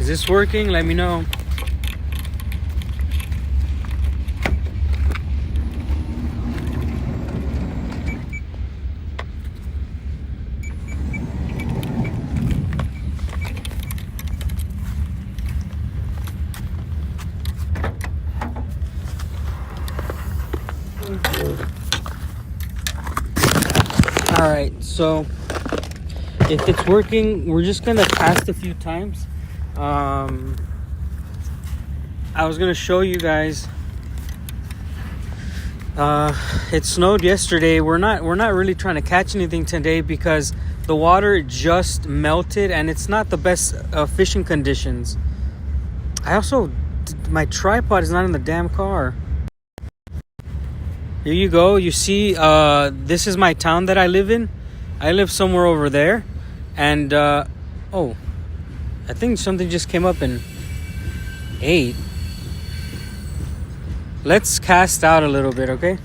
Is this working? Let me know. All right, so if it's working, we're just gonna cast a few times. I was gonna show you guys. It snowed yesterday. We're not really trying to catch anything today because the water just melted and it's not the best fishing conditions. My tripod is not in the damn car. Here you go. You see, this is my town that I live in. I live somewhere over there. And, oh, I think something just came up and ate. Let's cast out a little bit, okay?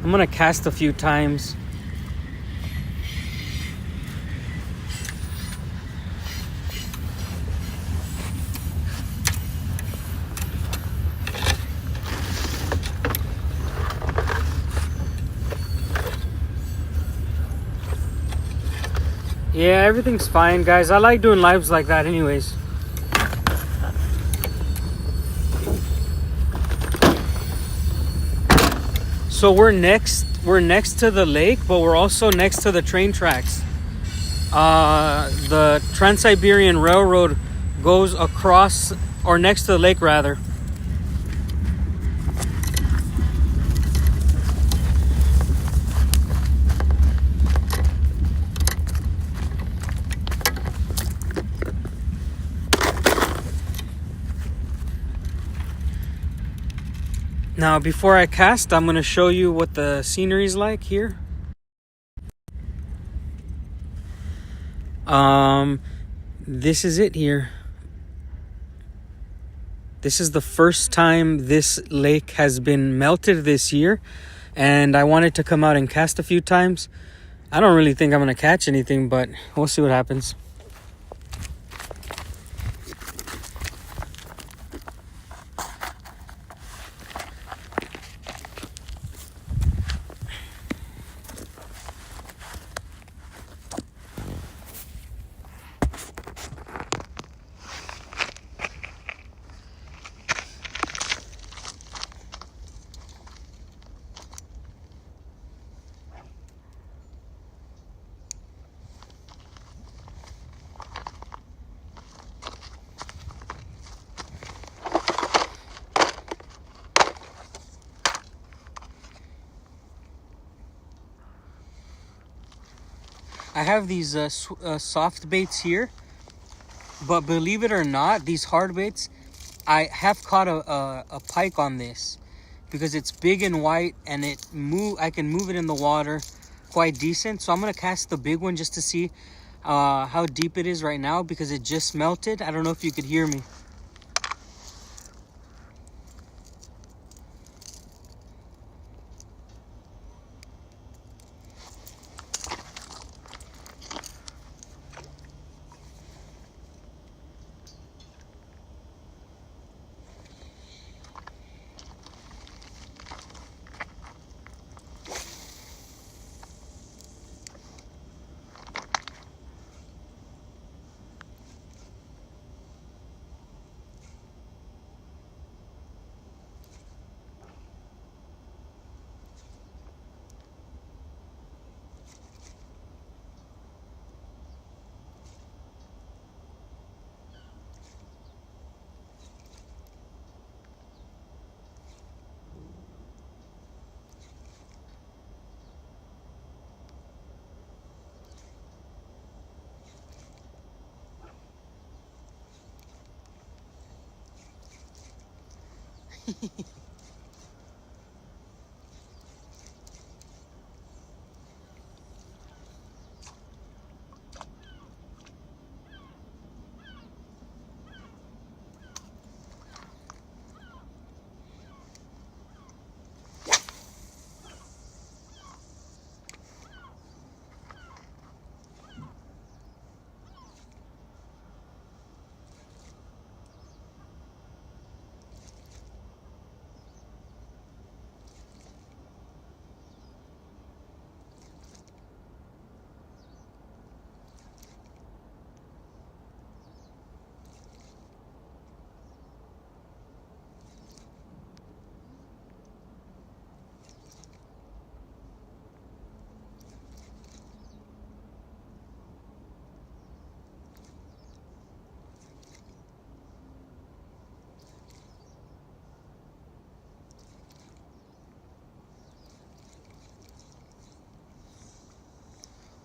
I'm gonna cast a few times. Yeah, everything's fine, guys. I like doing lives like that anyways. So we're next to the lake, but we're also next to the train tracks. The Trans-Siberian Railroad goes across, or next to the lake rather. Now, before I cast, I'm going to show you what the scenery is like here. This is it here. This is the first time this lake has been melted this year, and I wanted to come out and cast a few times. I don't really think I'm going to catch anything, but we'll see what happens. I have these soft baits here, but believe it or not, these hard baits, I have caught a pike on this because it's big and white, and I can move it in the water quite decent. So I'm gonna cast the big one just to see how deep it is right now because it just melted. I don't know if you could hear me.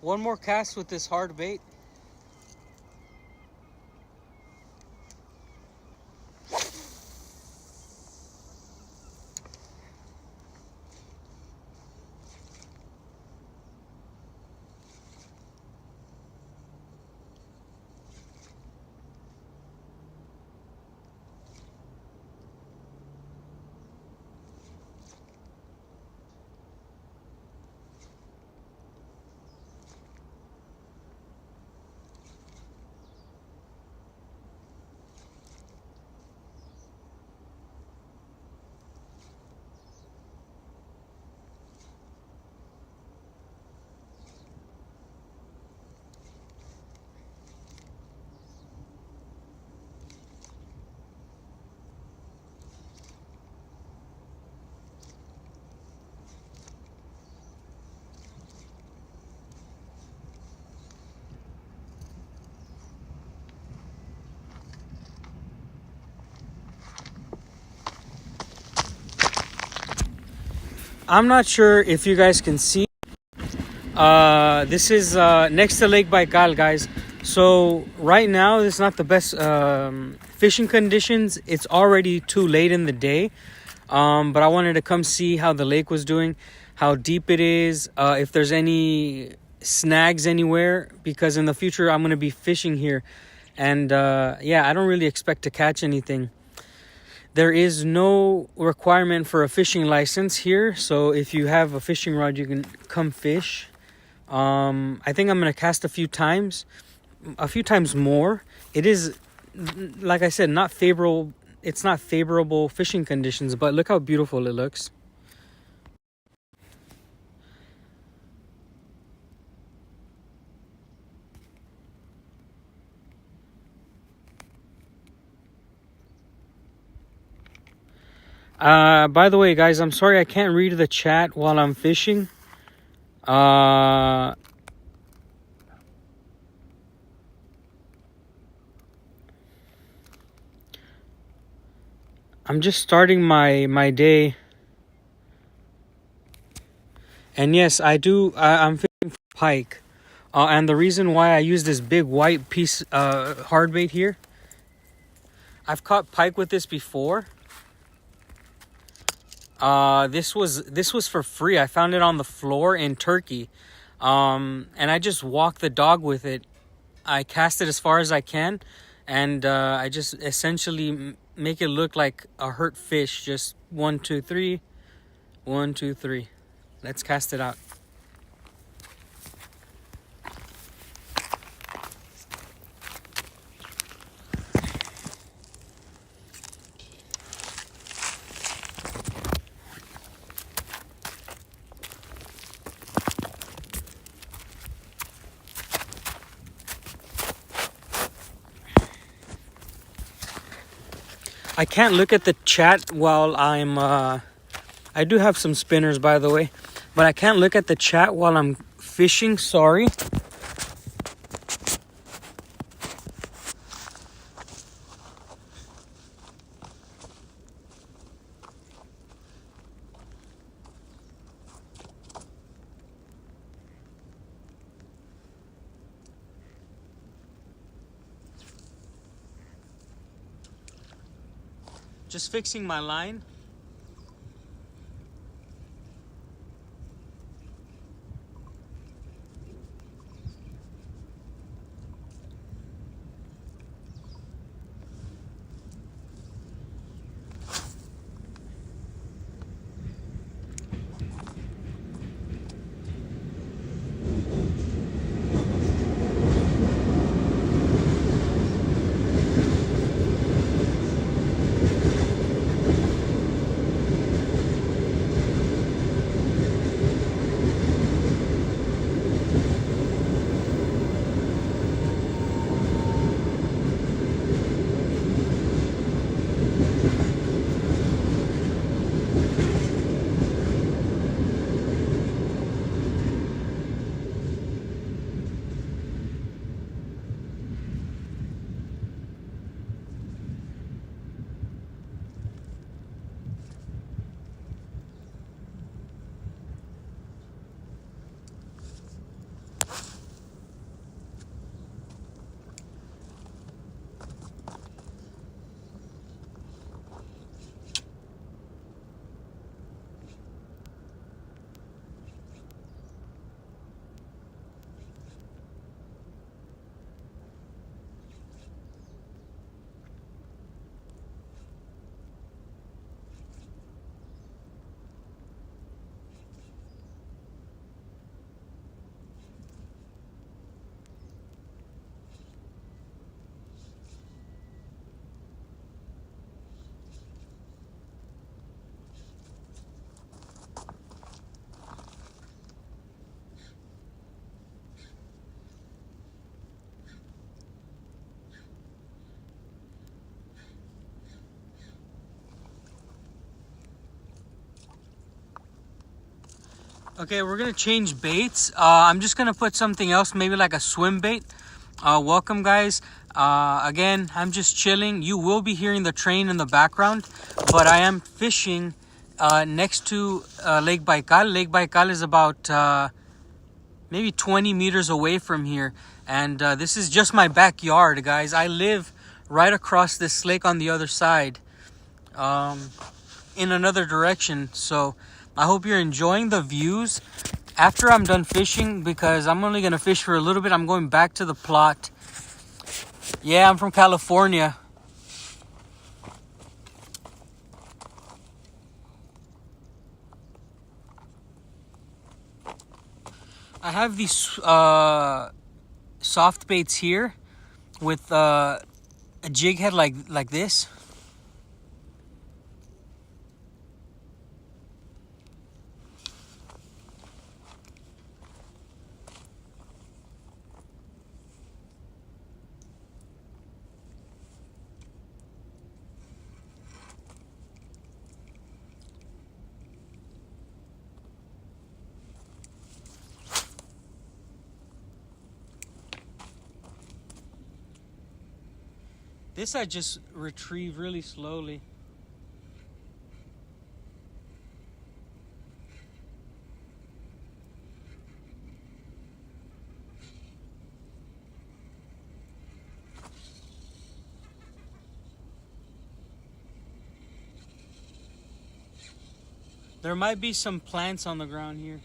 One more cast with this hard bait. I'm not sure if you guys can see. This is next to Lake Baikal, guys. So right now, it's not the best fishing conditions. It's already too late in the day. But I wanted to come see how the lake was doing, how deep it is, if there's any snags anywhere, because in the future I'm going to be fishing here. And yeah, I don't really expect to catch anything. There is no requirement for a fishing license here, so if you have a fishing rod, you can come fish. I think I'm gonna cast a few times more. It is, like I said, not favorable. It's not favorable fishing conditions, but look how beautiful it looks. By the way, guys, I'm sorry I can't read the chat while I'm fishing. I'm just starting my day. And yes, I'm fishing for pike. And the reason why I use this big white piece hard bait here, I've caught pike with this before. This was for free. I found it on the floor in Turkey. And I just walk the dog with it. I cast it as far as I can, and I just essentially make it look like a hurt fish. Just 1, 2, 3, 1, 2, 3. Let's cast it out. I can't look at the chat while I'm I do have some spinners, by the way, but I can't look at the chat while I'm fishing. Sorry. Just fixing my line. Okay, we're gonna change baits. I'm just gonna put something else, maybe like a swim bait. Welcome, guys. Again, I'm just chilling. You will be hearing the train in the background, but I am fishing next to Lake Baikal. Lake Baikal is about maybe 20 meters away from here, and this is just my backyard, guys. I live right across this lake on the other side, in another direction. So I hope you're enjoying the views after I'm done fishing, because I'm only gonna fish for a little bit. I'm going back to the plot. Yeah, I'm from California. I have these soft baits here with a jig head like this. This I just retrieve really slowly. There might be some plants on the ground here.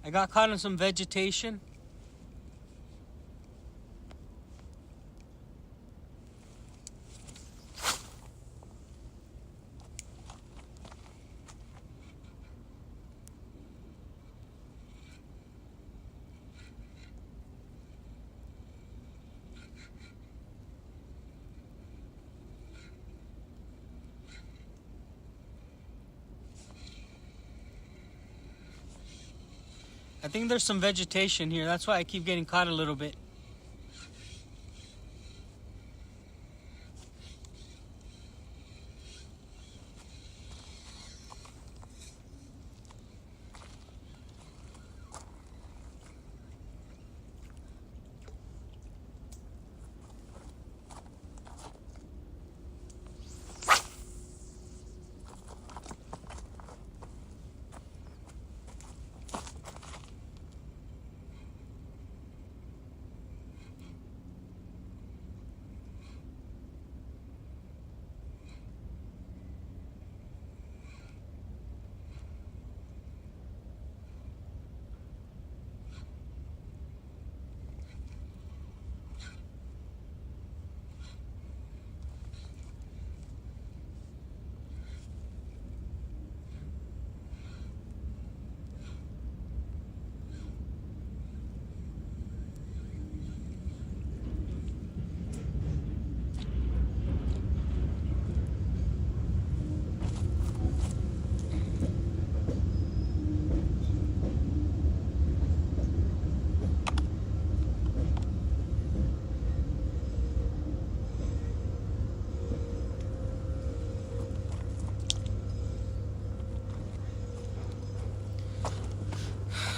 I got caught in some vegetation. I think there's some vegetation here. That's why I keep getting caught a little bit.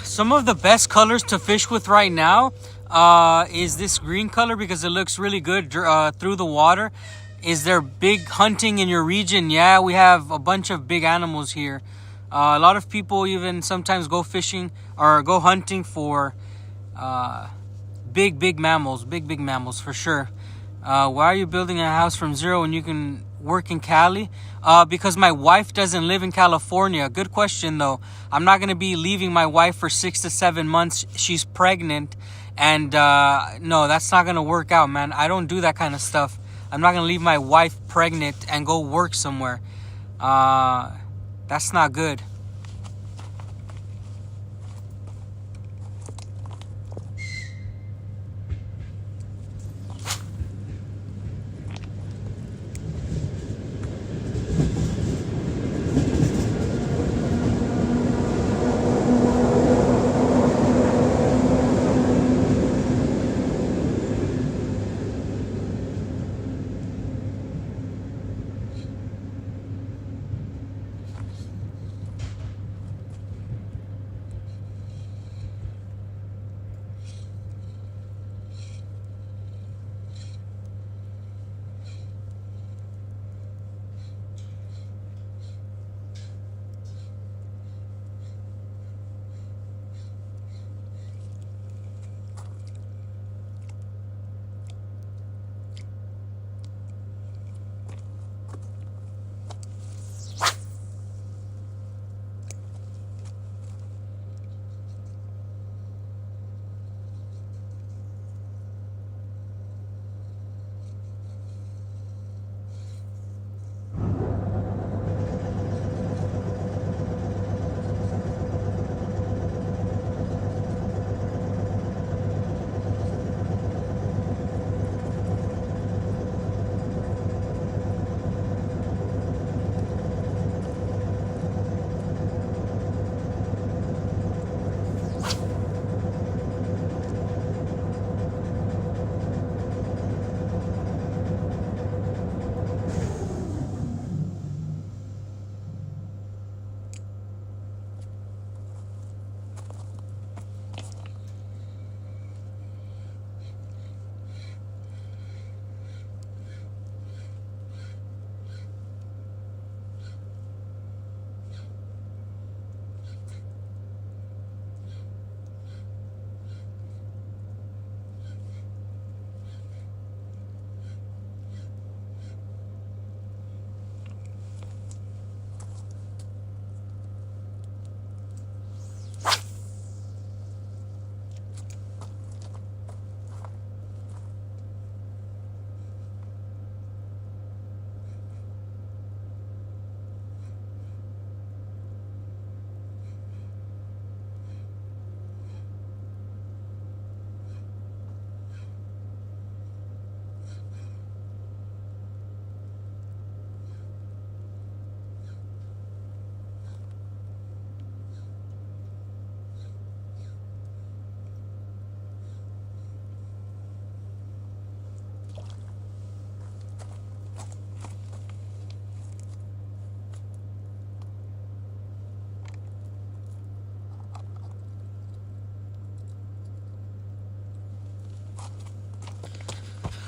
Some of the best colors to fish with right now is this green color, because it looks really good through the water. Is there big hunting in your region? Yeah, we have a bunch of big animals here. A lot of people even sometimes go fishing or go hunting for big mammals for sure. Why are you building a house from zero when you can work in Cali? Because my wife doesn't live in California. Good question though. I'm not gonna be leaving my wife for 6 to 7 months. She's pregnant, and no, that's not gonna work out, man. I don't do that kind of stuff. I'm not gonna leave my wife pregnant and go work somewhere. That's not good.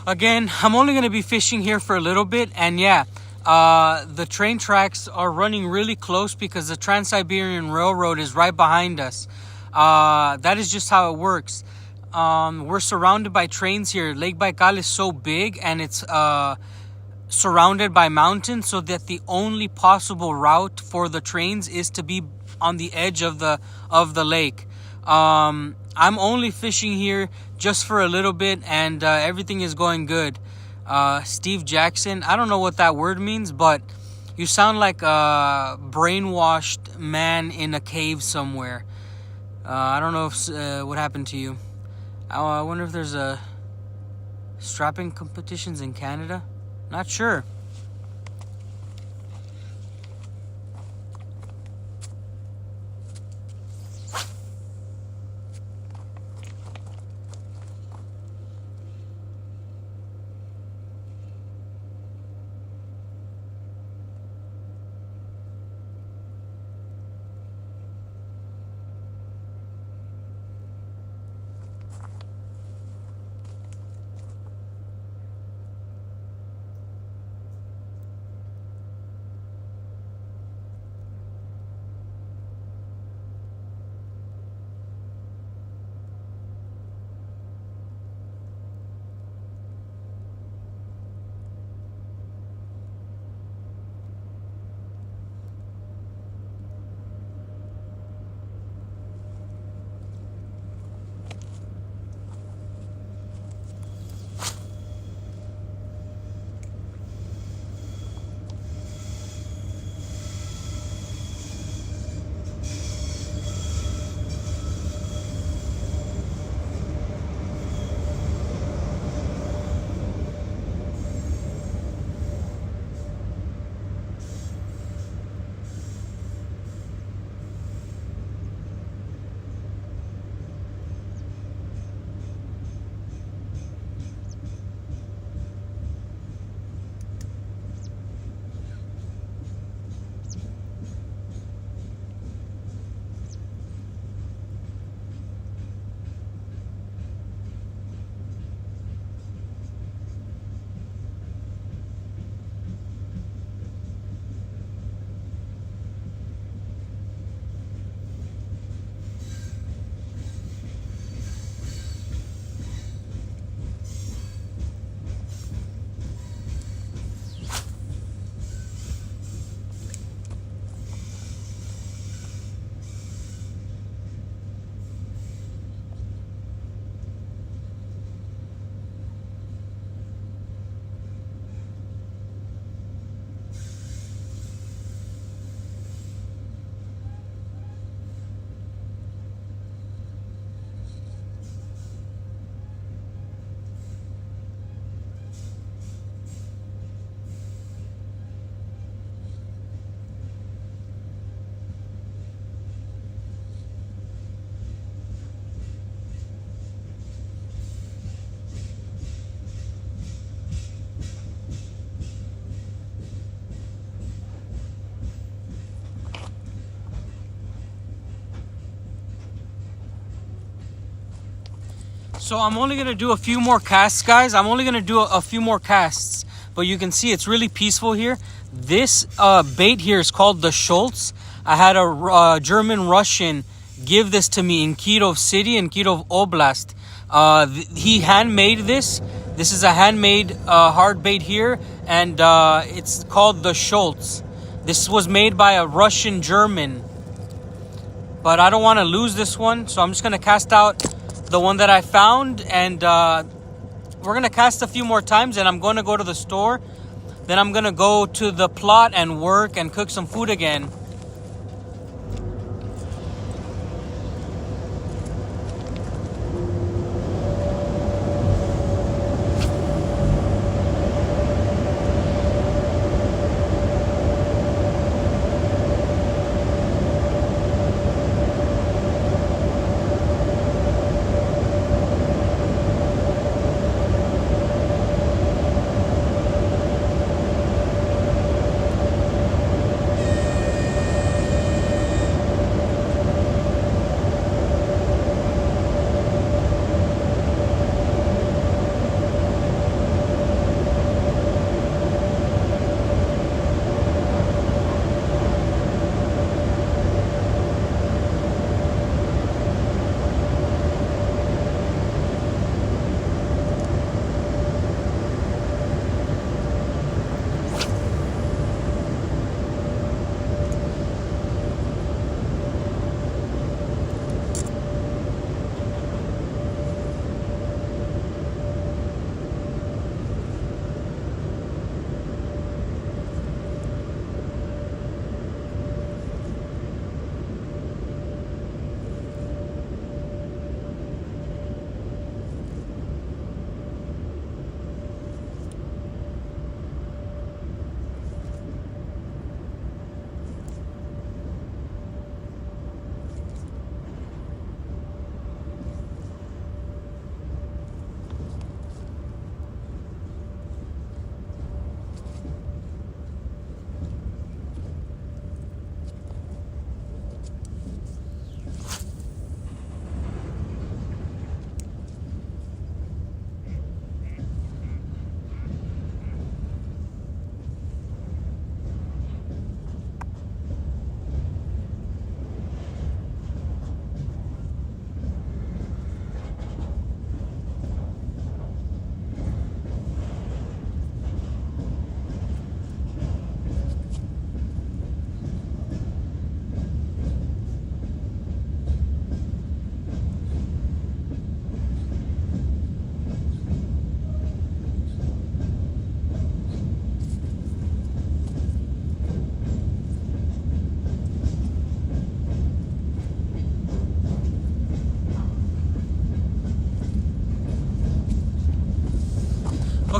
Again, I'm only going to be fishing here for a little bit. And yeah, the train tracks are running really close because the Trans-Siberian Railroad is right behind us. That is just how it works. We're surrounded by trains here. Lake Baikal is so big, and it's surrounded by mountains, so that the only possible route for the trains is to be on the edge of the lake. I'm only fishing here just for a little bit, and everything is going good. Steve Jackson, I don't know what that word means, but you sound like a brainwashed man in a cave somewhere. I don't know if what happened to you. I wonder if there's a strapping competitions in Canada. Not sure. So I'm only going to do a few more casts, guys. I'm only going to do a few more casts. But you can see it's really peaceful here. This bait here is called the Schultz. I had a German-Russian give this to me in Kirov City, in Kirov Oblast. He handmade this. This is a handmade hard bait here. And it's called the Schultz. This was made by a Russian-German. But I don't want to lose this one. So I'm just going to cast out the one that I found, and we're gonna cast a few more times, and I'm gonna go to the store. Then I'm gonna go to the plot and work and cook some food again.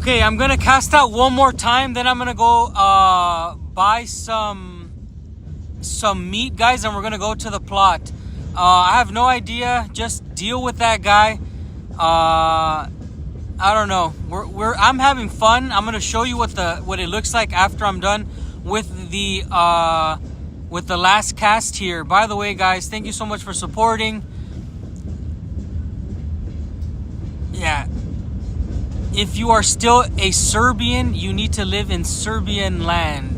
Okay, I'm gonna cast out one more time, then I'm gonna go buy some meat, guys, and we're gonna go to the plot. I have no idea. Just deal with that guy. I don't know. I'm having fun. I'm gonna show you what it looks like after I'm done with the last cast here. By the way, guys, thank you so much for supporting. Yeah. If you are still a Serbian, you need to live in Serbian land.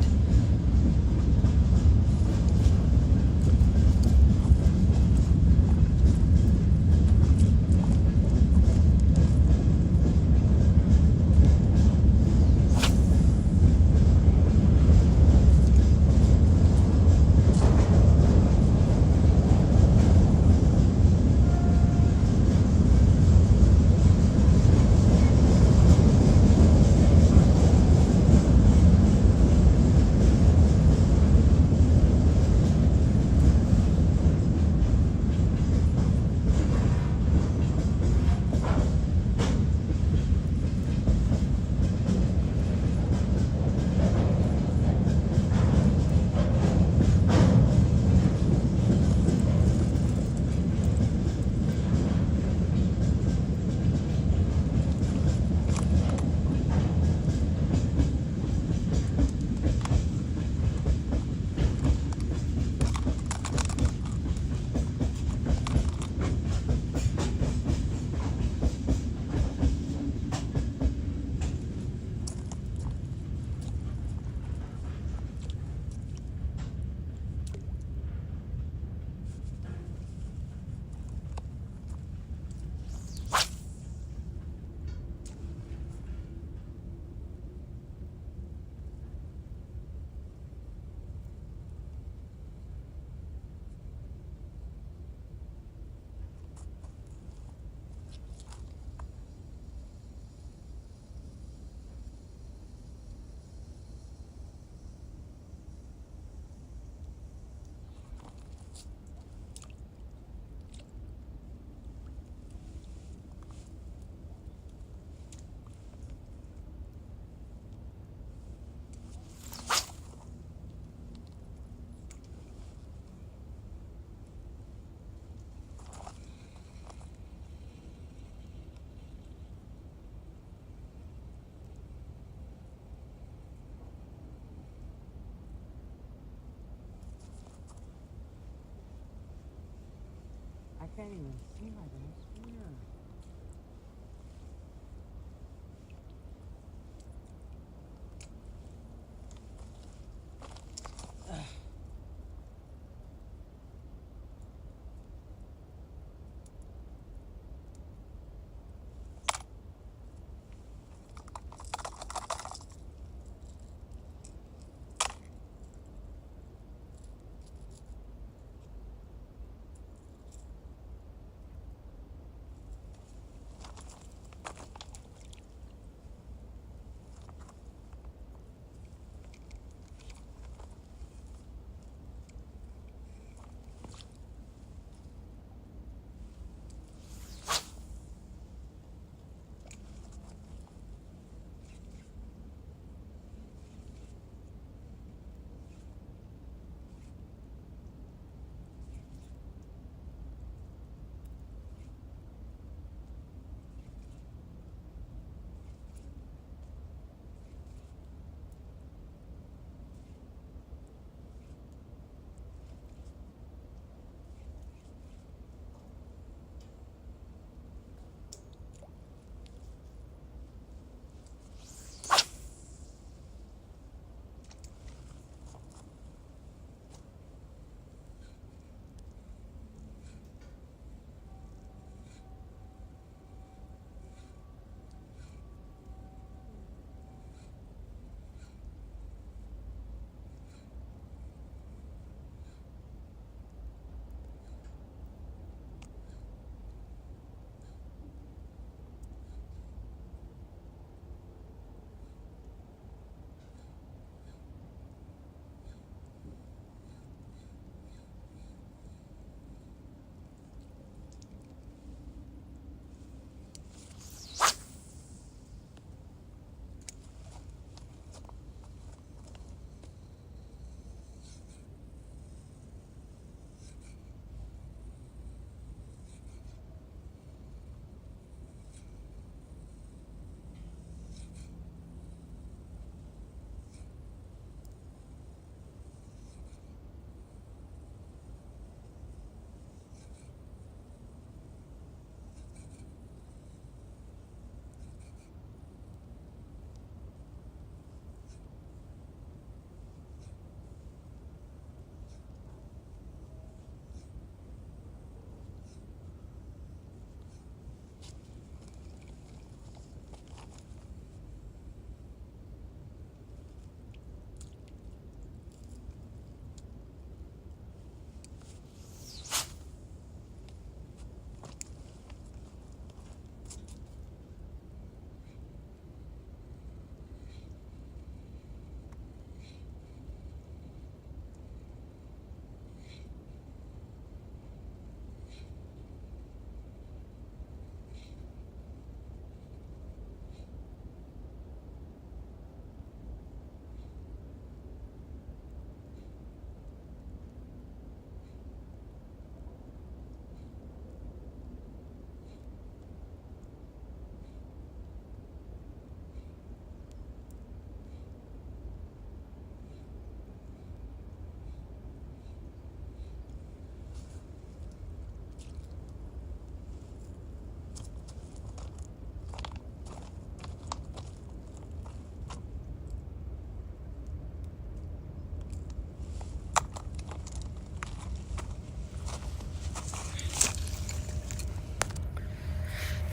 I can't even see my atmosphere.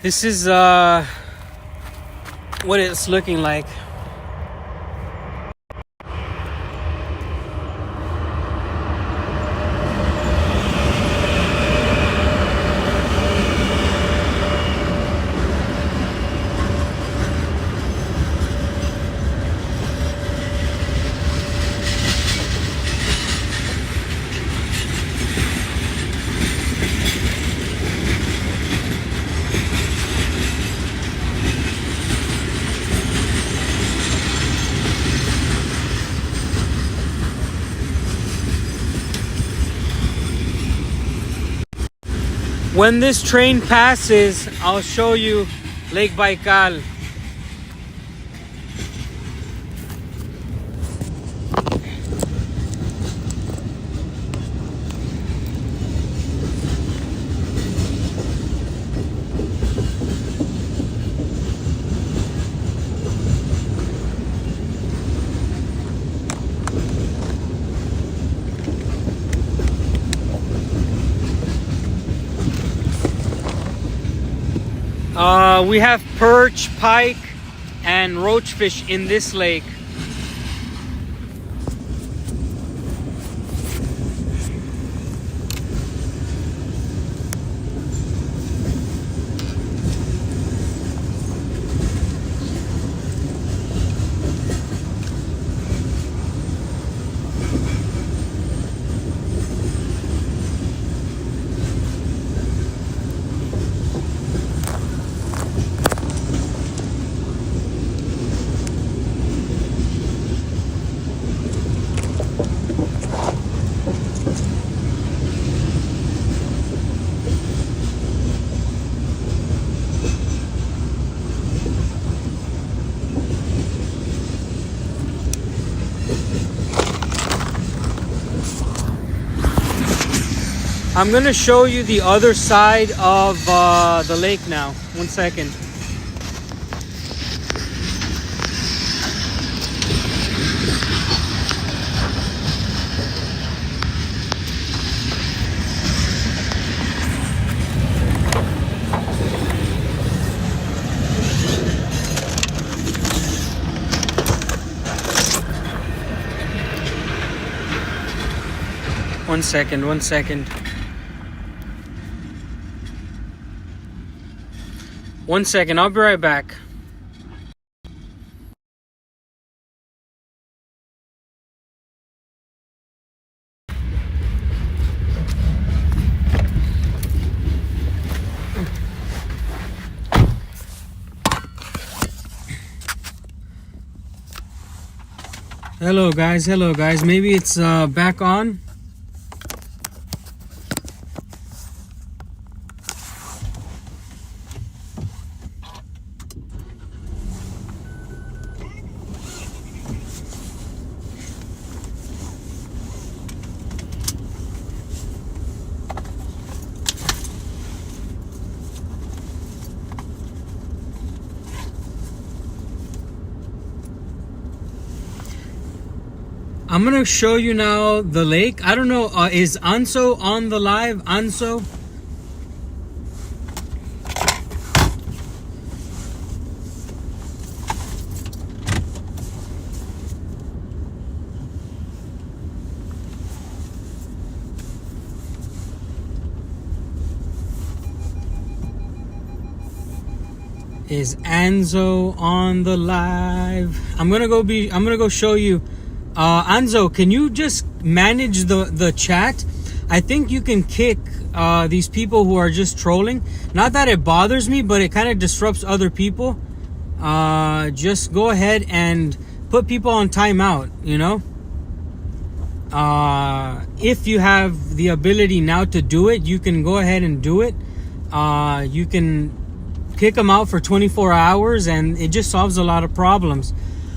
This is what it's looking like. When this train passes, I'll show you Lake Baikal. We have perch, pike, and roachfish in this lake. I'm gonna show you the other side of the lake now. 1 second. One second. 1 second, I'll be right back. Hello guys, maybe it's back on. I'm gonna show you now the lake. I don't know, is Anso on the live? Anso? Is Anzo on the live? I'm gonna go show you. Anzo, can you just manage the chat? I think you can kick these people who are just trolling. Not that it bothers me, but it kind of disrupts other people. Just go ahead and put people on timeout, you know? If you have the ability now to do it, you can go ahead and do it. You can kick them out for 24 hours and it just solves a lot of problems.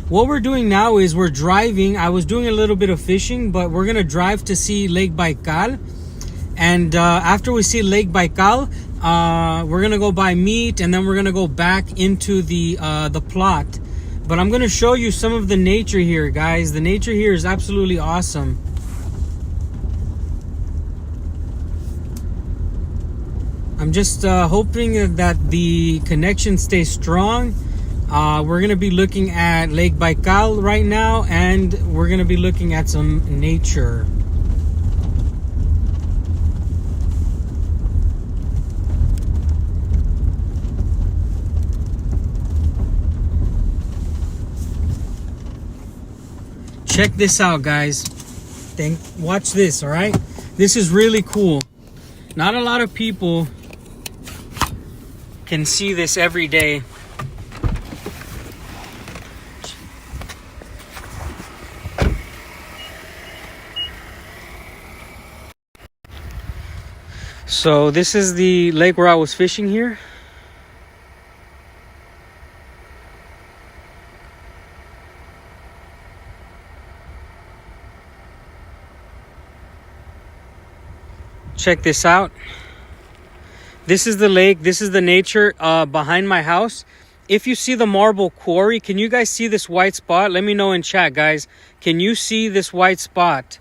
What we're doing now is we're driving. I was doing a little bit of fishing, but we're gonna drive to see Lake Baikal. And after we see Lake Baikal, we're gonna go buy meat, and then we're gonna go back into the plot. But I'm gonna show you some of the nature here, guys. The nature here is absolutely awesome. I'm just hoping that the connection stays strong. We're gonna be looking at Lake Baikal right now, and we're gonna be looking at some nature. Check this out, guys. Watch this, all right? This is really cool. Not a lot of people can see this every day. So this is the lake where I was fishing here. Check this out. This is the lake. This is the nature behind my house. If you see the marble quarry, can you guys see this white spot? Let me know in chat, guys. Can you see this white spot?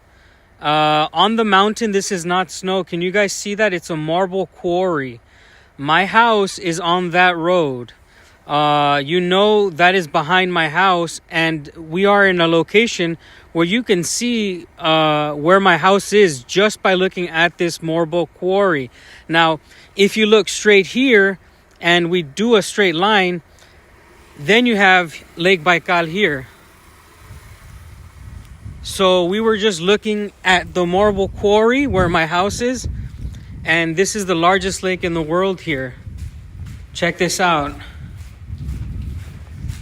On the mountain, this is not snow. Can you guys see that? It's a marble quarry. My house is on that road. You know that is behind my house, and we are in a location where you can see where my house is just by looking at this marble quarry. Now, if you look straight here and we do a straight line, then you have Lake Baikal here. So we were just looking at the marble quarry where my house is, and this is the largest lake in the world here. Check this out.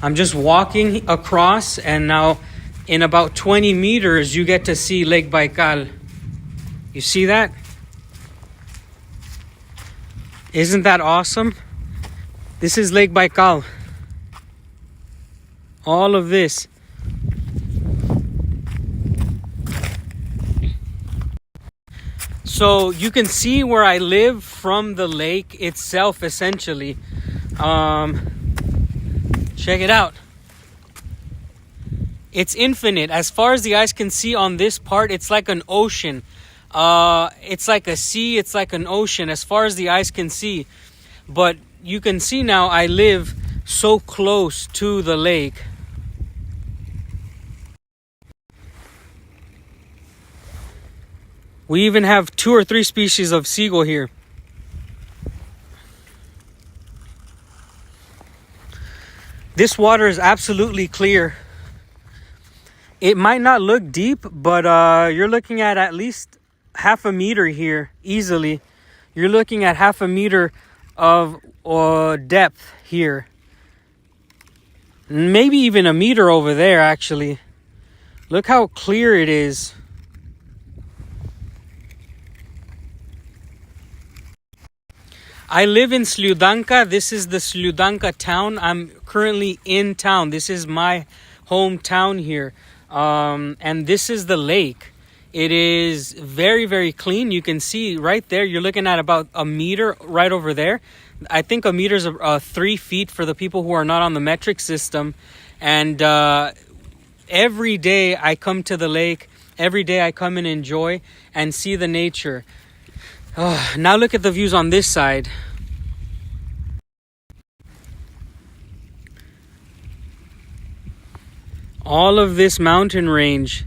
I'm just walking across, and now in about 20 meters you get to see Lake Baikal. You see that? Isn't that awesome? This is Lake Baikal. All of this. So you can see where I live from the lake itself, essentially. Check it out. It's infinite. As far as the eyes can see on this part, it's like an ocean. It's like a sea, it's like an ocean as far as the eyes can see. But you can see now I live so close to the lake. We even have 2 or 3 species of seagull here. This water is absolutely clear. It might not look deep, but you're looking at least half a meter here easily. You're looking at half a meter of depth here. Maybe even a meter over there, actually. Look how clear it is. I live in Sludanka. This is the Sludanka town. I'm currently in town. This is my hometown here. And this is the lake. It is very, very clean. You can see right there, you're looking at about a meter right over there. I think a meter is 3 feet for the people who are not on the metric system. And every day I come to the lake. Every day I come and enjoy and see the nature. Now look at the views on this side. All of this mountain range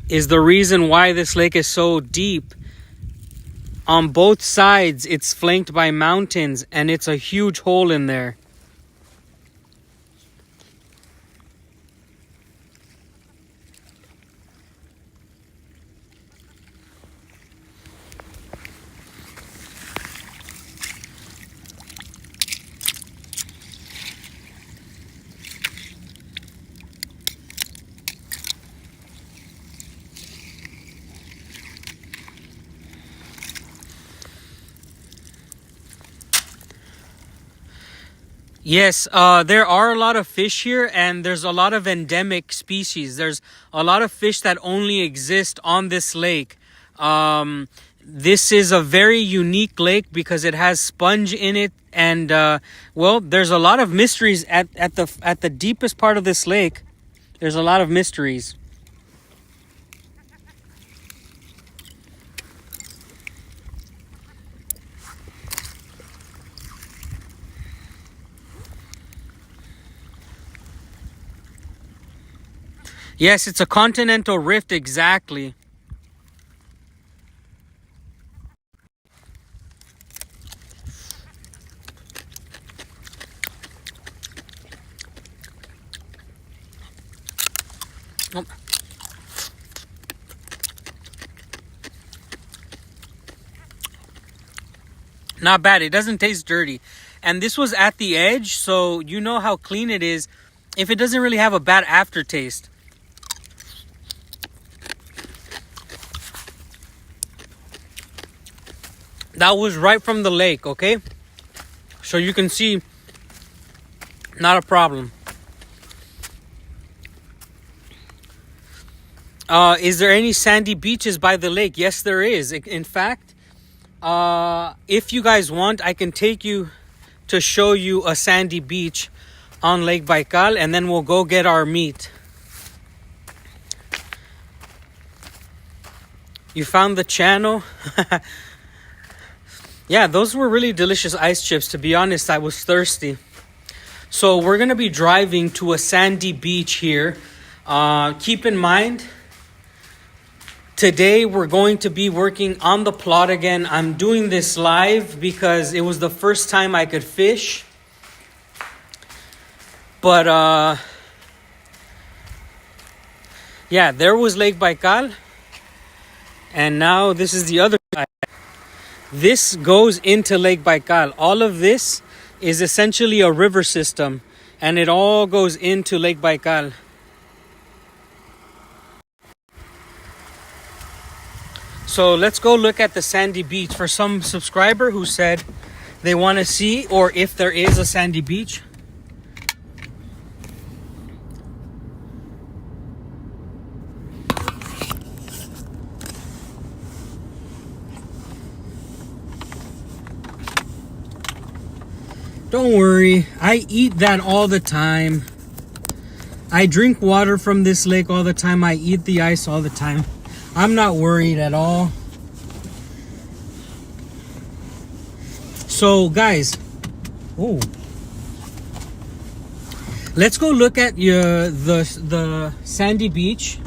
is the reason why this lake is so deep. On both sides, it's flanked by mountains, and it's a huge hole in there. Yes, there are a lot of fish here, and there's a lot of endemic species. There's a lot of fish that only exist on this lake. This is a very unique lake because it has sponge in it, and well, there's a lot of mysteries at the deepest part of this lake. There's a lot of mysteries. Yes, it's a continental rift, exactly. Oh. Not bad. It doesn't taste dirty. And this was at the edge, so you know how clean it is if it doesn't really have a bad aftertaste. That was right from the lake, okay? So you can see, not a problem. Is there any sandy beaches by the lake? Yes, there is. In fact, if you guys want, I can take you to show you a sandy beach on Lake Baikal, and then we'll go get our meat. You found the channel? Yeah, those were really delicious ice chips. To be honest, I was thirsty. So we're going to be driving to a sandy beach here. Keep in mind, today we're going to be working on the plot again. I'm doing this live because it was the first time I could fish. But yeah, there was Lake Baikal. And now this is the other side. This goes into Lake Baikal. All of this is essentially a river system, and it all goes into Lake Baikal. So let's go look at the sandy beach. For some subscriber who said they want to see or if there is a sandy beach. Don't worry, I eat that all the time. I drink water from this lake all the time. I eat the ice all the time. I'm not worried at all. So guys, let's go look at the sandy beach.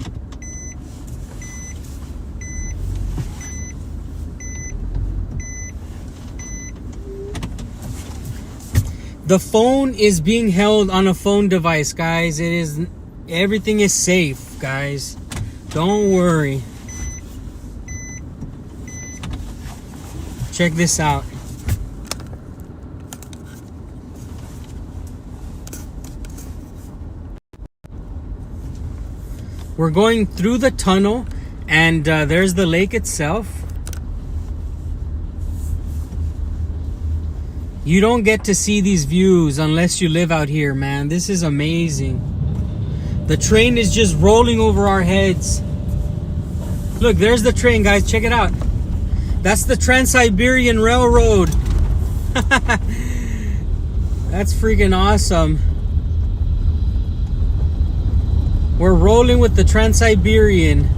The phone is being held on a phone device, guys. Everything is safe, guys. Don't worry. Check this out. We're going through the tunnel, and there's the lake itself. You don't get to see these views unless you live out here, man. This is amazing. The train is just rolling over our heads. Look, there's the train, guys. Check it out. That's the Trans-Siberian Railroad. That's freaking awesome. We're rolling with the Trans-Siberian.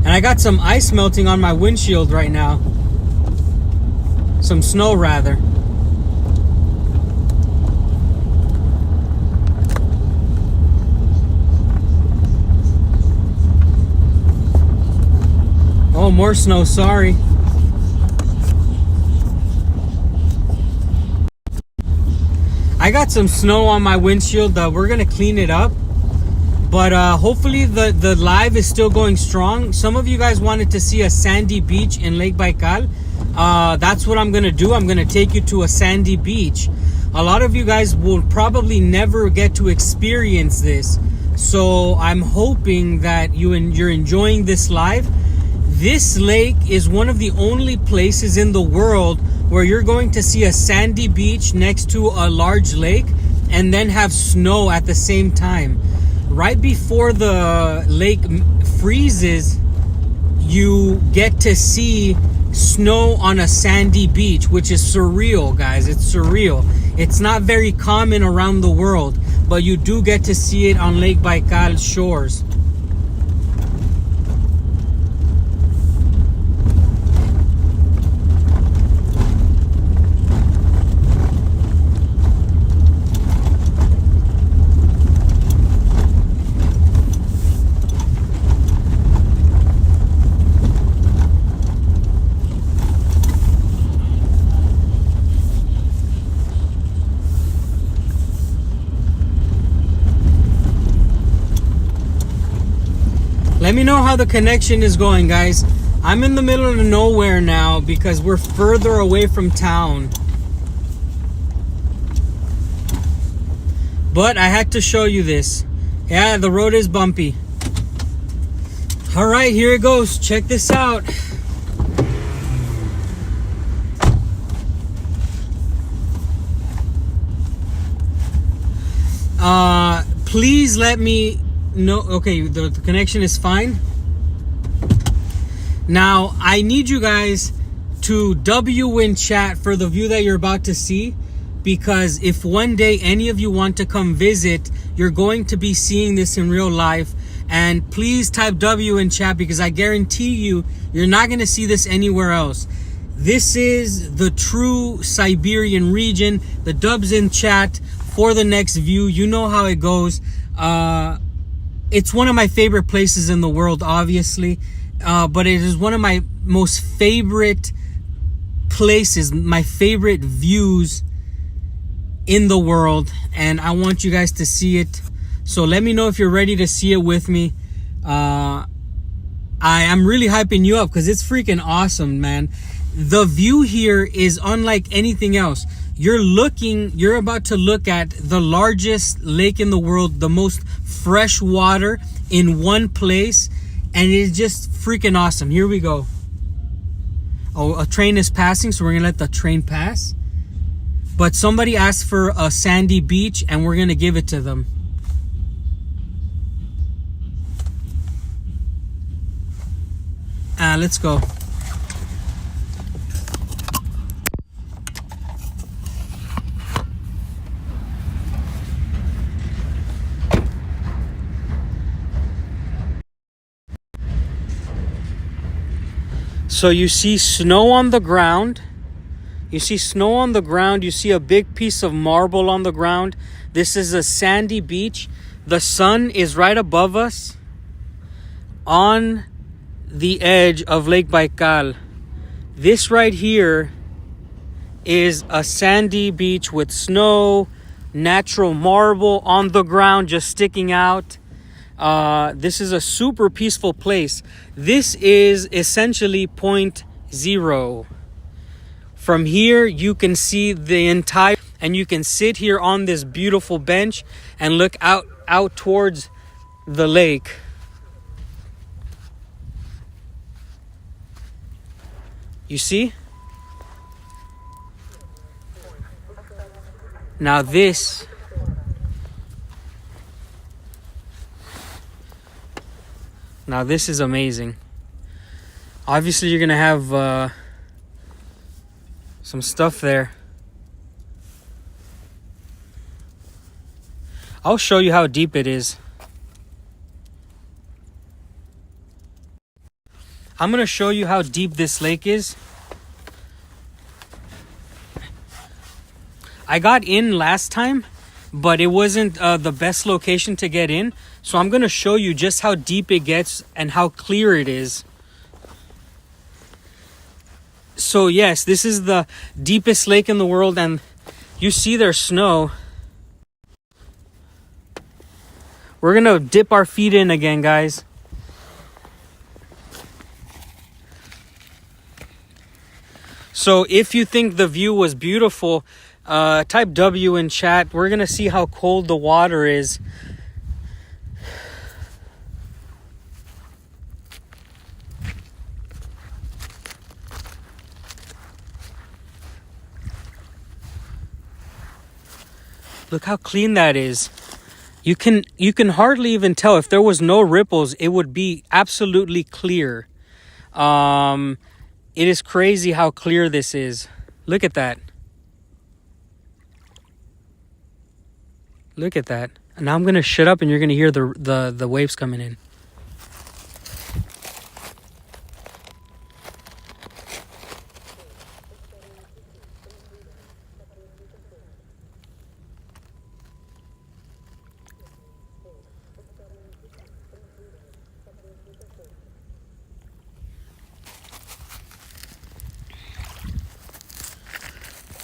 And I got some ice melting on my windshield right now. Some snow, rather. Oh, more snow, sorry. I got some snow on my windshield. We're gonna clean it up. But hopefully the live is still going strong. Some of you guys wanted to see a sandy beach in Lake Baikal. That's what I'm gonna do. I'm gonna take you to a sandy beach. A lot of you guys will probably never get to experience this. So I'm hoping that you're enjoying this live. This lake is one of the only places in the world where you're going to see a sandy beach next to a large lake and then have snow at the same time. Right before the lake freezes, you get to see snow on a sandy beach, which is surreal, guys. It's surreal. It's not very common around the world, but you do get to see it on Lake Baikal shores. Let me know how the connection is going, guys. I'm in the middle of nowhere now because we're further away from town. But I had to show you this. Yeah, the road is bumpy. All right, here it goes. Check this out. Please let me know. Okay, the connection is fine. Now, I need you guys to W in chat for the view that you're about to see, because if one day any of you want to come visit, you're going to be seeing this in real life. And please type W in chat, because I guarantee you, you're not going to see this anywhere else. This is the true Siberian region. The Dubs in chat for the next view. You know how it goes. It's one of my favorite places in the world, obviously. But it is one of my most favorite places, my favorite views in the world. And I want you guys to see it. So let me know if you're ready to see it with me. I'm really hyping you up because it's freaking awesome, man. The view here is unlike anything else. You're about to look at the largest lake in the world, the most fresh water in one place. And it's just freaking awesome. Here we go. Oh, a train is passing, so we're gonna let the train pass. But somebody asked for a sandy beach, and we're gonna give it to them. Let's go. So you see snow on the ground. You see snow on the ground. You see a big piece of marble on the ground. This is a sandy beach. The sun is right above us on the edge of Lake Baikal. This right here is a sandy beach with snow, natural marble on the ground just sticking out. This is a super peaceful place. This is essentially point zero. From here, you can see the entire, and you can sit here on this beautiful bench and look out towards the lake. You see? Now this is amazing. Obviously, you're gonna have some stuff there. I'll show you how deep it is. I'm gonna show you how deep this lake is. I got in last time, but it wasn't the best location to get in. So I'm gonna show you just how deep it gets and how clear it is. So yes, this is the deepest lake in the world, and you see there's snow. We're gonna dip our feet in again, guys. So if you think the view was beautiful, type W in chat. We're gonna see how cold the water is. Look how clean that is. You can hardly even tell. If there was no ripples, it would be absolutely clear. It is crazy how clear this is. Look at that. Look at that. And now I'm gonna shut up and you're gonna hear the waves coming in.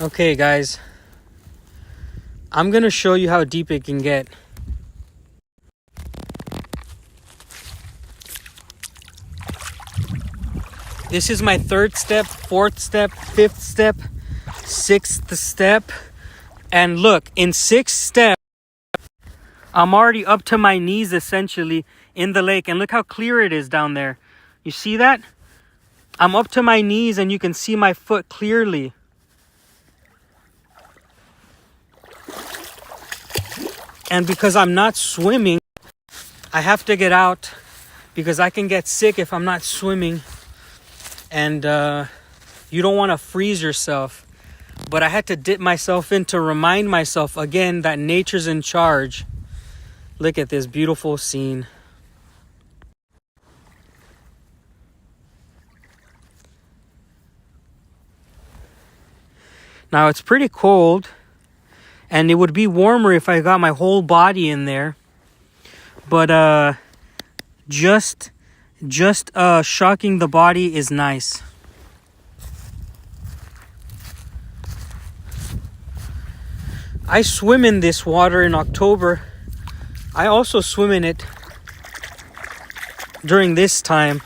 Okay, guys, I'm gonna show you how deep it can get. This is my third step, fourth step, fifth step, sixth step. And look, in sixth step, I'm already up to my knees essentially in the lake. And look how clear it is down there. You see that? I'm up to my knees and you can see my foot clearly. And because I'm not swimming, I have to get out because I can get sick if I'm not swimming. And you don't want to freeze yourself. But I had to dip myself in to remind myself again that nature's in charge. Look at this beautiful scene. Now it's pretty cold, and it would be warmer if I got my whole body in there. But just shocking the body is nice. I swim in this water in October. I also swim in it during this time.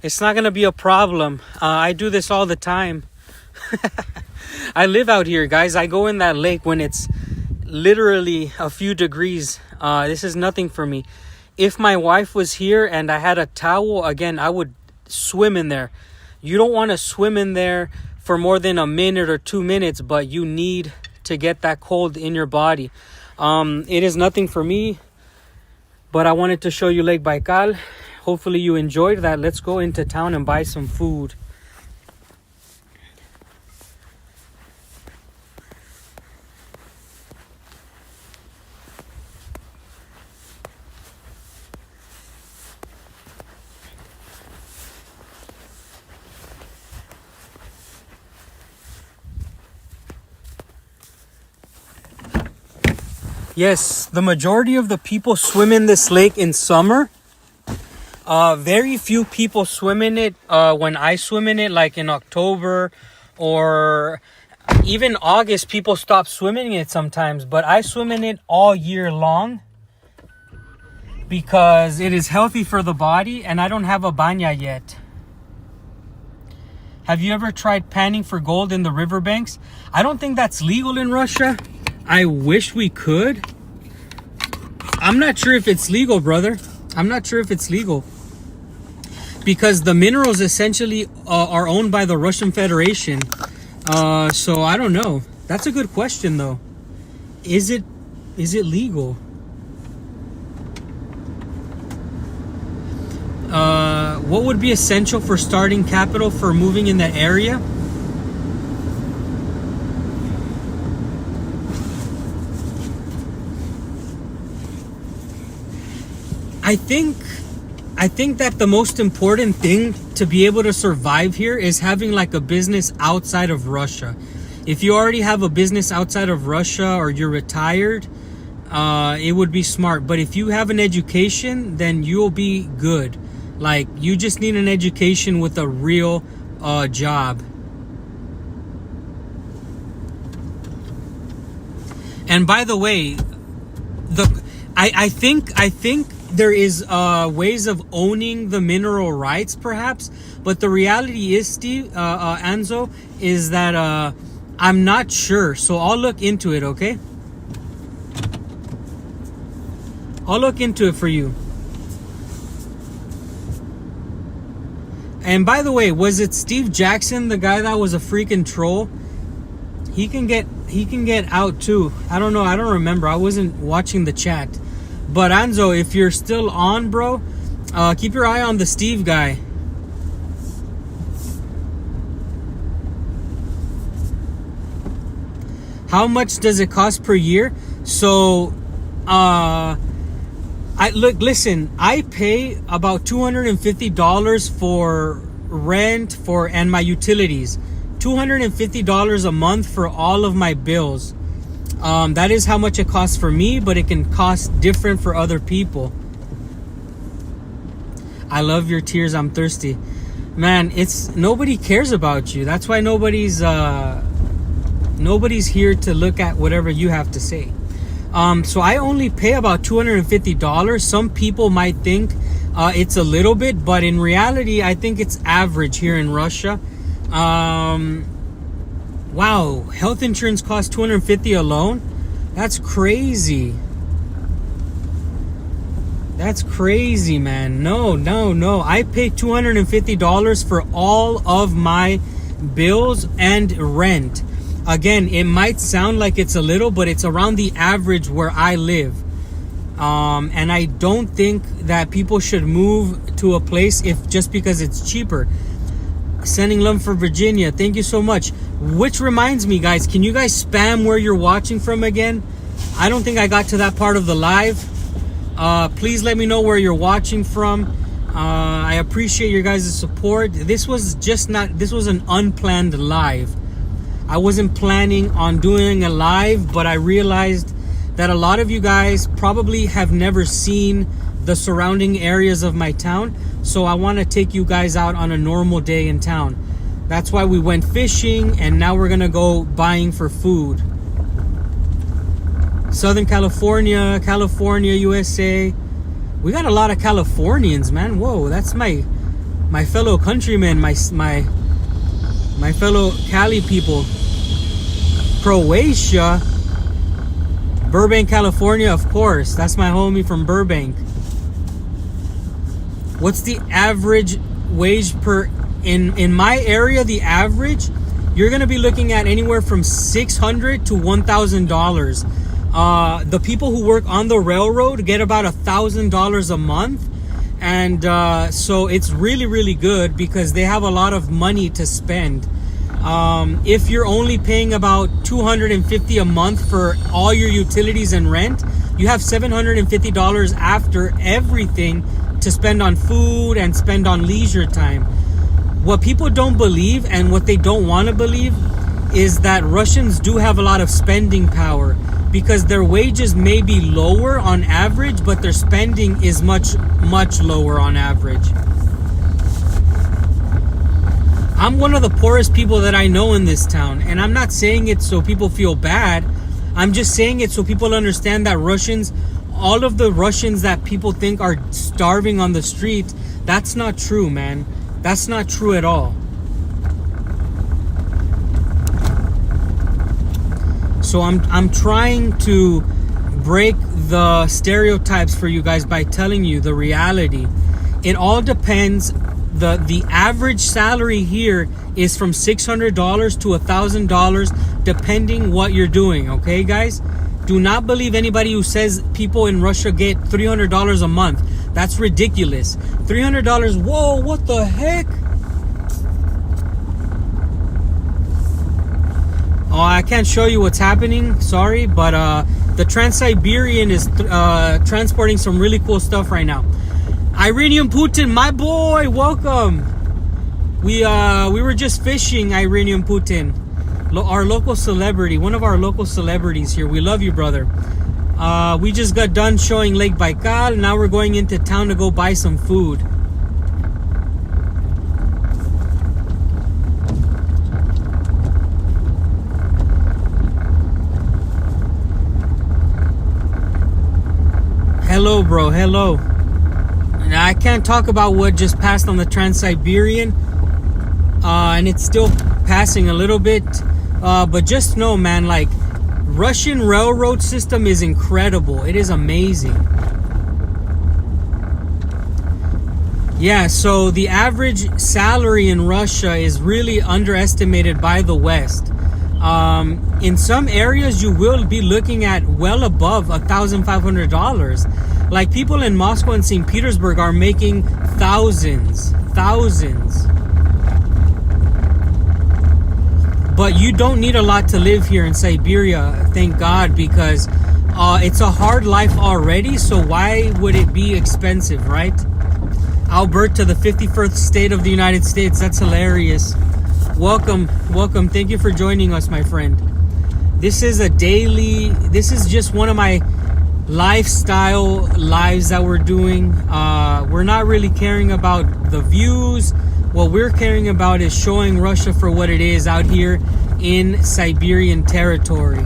It's not going to be a problem. I do this all the time. I live out here, guys. I go in that lake when it's literally a few degrees. This is nothing for me. If my wife was here and I had a towel, again, I would swim in there. You don't want to swim in there for more than a minute or 2 minutes, but you need to get that cold in your body. It is nothing for me, but I wanted to show you Lake Baikal. Hopefully you enjoyed that. Let's go into town and buy some food. Yes, the majority of the people swim in this lake in summer. Very few people swim in it when I swim in it, like in October or even August. People stop swimming in it sometimes, but I swim in it all year long because it is healthy for the body, and I don't have a banya yet. Have you ever tried panning for gold in the riverbanks? I don't think that's legal in Russia. I wish we could. I'm not sure if it's legal, brother. I'm not sure if it's legal. Because the minerals essentially are owned by the Russian Federation. So I don't know. That's a good question though. Is it legal? What would be essential for starting capital for moving in that area? I think that the most important thing to be able to survive here is having like a business outside of Russia. If you already have a business outside of Russia or you're retired, it would be smart. But if you have an education, then you'll be good. Like, you just need an education with a real job. And by the way, I think there is ways of owning the mineral rights, perhaps, but the reality is, Steve, Anzo, is that I'm not sure. So I'll look into it, okay? I'll look into it for you. And by the way, was it Steve Jackson, the guy that was a freaking troll? He can get out too. I don't know. I don't remember. I wasn't watching the chat. But Anzo, if you're still on, bro, keep your eye on the Steve guy. How much does it cost per year? So, listen, I pay about $250 for rent and my utilities. $250 a month for all of my bills. That is how much it costs for me, but it can cost different for other people. I love your tears. I'm thirsty. Man, it's nobody cares about you. That's why nobody's here to look at whatever you have to say. So I only pay about $250. Some people might think it's a little bit, but in reality, I think it's average here in Russia. Wow, health insurance costs $250 alone. That's crazy. That's crazy, man. No. I pay $250 for all of my bills and rent. Again, it might sound like it's a little, but it's around the average where I live. And I don't think that people should move to a place just because it's cheaper. Sending love for Virginia. Thank you so much. Which reminds me, guys, can you guys spam where you're watching from again? I don't think I got to that part of the live. Please let me know where you're watching from. I appreciate your guys' support. This was an unplanned live. I wasn't planning on doing a live, but I realized that a lot of you guys probably have never seen the surrounding areas of my town. So I want to take you guys out on a normal day in town. That's why we went fishing, and now we're going to go buying for food. Southern California, USA. We got a lot of Californians, man. Whoa, that's my fellow countrymen, my fellow Cali people. Croatia, Burbank, California, of course. That's my homie from Burbank. What's the average wage in my area? The average, you're gonna be looking at anywhere from $600 to $1,000. The people who work on the railroad get about $1,000 a month, and so it's really good because they have a lot of money to spend. If you're only paying about $250 a month for all your utilities and rent, you have $750 after everything to spend on food and spend on leisure time. What people don't believe, and what they don't want to believe, is that Russians do have a lot of spending power, because their wages may be lower on average, but their spending is much lower on average. I'm one of the poorest people that I know in this town, and I'm not saying it so people feel bad. I'm just saying it so people understand that Russians, all of the Russians that people think are starving on the street, that's not true, man. That's not true at all. So I'm trying to break the stereotypes for you guys by telling you the reality. It all depends. The average salary here is from $600 to $1,000, depending what you're doing. Okay, guys? Do not believe anybody who says people in Russia get $300 a month. That's ridiculous. $300. Whoa! What the heck? Oh, I can't show you what's happening, sorry, but the Trans-Siberian is transporting some really cool stuff right now. Iranian Putin, my boy, welcome. We were just fishing, Iranian Putin, our local celebrity, one of our local celebrities here. We love you, brother. We just got done showing Lake Baikal. Now we're going into town to go buy some food. Hello, bro. Hello. Now, I can't talk about what just passed on the Trans-Siberian, and it's still passing a little bit. But just know, man, like, Russian railroad system is incredible. It is amazing. Yeah, so the average salary in Russia is really underestimated by the West. In some areas, you will be looking at well above $1,500. Like, people in Moscow and St. Petersburg are making thousands. But you don't need a lot to live here in Siberia, thank God, because it's a hard life already, so why would it be expensive, right? Alberta, the 51st state of the United States. That's hilarious. Welcome. Thank you for joining us, my friend. This is just one of my lifestyle lives that we're doing. We're not really caring about the views, What we're caring about is showing Russia for what it is out here in Siberian territory.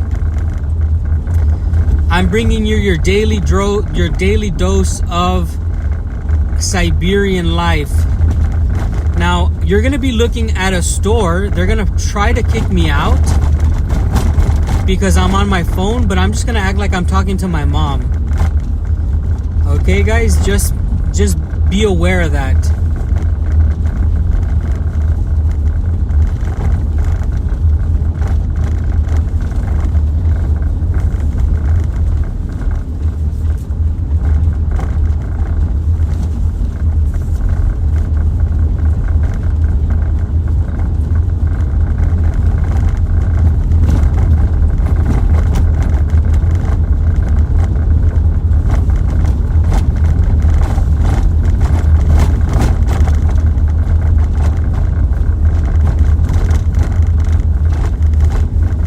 I'm bringing you your daily dose of Siberian life. Now, you're going to be looking at a store. They're going to try to kick me out because I'm on my phone, but I'm just going to act like I'm talking to my mom. Okay, guys? Just be aware of that.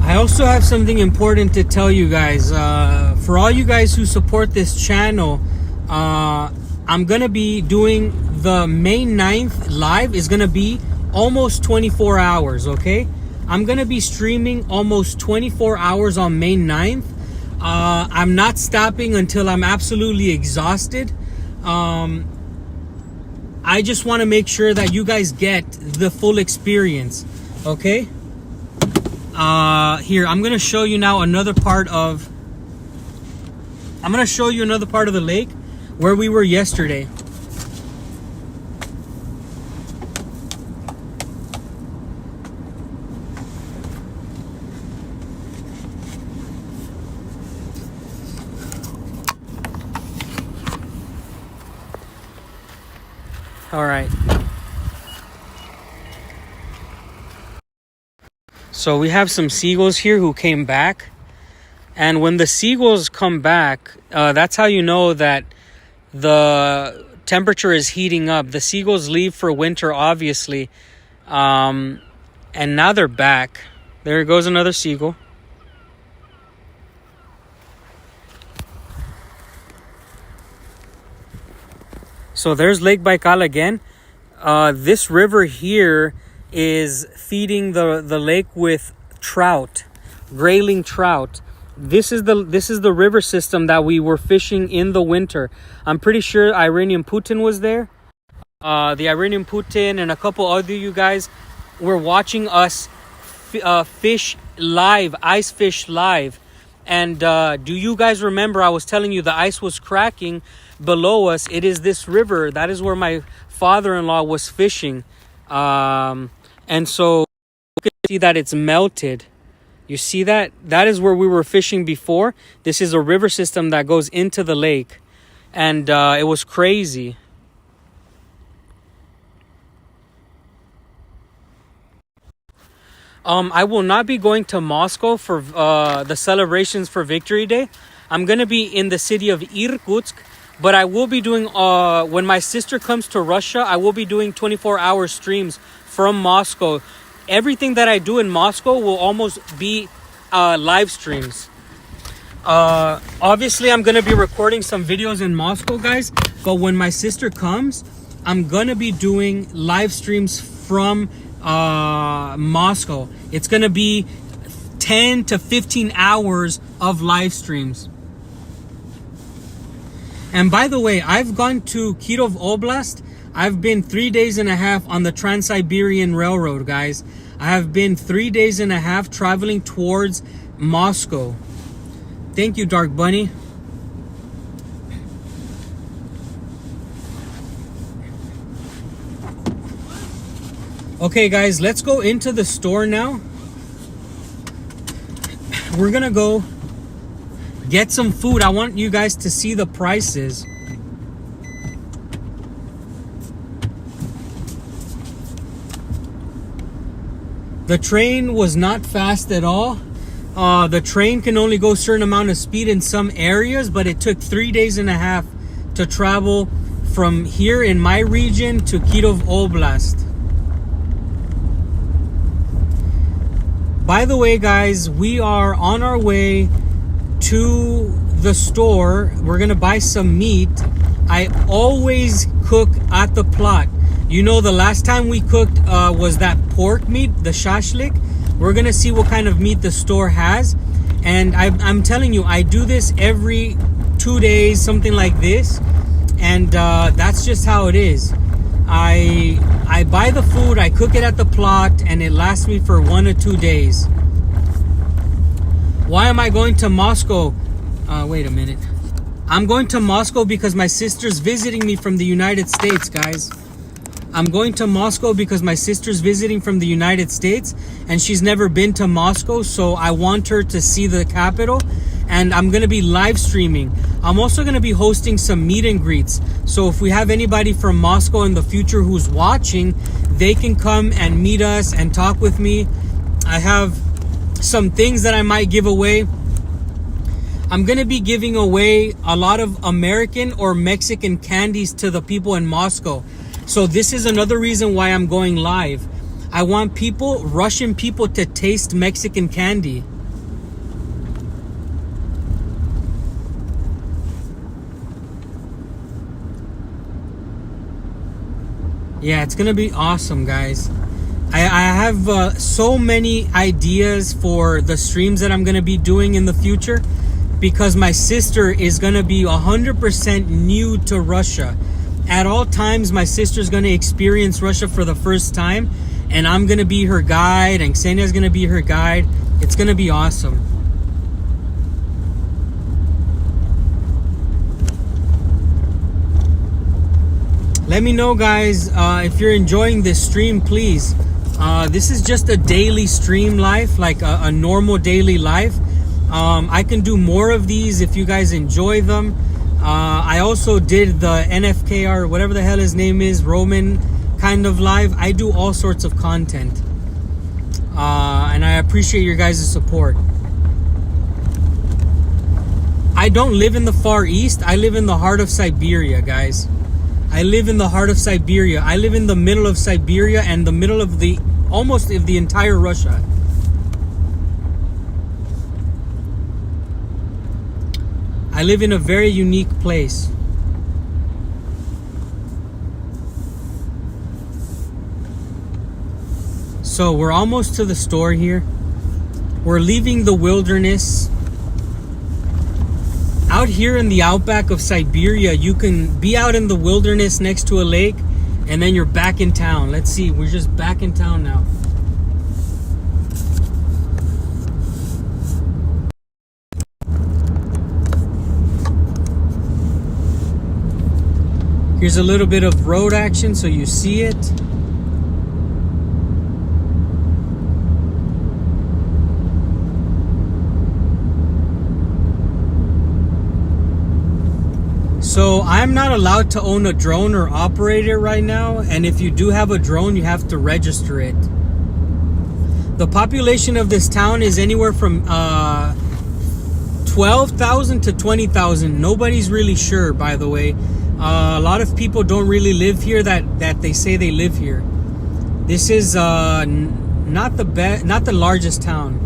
I also have something important to tell you guys. For all you guys who support this channel, I'm gonna be doing the May 9th live. Is gonna be almost 24 hours. Okay, I'm gonna be streaming almost 24 hours on May 9th. I'm not stopping until I'm absolutely exhausted. I just want to make sure that you guys get the full experience. Okay. Here, I'm gonna show you now another part of the lake where we were yesterday. All right. So we have some seagulls here who came back. And when the seagulls come back, that's how you know that the temperature is heating up. The seagulls leave for winter, obviously. And now they're back. There goes another seagull. So there's Lake Baikal again. This river here is feeding the lake with trout, grayling trout. This is the river system that we were fishing in the winter. I'm pretty sure Iranian Putin was there. The Iranian Putin and a couple other you guys were watching us fish live, ice fish live. And do you guys remember I was telling you the ice was cracking below us? It is this river. That is where my father-in-law was fishing. And so you can see that it's melted. You see that? That is where we were fishing before. This is a river system that goes into the lake. And it was crazy. I will not be going to Moscow for the celebrations for Victory Day. I'm going to be in the city of Irkutsk. But I will be doing, when my sister comes to Russia, I will be doing 24-hour streams from Moscow. Everything that I do in Moscow will almost be live streams. Obviously, I'm going to be recording some videos in Moscow, guys. But when my sister comes, I'm going to be doing live streams from Moscow. It's going to be 10 to 15 hours of live streams. And by the way, I've gone to Kirov Oblast. I've been 3 days and a half on the Trans-Siberian Railroad, guys. I have been 3 days and a half traveling towards Moscow. Thank you, Dark Bunny. Okay, guys, let's go into the store now. We're gonna go get some food. I want you guys to see the prices. The train was not fast at all. The train can only go a certain amount of speed in some areas, but it took 3 days and a half to travel from here in my region to Kirov Oblast. By the way, guys, we are on our way to the store. We're gonna buy some meat. I always cook at the plot. You know, the last time we cooked was that pork meat, the shashlik. We're gonna see what kind of meat the store has. And I'm telling you, I do this every 2 days, something like this. And that's just how it is. I buy the food, I cook it at the plot, and it lasts me for 1 or 2 days. Why am I going to Moscow? Wait a minute. I'm going to Moscow because my sister's visiting me from the United States, guys. I'm going to Moscow because my sister's visiting from the United States, and she's never been to Moscow, so I want her to see the capital, and I'm going to be live streaming. I'm also going to be hosting some meet and greets, so if we have anybody from Moscow in the future who's watching, they can come and meet us and talk with me. I have some things that I might give away. I'm going to be giving away a lot of American or Mexican candies to the people in Moscow. So this is another reason why I'm going live. I want people, Russian people, to taste Mexican candy. Yeah, it's gonna be awesome, guys. I have so many ideas for the streams that I'm gonna be doing in the future, because my sister is gonna be 100% new to Russia. At all times, my sister's going to experience Russia for the first time, and I'm going to be her guide, and Ksenia's going to be her guide. It's going to be awesome. Let me know, guys, if you're enjoying this stream, please. This is just a daily stream life, like a normal daily life. I can do more of these if you guys enjoy them. I also did the NFKR, whatever the hell his name is, Roman kind of live. I do all sorts of content. And I appreciate your guys' support. I don't live in the Far East. I live in the heart of Siberia, guys. I live in the heart of Siberia. I live in the middle of Siberia and the middle of almost of the entire Russia. I live in a very unique place. So we're almost to the store here. We're leaving the wilderness. Out here in the outback of Siberia, you can be out in the wilderness next to a lake, and then you're back in town. Let's see, we're just back in town now. Here's a little bit of road action so you see it. So I'm not allowed to own a drone or operate it right now, and if you do have a drone, you have to register it. The population of this town is anywhere from 12,000 to 20,000. Nobody's really sure, by the way. A lot of people don't really live here that they say they live here. This is not the largest town.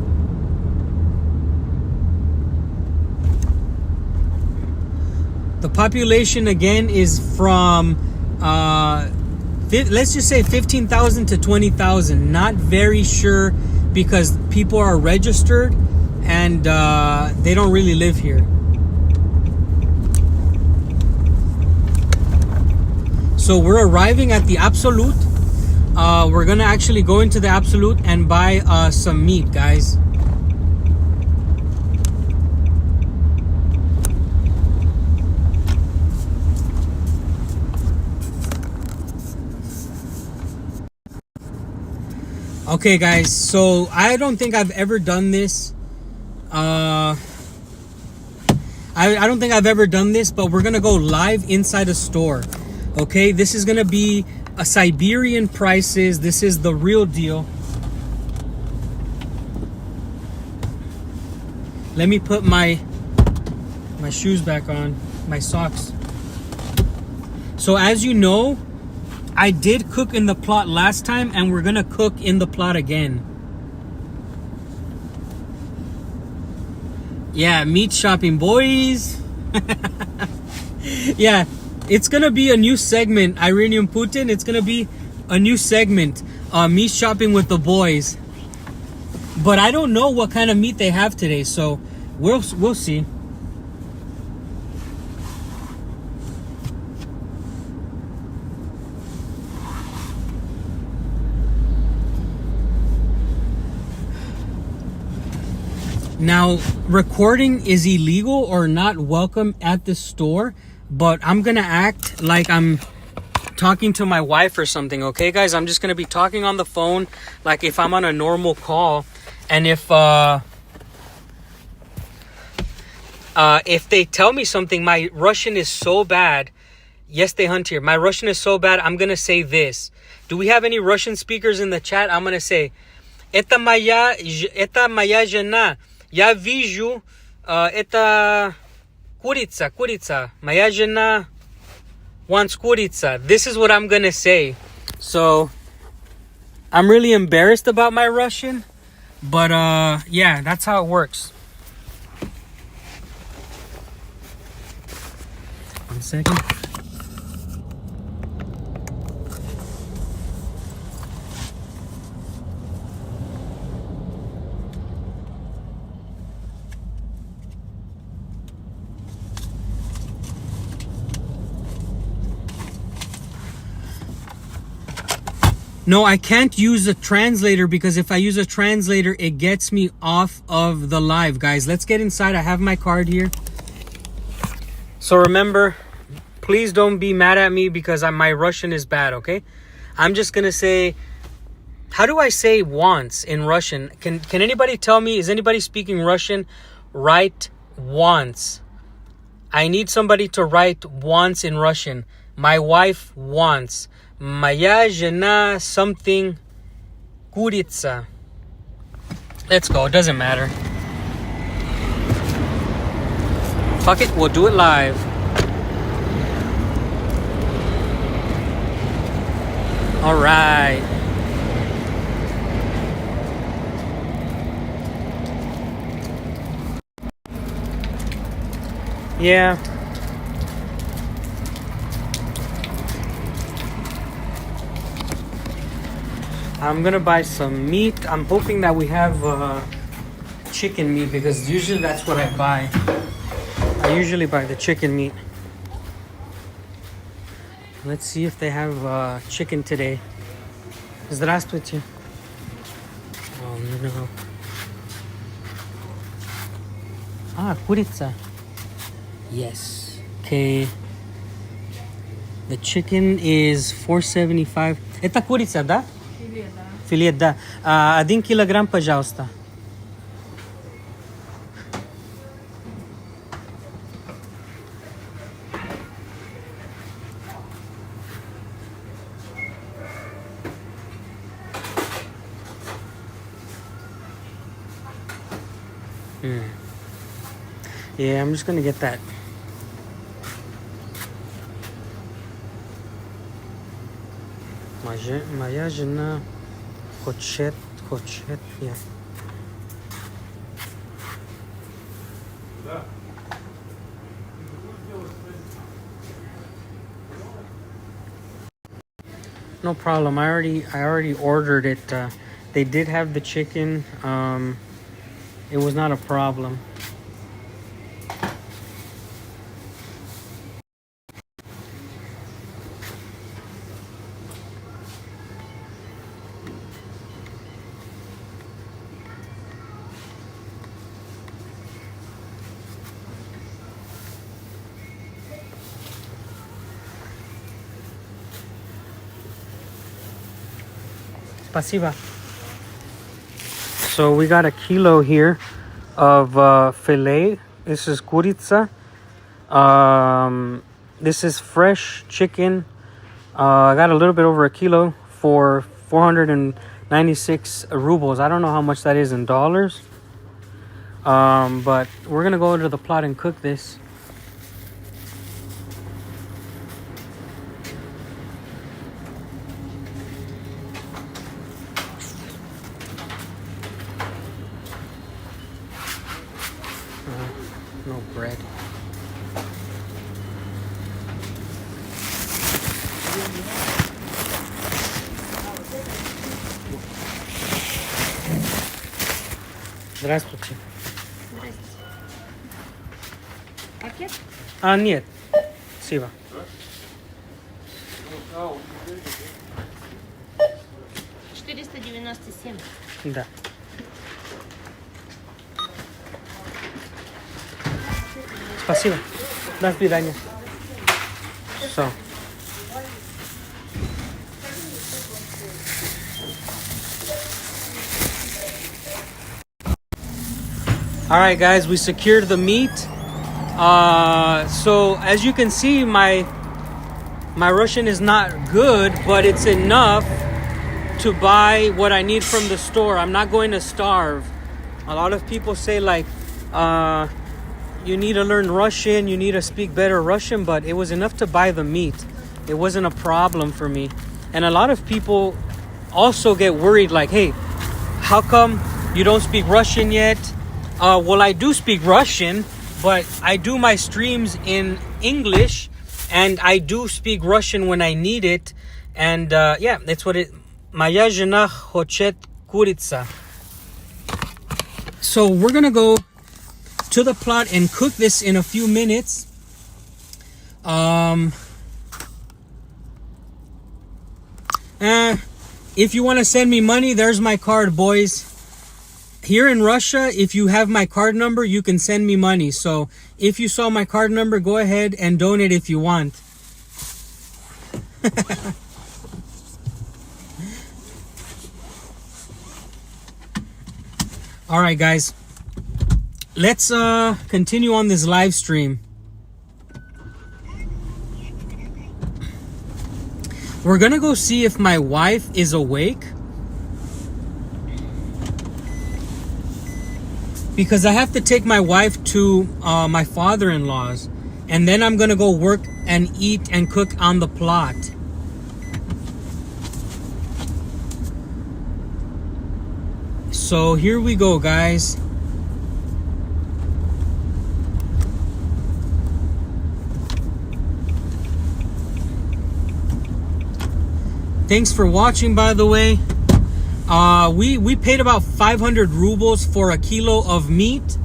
The population again is from let's just say 15,000 to 20,000. Not very sure because people are registered and they don't really live here. So we're arriving at the Absolute. We're gonna actually go into the Absolute and buy some meat, guys. Okay, guys, so I don't think I've ever done this. I don't think I've ever done this, but we're gonna go live inside a store. Okay, this is gonna be a Siberian prices. This is the real deal. Let me put my shoes back on, my socks. So as you know, I did cook in the plot last time, and we're gonna cook in the plot again. Yeah, meat shopping, boys. Yeah, It's gonna be a new segment, Iranian Putin. It's gonna be a new segment, me shopping with the boys. But I don't know what kind of meat they have today, so we'll see. Now, recording is illegal or not welcome at the store, but I'm gonna act like I'm talking to my wife or something, okay, guys? I'm just gonna be talking on the phone like if I'm on a normal call, and if they tell me something, my Russian is so bad. Yes, they hunt here. My Russian is so bad. I'm gonna say this. Do we have any Russian speakers in the chat? I'm gonna say, "Это моя жена. Я вижу, это курица. Моя жена wants курица." This is what I'm gonna say. So I'm really embarrassed about my Russian, but yeah, that's how it works. 1 second. No, I can't use a translator because if I use a translator, it gets me off of the live, guys. Let's get inside. I have my card here. So remember, please don't be mad at me because my Russian is bad, okay? I'm just going to say, how do I say wants in Russian? Can anybody tell me, is anybody speaking Russian? Write wants. I need somebody to write wants in Russian. My wife wants. Моя жена something курица. Let's go. It doesn't matter. Fuck it. We'll do it live. All right. Yeah. I'm gonna buy some meat. I'm hoping that we have chicken meat because usually that's what I buy. I usually buy the chicken meat. Let's see if they have chicken today. Здравствуйте. Oh no. Курица. Yes. Okay. The chicken is $4.75. Это курица, да? Филе, да. 1 килограмм, пожалуйста. Yeah, I'm just gonna get that. Моя жена хочет, yeah. No problem. I already ordered it. They did have the chicken. It was not a problem. Спасибо. So we got a kilo here of filet. This is курица. This is fresh chicken. I got a little bit over a kilo for 496 rubles. I don't know how much that is in dollars. But we're gonna go to the plot and cook this. No bread. Здравствуйте. Здрасте. Пакет? А, нет. Спасибо. 497. Да. Спасибо. До свидания. So. All right, guys, we secured the meat. So as you can see, my Russian is not good, but it's enough to buy what I need from the store. I'm not going to starve. A lot of people say like, you need to learn Russian, you need to speak better Russian, but it was enough to buy the meat. It wasn't a problem for me. And a lot of people also get worried like, hey, how come you don't speak Russian yet? Well, I do speak Russian, but I do my streams in English, and I do speak Russian when I need it. And yeah, that's what it... Моя жена хочет курица. So we're gonna go to the plot and cook this in a few minutes. If you want to send me money, there's my card, boys. Here in Russia, if you have my card number, you can send me money. So if you saw my card number, go ahead and donate if you want. All right, guys. Let's continue on this live stream. We're gonna go see if my wife is awake, because I have to take my wife to my father-in-law's, and then I'm gonna go work and eat and cook on the plot. So here we go, guys. Thanks for watching, by the way. We paid about 500 rubles for a kilo of meat.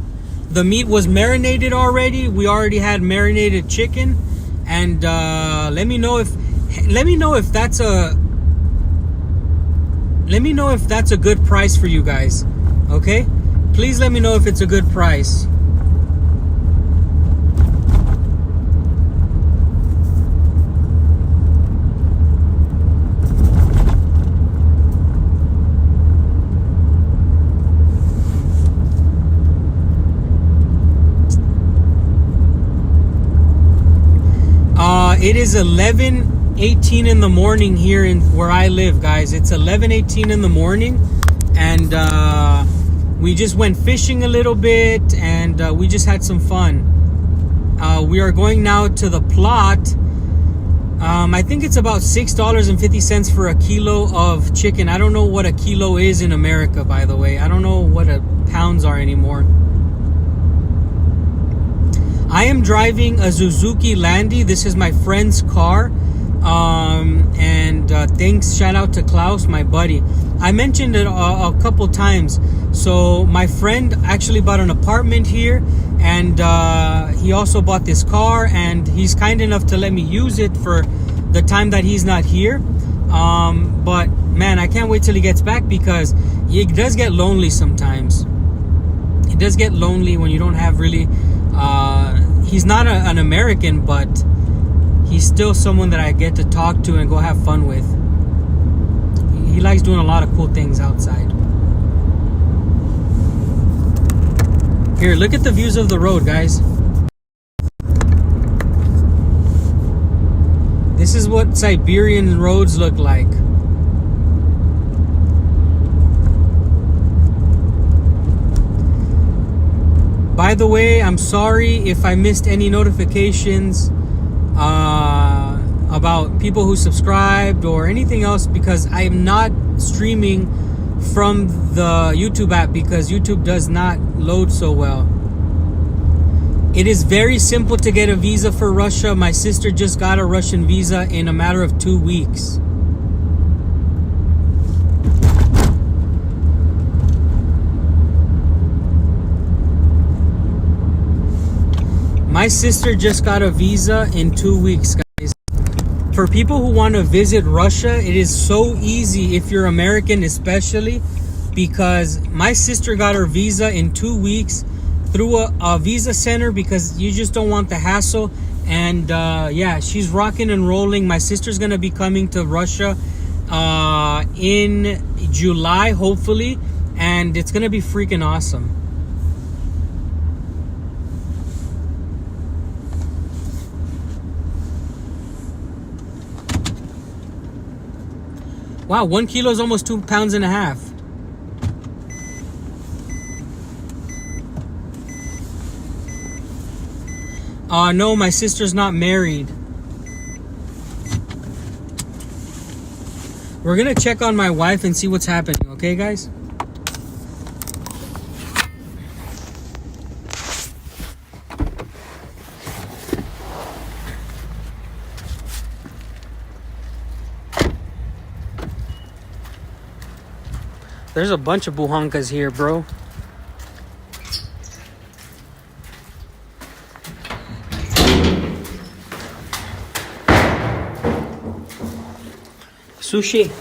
The meat was marinated already. We already had marinated chicken. And let me know if that's a good price for you guys. Okay? Please let me know if it's a good price. It is 11:18 in the morning here in where I live, guys. It's 11:18 in the morning, and we just went fishing a little bit, and we just had some fun. We are going now to the plot. I think it's about $6.50 for a kilo of chicken. I don't know what a kilo is in America, by the way. I don't know what pounds are anymore. I am driving a Suzuki Landy. This is my friend's car. And thanks, shout out to Klaus, my buddy. I mentioned it a couple times. So my friend actually bought an apartment here, and he also bought this car, and he's kind enough to let me use it for the time that he's not here. But man, I can't wait till he gets back, because it does get lonely sometimes. It does get lonely when you don't have really he's not an American, but he's still someone that I get to talk to and go have fun with. He likes doing a lot of cool things outside. Here, look at the views of the road, guys. This is what Siberian roads look like. By the way, I'm sorry if I missed any notifications about people who subscribed or anything else, because I am not streaming from the YouTube app, because YouTube does not load so well. It is very simple to get a visa for Russia. My sister just got a Russian visa in a matter of 2 weeks. My sister just got a visa in 2 weeks, guys. For people who want to visit Russia, it is so easy if you're American, especially because my sister got her visa in 2 weeks through a visa center because you just don't want the hassle. And yeah, she's rocking and rolling. My sister's gonna be coming to Russia in July, hopefully, and it's gonna be freaking awesome. Wow, 1 kilo is almost 2.5 pounds. No, my sister's not married. We're gonna check on my wife and see what's happening, okay, guys? There's a bunch of buhankas here, bro. Sushi.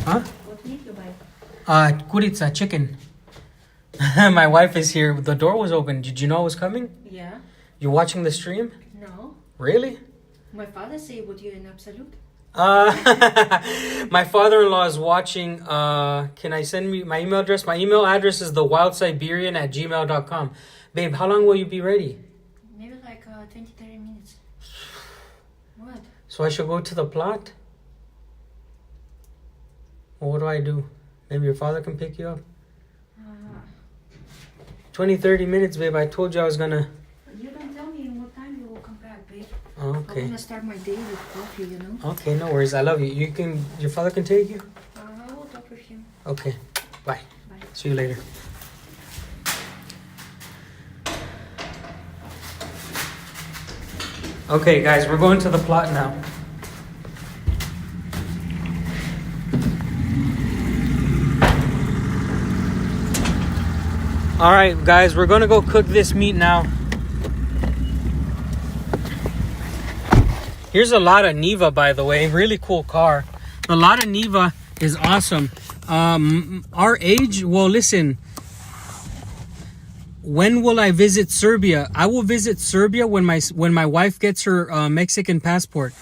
Huh? What meat you buy? Kuritsa, chicken. My wife is here. The door was open. Did you know I was coming? Yeah. You're watching the stream? No. Really? My father say what you in absolute. My father-in-law is watching. Can I send me my email address? My email address is thewildsiberian@gmail.com. Babe, how long will you be ready? Maybe like 20-30 minutes. What? So I should go to the plot? Well, what do I do? Maybe your father can pick you up? 20-30 minutes, babe. I told you I was gonna... You don't tell me in what time you will come back, babe. Oh, I okay. want to start my day with coffee, you know? Okay, no worries. I love you. Your father can take you? I will talk with him. Okay. Bye. Bye. See you later. Okay, guys, we're going to the plot now. All right, guys, we're gonna go cook this meat now. Here's a Lada Niva, by the way. Really cool car. The Lada Niva is awesome. Our age, well, listen. When will I visit Serbia? I will visit Serbia when my wife gets her Mexican passport.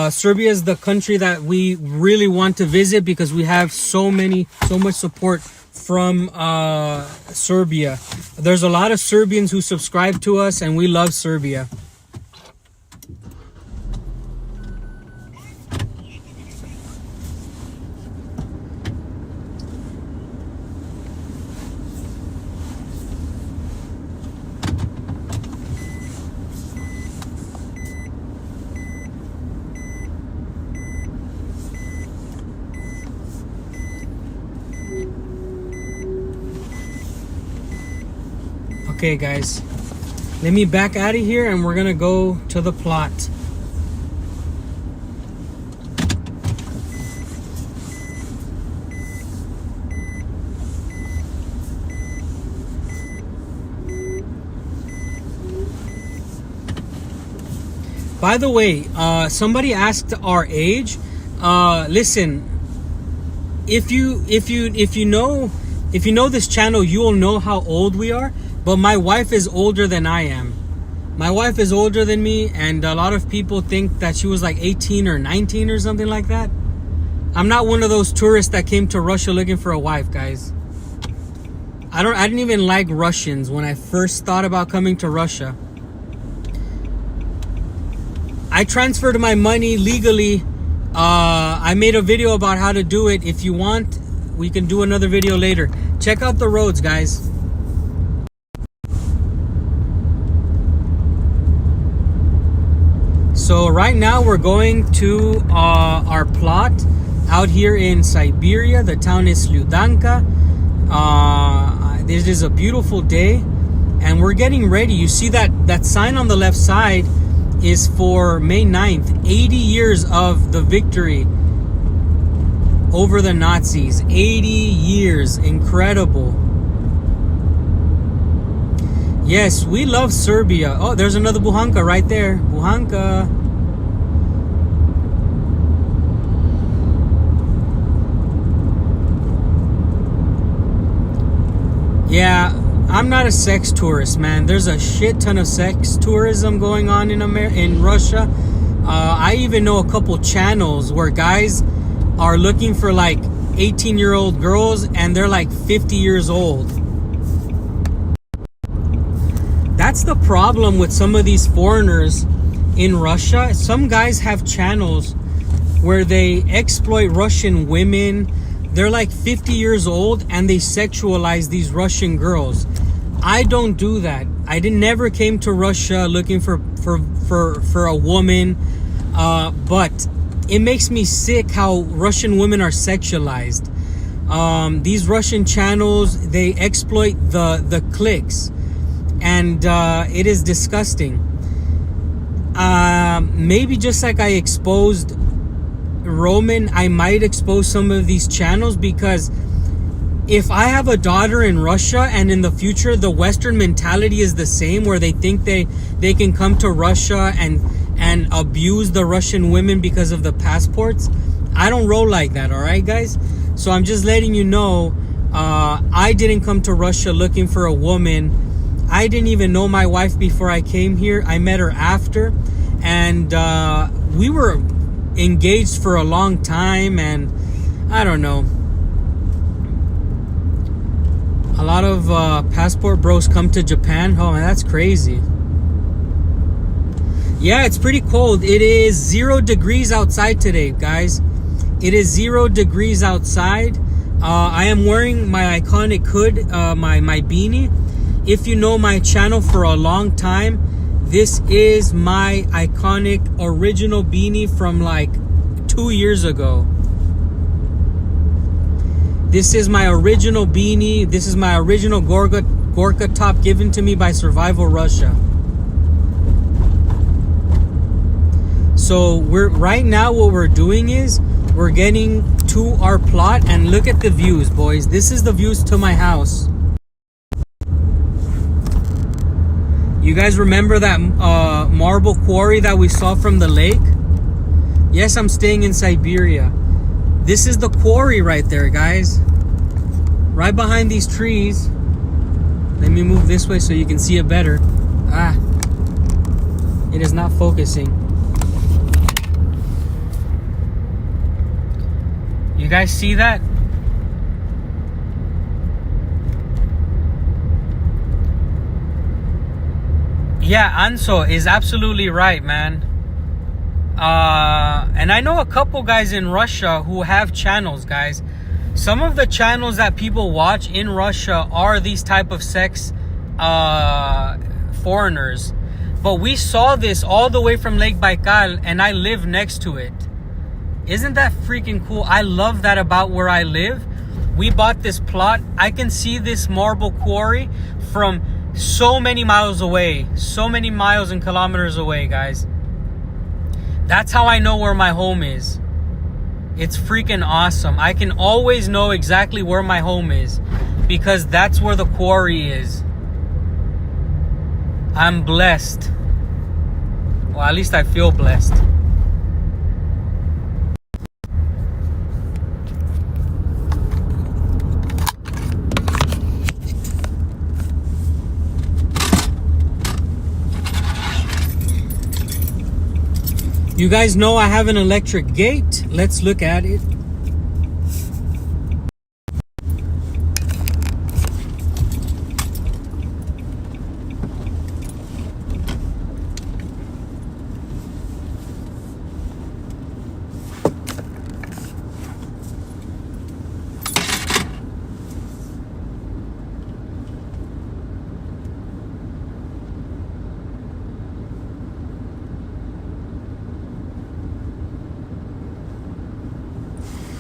Serbia is the country that we really want to visit because we have so much support from Serbia. There's a lot of Serbians who subscribe to us, and we love Serbia. Okay, guys, let me back out of here and we're gonna go to the plot. By the way, somebody asked our age. Listen, if you know this channel, you will know how old we are. But my wife is older than I am. My wife is older than me, and a lot of people think that she was like 18 or 19 or something like that. I'm not one of those tourists that came to Russia looking for a wife, guys. I didn't even like Russians when I first thought about coming to Russia. I transferred my money legally. I made a video about how to do it. If you want, we can do another video later. Check out the roads, guys. So right now we're going to our plot out here in Siberia. The town is Sludanka. This is a beautiful day and we're getting ready. You see that sign on the left side is for May 9th, 80 years of the victory over the Nazis. 80 years, incredible. Yes, we love Serbia. Oh, there's another Buhanka right there. Buhanka. Yeah, I'm not a sex tourist, man. There's a shit ton of sex tourism going on in Russia. I even know a couple channels where guys are looking for like 18-year-old girls and they're like 50 years old. That's the problem with some of these foreigners in Russia. Some guys have channels where they exploit Russian women. They're like 50 years old and they sexualize these Russian girls. I don't do that. I never came to Russia looking for a woman. But it makes me sick how Russian women are sexualized. These Russian channels, they exploit the clicks. And it is disgusting. Maybe just like I exposed Roman, I might expose some of these channels, because if I have a daughter in Russia and in the future the Western mentality is the same, where they think they can come to Russia and abuse the Russian women because of the passports, I don't roll like that, all right, guys? So I'm just letting you know, I didn't come to Russia looking for a woman. I didn't even know my wife before I came here. I met her after, and we were engaged for a long time, and I don't know. A lot of passport bros come to Japan. Oh man, that's crazy. Yeah, it's pretty cold. It is 0 degrees outside today, guys. It is 0 degrees outside. I am wearing my iconic hood, my beanie. If you know my channel for a long time, this is my iconic original beanie from like 2 years ago. This is my original beanie. This is my original Gorka top given to me by Survival Russia. So right now what we're doing is we're getting to our plot, and look at the views, boys. This is the views to my house. You guys remember that marble quarry that we saw from the lake? Yes, I'm staying in Siberia. This is the quarry right there, guys. Right behind these trees. Let me move this way so you can see it better. It is not focusing. You guys see that? Yeah, Anso is absolutely right, man. And I know a couple guys in Russia who have channels, guys. Some of the channels that people watch in Russia are these type of sex foreigners. But we saw this all the way from Lake Baikal, and I live next to it. Isn't that freaking cool? I love that about where I live. We bought this plot. I can see this marble quarry from so many miles away. So many miles and kilometers away, guys. That's how I know where my home is. It's freaking awesome. I can always know exactly where my home is, because that's where the quarry is. I'm blessed. Well, at least I feel blessed. You guys know I have an electric gate. Let's look at it.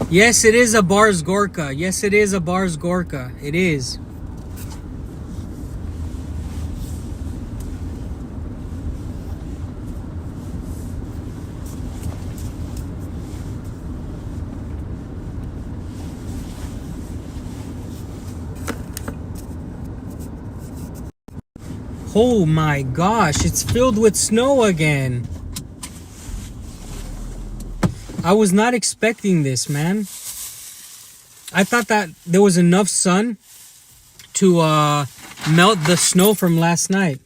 Yes, it is a Bars Gorka. Yes, it is a Bars Gorka. It is. Oh my gosh, it's filled with snow again. I was not expecting this, man. I thought that there was enough sun to melt the snow from last night.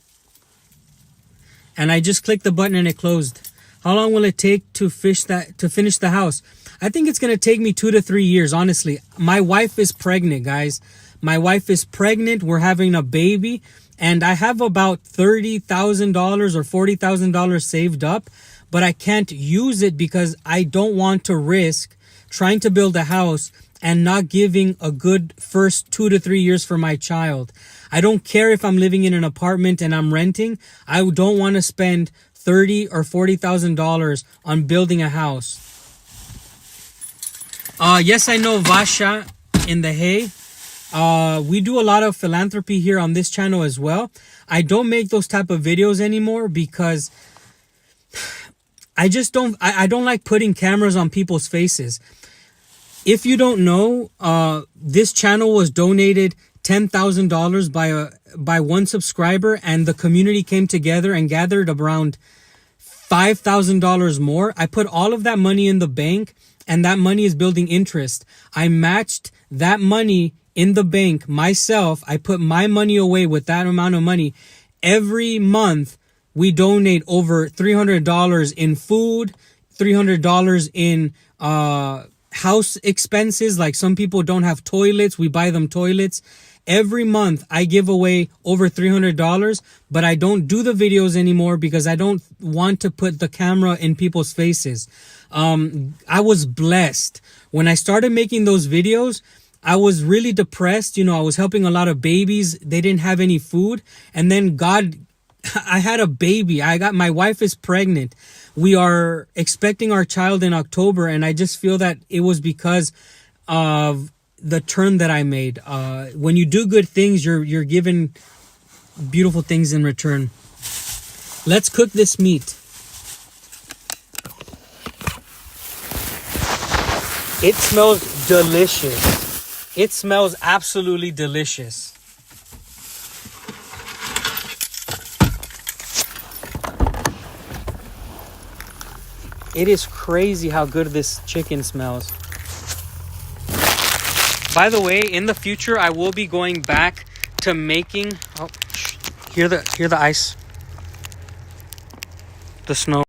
And I just clicked the button and it closed. How long will it take to finish the house? I think it's gonna take me 2 to 3 years, honestly. My wife is pregnant, guys. My wife is pregnant. We're having a baby, and I have about $30,000 or $40,000 saved up, but I can't use it because I don't want to risk trying to build a house and not giving a good first 2 to 3 years for my child. I don't care if I'm living in an apartment and I'm renting. I don't want to spend $30,000 or $40,000 on building a house. Yes, I know Vasha in the hay. We do a lot of philanthropy here on this channel as well. I don't make those type of videos anymore because I don't like putting cameras on people's faces. If you don't know, this channel was donated $10,000 by one subscriber, and the community came together and gathered around $5,000 more. I put all of that money in the bank, and that money is building interest. I matched that money in the bank myself. I put my money away with that amount of money. Every month, we donate over $300 in food, $300 in house expenses. Like some people don't have toilets, we buy them toilets. Every month I give away over $300, but I don't do the videos anymore because I don't want to put the camera in people's faces. I was blessed. When I started making those videos, I was really depressed. I was helping a lot of babies. They didn't have any food. And then I had a baby. My wife is pregnant. We are expecting our child in October. And I just feel that it was because of the turn that I made. When you do good things, you're given beautiful things in return. Let's cook this meat. It smells delicious. It smells absolutely delicious. It is crazy how good this chicken smells. By the way, in the future, I will be going back to making. Oh, hear the ice, the snow.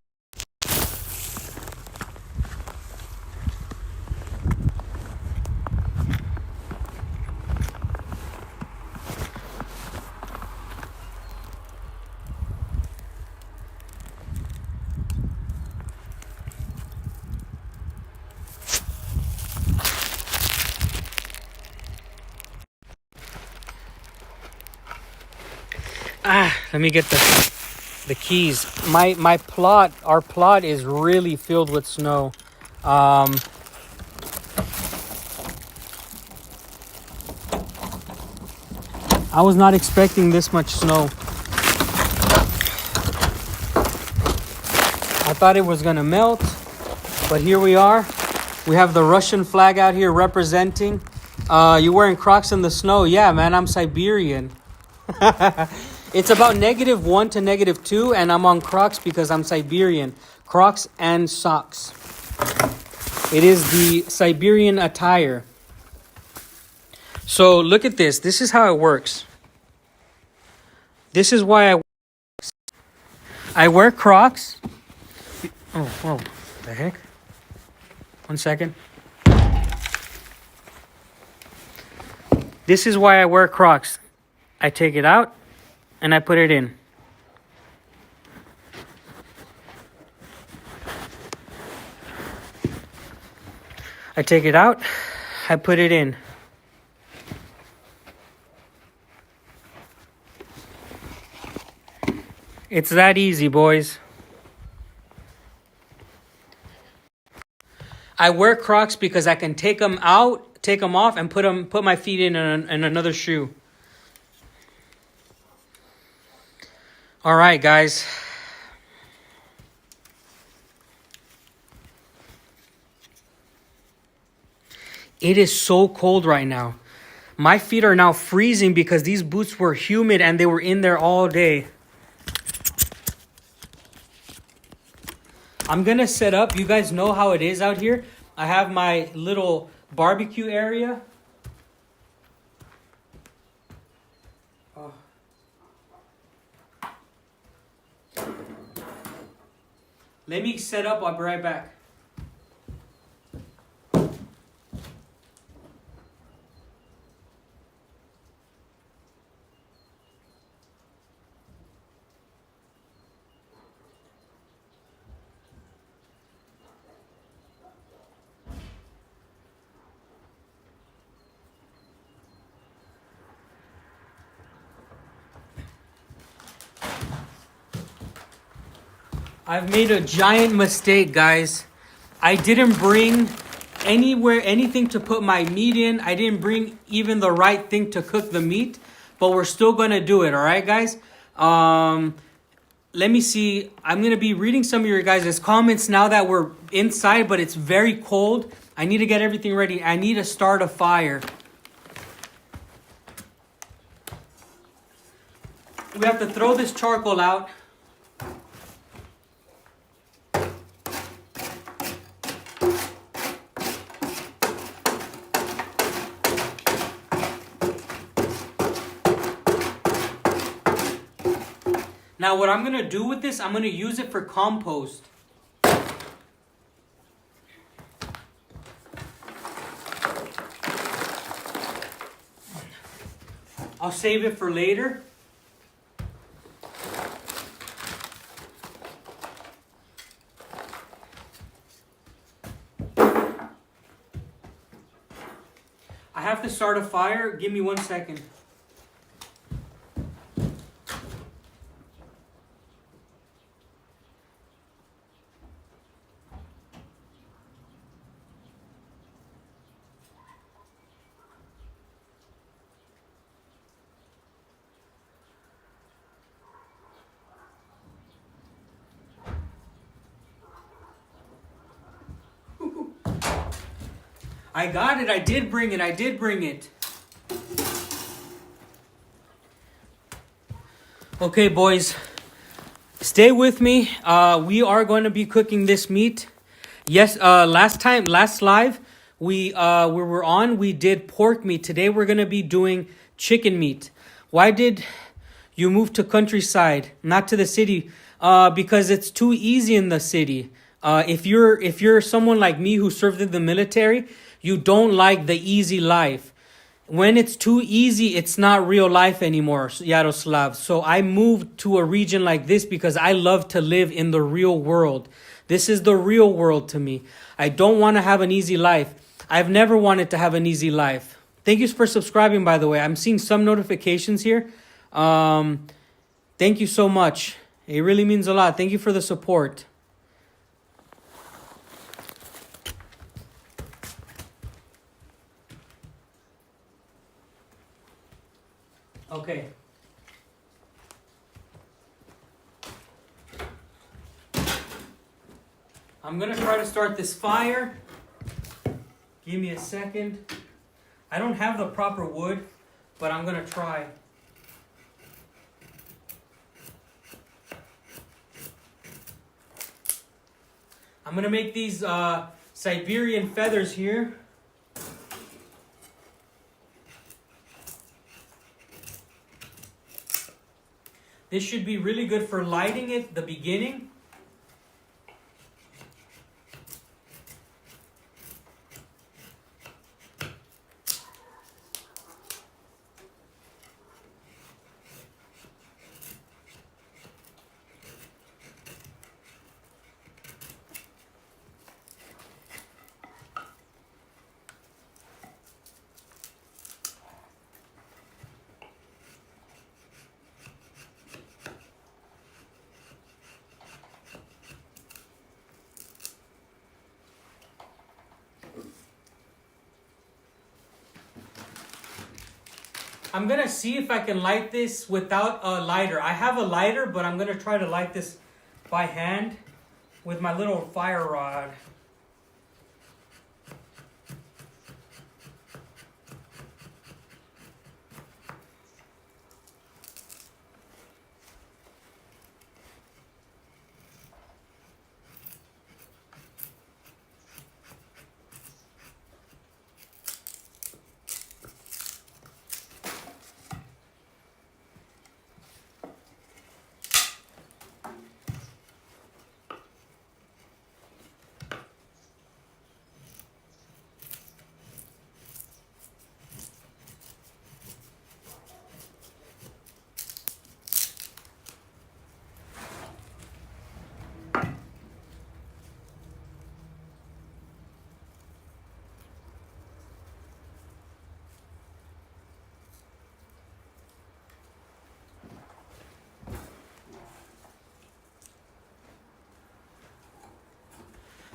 Let me get the keys. Our plot is really filled with snow. I was not expecting this much snow. I thought it was gonna melt, but here we are. We have the Russian flag out here representing. You wearing Crocs in the snow? Yeah, man, I'm Siberian. It's about -1 to -2, and I'm on Crocs because I'm Siberian. Crocs and socks. It is the Siberian attire. So look at this. This is how it works. This is why I wear Crocs. Oh, whoa. The heck? 1 second. This is why I wear Crocs. I take it out and I put it in. I take it out, I put it in. It's that easy, boys. I wear Crocs because I can take them out, take them off, and put my feet in another shoe. All right, guys. It is so cold right now. My feet are now freezing because these boots were humid and they were in there all day. I'm gonna set up. You guys know how it is out here. I have my little barbecue area. Oh. Let me set up. I'll be right back. I've made a giant mistake, guys. I didn't bring anything to put my meat in. I didn't bring even the right thing to cook the meat, but we're still gonna do it, all right, guys? Let me see. I'm gonna be reading some of your guys' comments now that we're inside, but it's very cold. I need to get everything ready. I need to start a fire. We have to throw this charcoal out. Now what I'm going to do with this, I'm going to use it for compost. I'll save it for later. I have to start a fire. Give me 1 second. I got it. I did bring it. Okay, boys. Stay with me. We are going to be cooking this meat. Yes, last live, we were on, we did pork meat. Today we're going to be doing chicken meat. Why did you move to countryside, not to the city? Because it's too easy in the city. If you're someone like me who served in the military, you don't like the easy life. When it's too easy, it's not real life anymore, Yaroslav. So I moved to a region like this because I love to live in the real world. This is the real world to me. I don't want to have an easy life. I've never wanted to have an easy life. Thank you for subscribing, by the way. I'm seeing some notifications here. Thank you so much. It really means a lot. Thank you for the support. Okay. I'm going to try to start this fire. Give me a second. I don't have the proper wood, but I'm going to try. I'm going to make these Siberian feathers here. This should be really good for lighting it, the beginning. I'm going to see if I can light this without a lighter. I have a lighter, but I'm going to try to light this by hand with my little fire rod.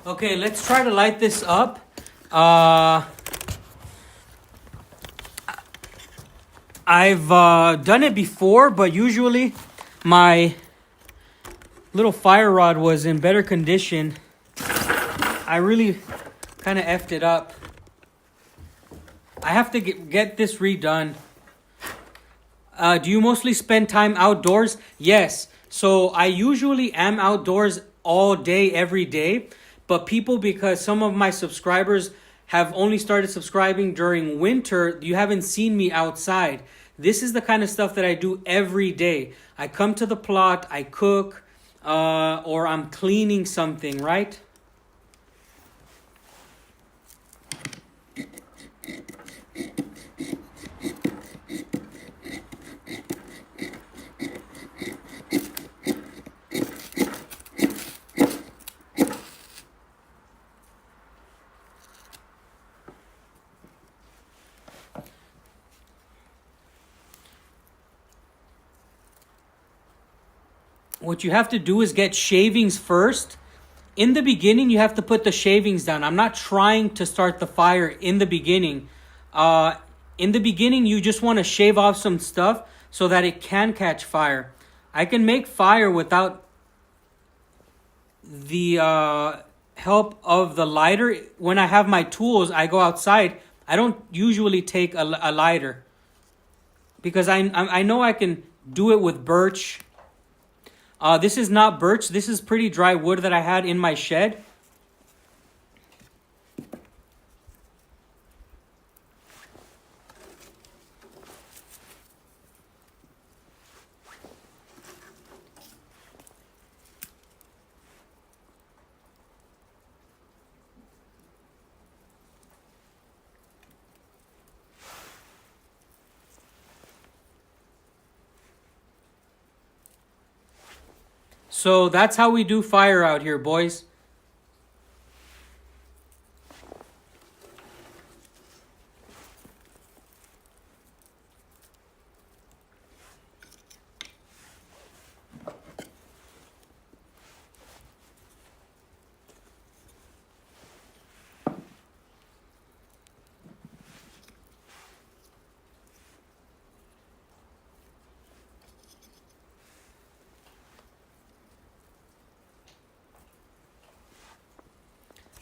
Okay, let's try to light this up. I've done it before, but usually my little fire rod was in better condition. I really kind of effed it up. I have to get this redone. Do you mostly spend time outdoors? Yes. So I usually am outdoors all day, every day. But people, because some of my subscribers have only started subscribing during winter, you haven't seen me outside. This is the kind of stuff that I do every day. I come to the plot, I cook, or I'm cleaning something, right? What you have to do is get shavings first. In the beginning, you have to put the shavings down. I'm not trying to start the fire in the beginning. In the beginning, you just want to shave off some stuff so that it can catch fire. I can make fire without the help of the lighter. When I have my tools, I go outside. I don't usually take a lighter because I know I can do it with birch. This is not birch. This is pretty dry wood that I had in my shed. So that's how we do fire out here, boys.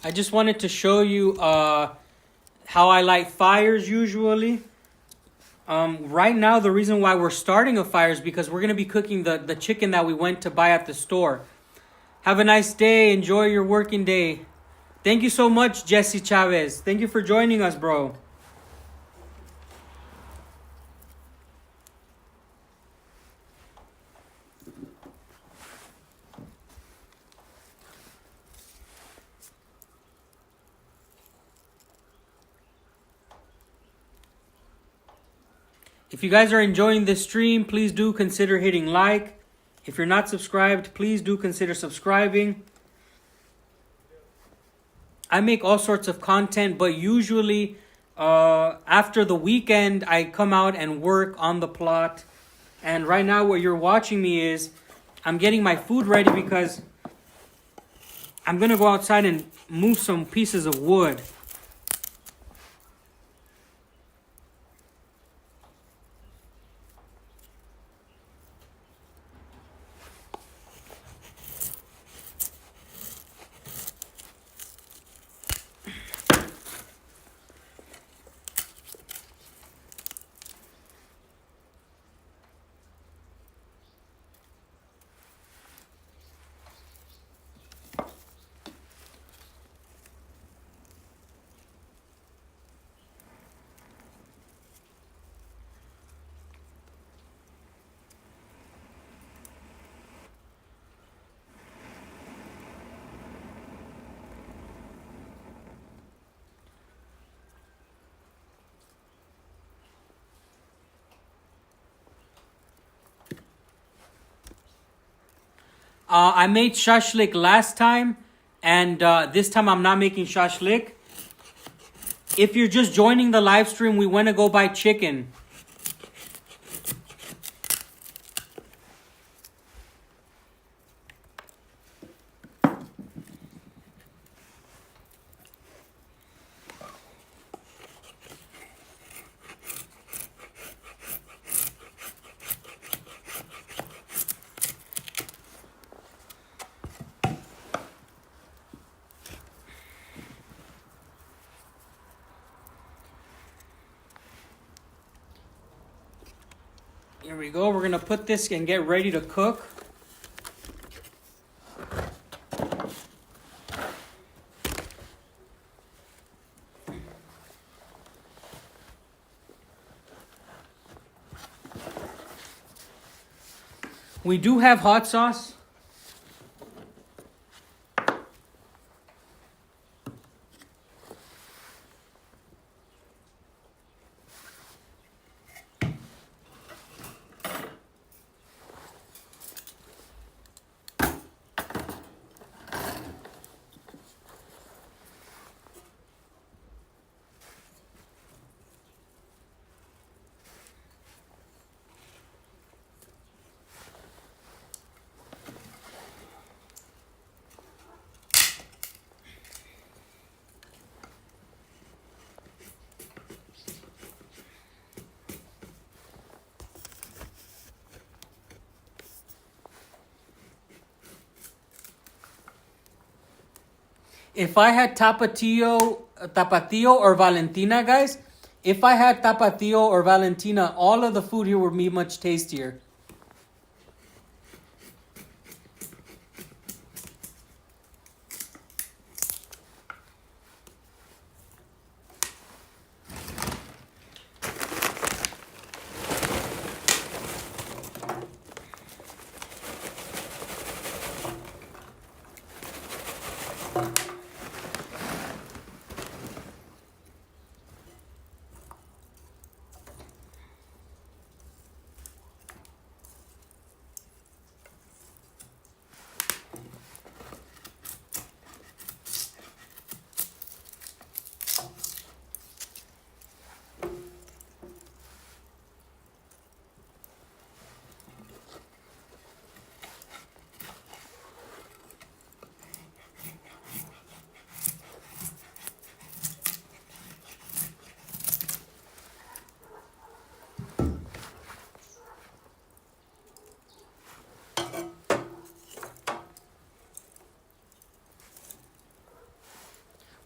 I just wanted to show you how I light fires usually. Right now, the reason why we're starting a fire is because we're going to be cooking the chicken that we went to buy at the store. Have a nice day. Enjoy your working day. Thank you so much, Jesse Chavez. Thank you for joining us, bro. If you guys are enjoying this stream, please do consider hitting like. If you're not subscribed, please do consider subscribing. I make all sorts of content, but usually after the weekend, I come out and work on the plot. And right now what you're watching me is I'm getting my food ready because I'm going to go outside and move some pieces of wood. I made shashlik last time, and this time I'm not making shashlik. If you're just joining the live stream, we want to go buy chicken. Here we go. We're going to put this and get ready to cook. We do have hot sauce. If I had Tapatio or Valentina, guys, if I had Tapatio or Valentina, all of the food here would be much tastier.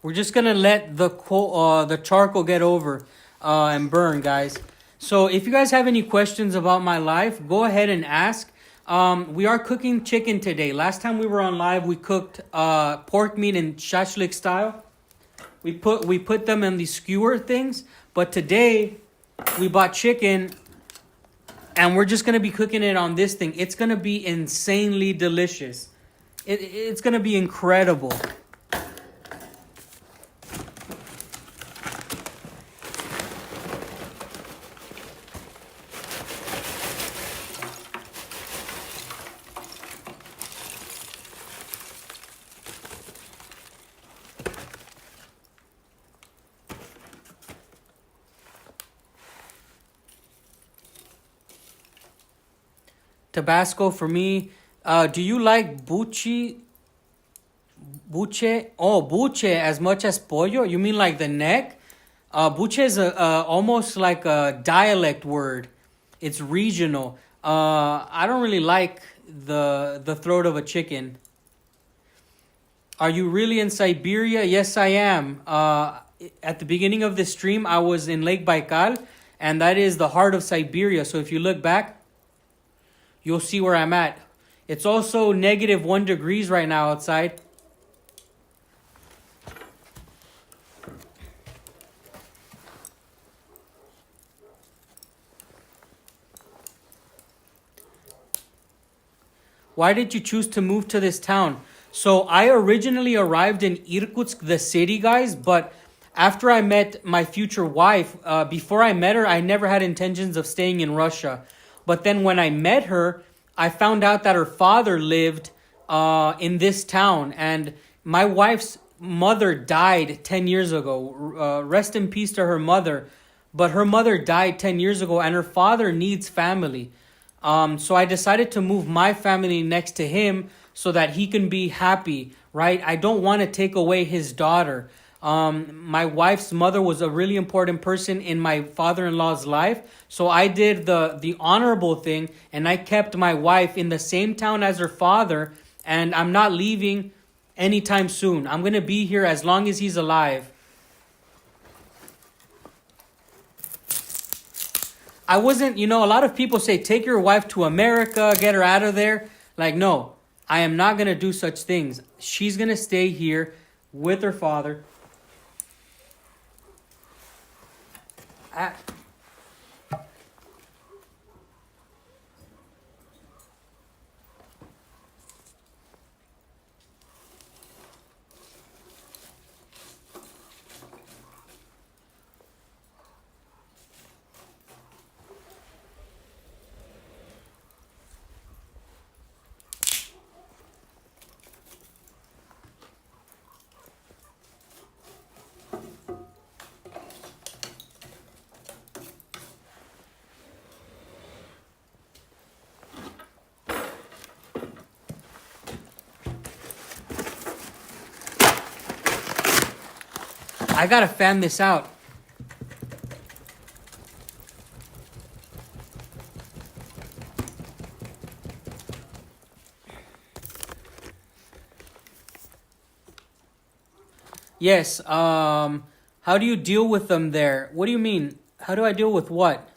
We're just gonna let the charcoal get over and burn, guys. So if you guys have any questions about my life, go ahead and ask. We are cooking chicken today. Last time we were on live, we cooked pork meat in shashlik style. We put them in these skewer things. But today, we bought chicken, and we're just gonna be cooking it on this thing. It's gonna be insanely delicious. It's gonna be incredible. Tabasco for me. Do you like buche? Oh, buche as much as pollo? You mean like the neck? Buche is almost like a dialect word. It's regional. I don't really like the throat of a chicken. Are you really in Siberia? Yes, I am. At the beginning of this stream, I was in Lake Baikal, and that is the heart of Siberia. So if you look back, you'll see where I'm at. It's also -1 degrees right now outside. Why did you choose to move to this town? So I originally arrived in Irkutsk, the city, guys, but after I met my future wife, before I met her, I never had intentions of staying in Russia. But then when I met her, I found out that her father lived in this town. And my wife's mother died 10 years ago. Rest in peace to her mother. But her mother died 10 years ago, and her father needs family. So I decided to move my family next to him so that he can be happy, right? I don't want to take away his daughter. My wife's mother was a really important person in my father-in-law's life. So I did the honorable thing, and I kept my wife in the same town as her father, and I'm not leaving anytime soon. I'm going to be here as long as he's alive. I wasn't, you know, a lot of people say, take your wife to America, get her out of there. Like, no, I am not going to do such things. She's going to stay here with her father. I gotta fan this out. Yes, how do you deal with them there? What do you mean? How do I deal with what?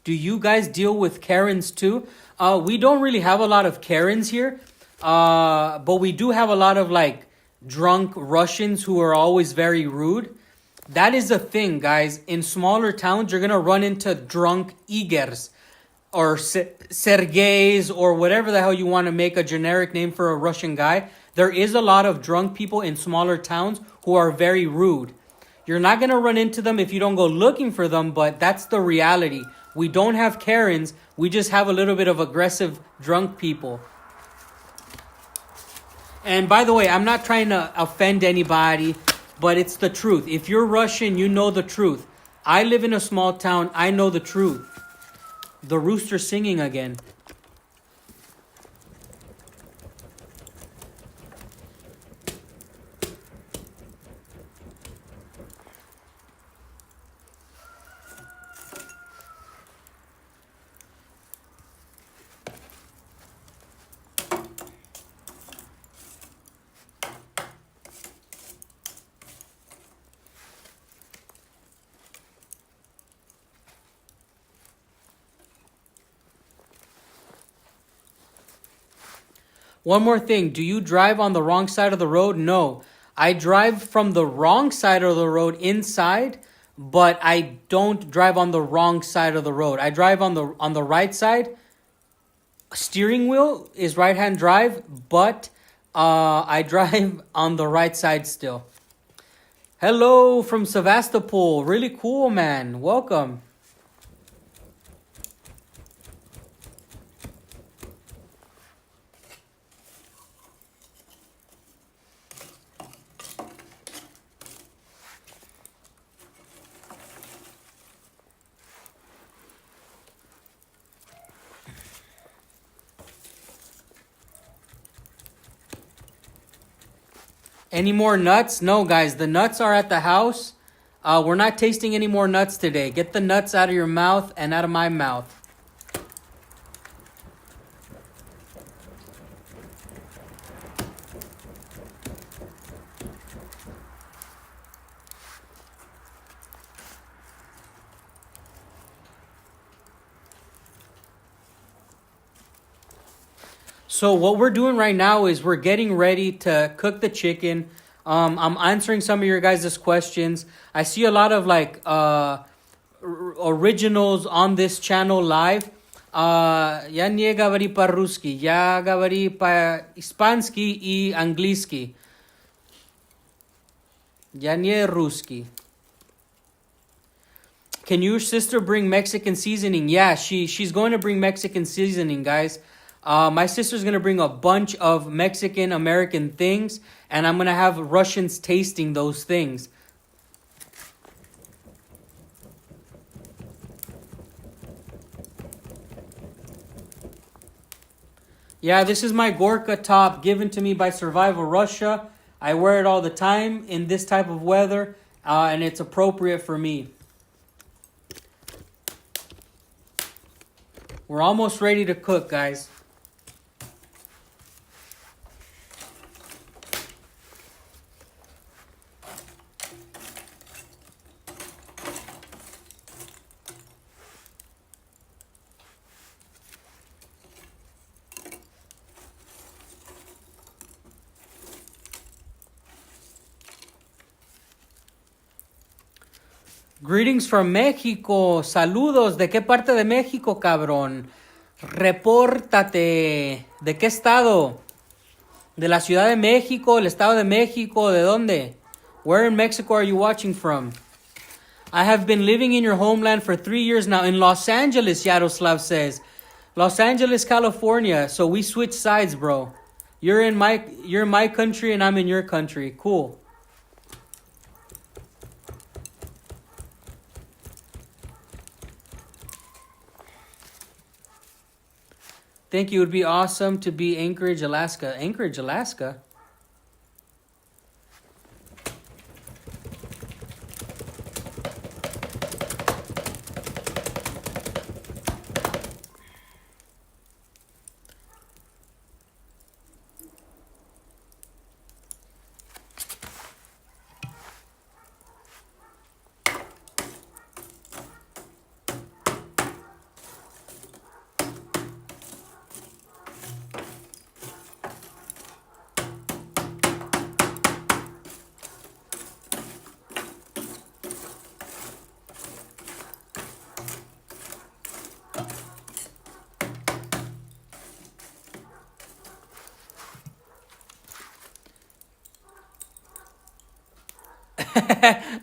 Do you guys deal with Karens too? We don't really have a lot of Karens here, but we do have a lot of like drunk Russians who are always very rude. That is a thing, guys. In smaller towns, you're gonna run into drunk Igors or Sergeys or whatever the hell you want to make a generic name for a Russian guy. There is a lot of drunk people in smaller towns who are very rude. You're not gonna run into them if you don't go looking for them, but that's the reality. We don't have Karens. We just have a little bit of aggressive drunk people. And by the way, I'm not trying to offend anybody, but it's the truth. If you're Russian, you know the truth. I live in a small town. I know the truth. The rooster's singing again. One more thing. Do you drive on the wrong side of the road? No. I drive from the wrong side of the road inside, but I don't drive on the wrong side of the road. I drive on the right side. Steering wheel is right-hand drive, but I drive on the right side still. Hello from Sevastopol. Really cool, man. Welcome. Any more nuts? No, guys. The nuts are at the house. We're not tasting any more nuts today. Get the nuts out of your mouth and out of my mouth. So what we're doing right now is we're getting ready to cook the chicken. I'm answering some of your guys' questions. I see a lot of like originals on this channel live. Я не говорю по-русски, я говорю по-испански и английски. Я не русский. Can your sister bring Mexican seasoning? Yeah, she's going to bring Mexican seasoning, guys. My sister's going to bring a bunch of Mexican American things, and I'm going to have Russians tasting those things. Yeah, this is my Gorka top given to me by Survival Russia. I wear it all the time in this type of weather, and it's appropriate for me. We're almost ready to cook, guys. Greetings from Mexico. Saludos. ¿De qué parte de México, cabrón? Repórtate. ¿De qué estado? ¿De la Ciudad de México? ¿El Estado de México? ¿De dónde? Where in Mexico are you watching from? I have been living in your homeland for 3 years now. In Los Angeles, Yaroslav says. Los Angeles, California. So we switch sides, bro. You're in my country and I'm in your country. Cool. Think it would be awesome to be Anchorage, Alaska. Anchorage, Alaska?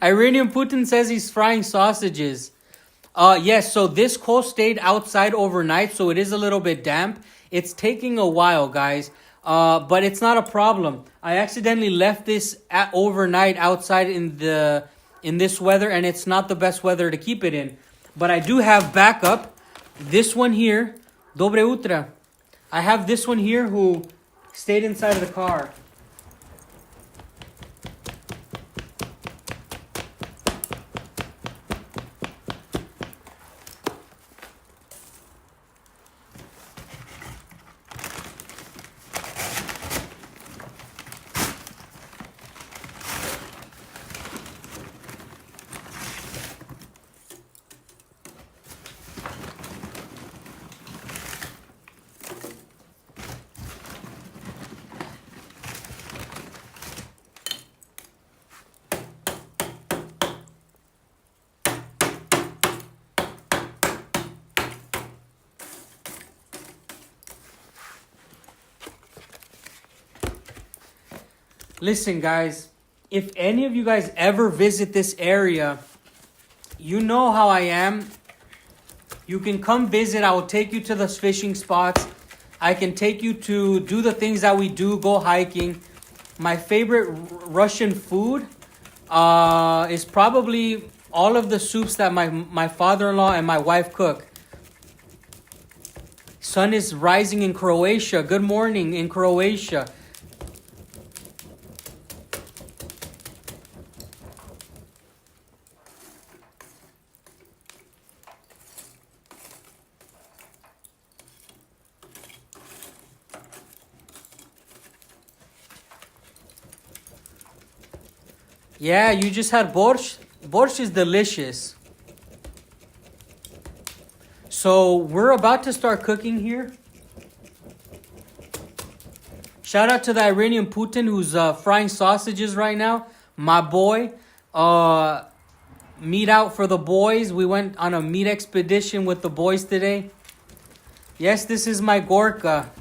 Iranian Putin says he's frying sausages. Yes, so this coal stayed outside overnight, so it is a little bit damp. It's taking a while, guys. But it's not a problem. I accidentally left this overnight outside in this weather, and it's not the best weather to keep it in. But I do have backup. This one here, Dobre Utra. I have this one here who stayed inside of the car. Listen, guys, if any of you guys ever visit this area, you know how I am. You can come visit. I will take you to the fishing spots. I can take you to do the things that we do, go hiking. My favorite Russian food is probably all of the soups that my father-in-law and my wife cook. Sun is rising in Croatia. Good morning in Croatia. Yeah, you just had borscht. Borscht is delicious. So we're about to start cooking here. Shout out to the Iranian Putin who's frying sausages right now. My boy. Meat out for the boys. We went on a meat expedition with the boys today. Yes, this is my Gorka.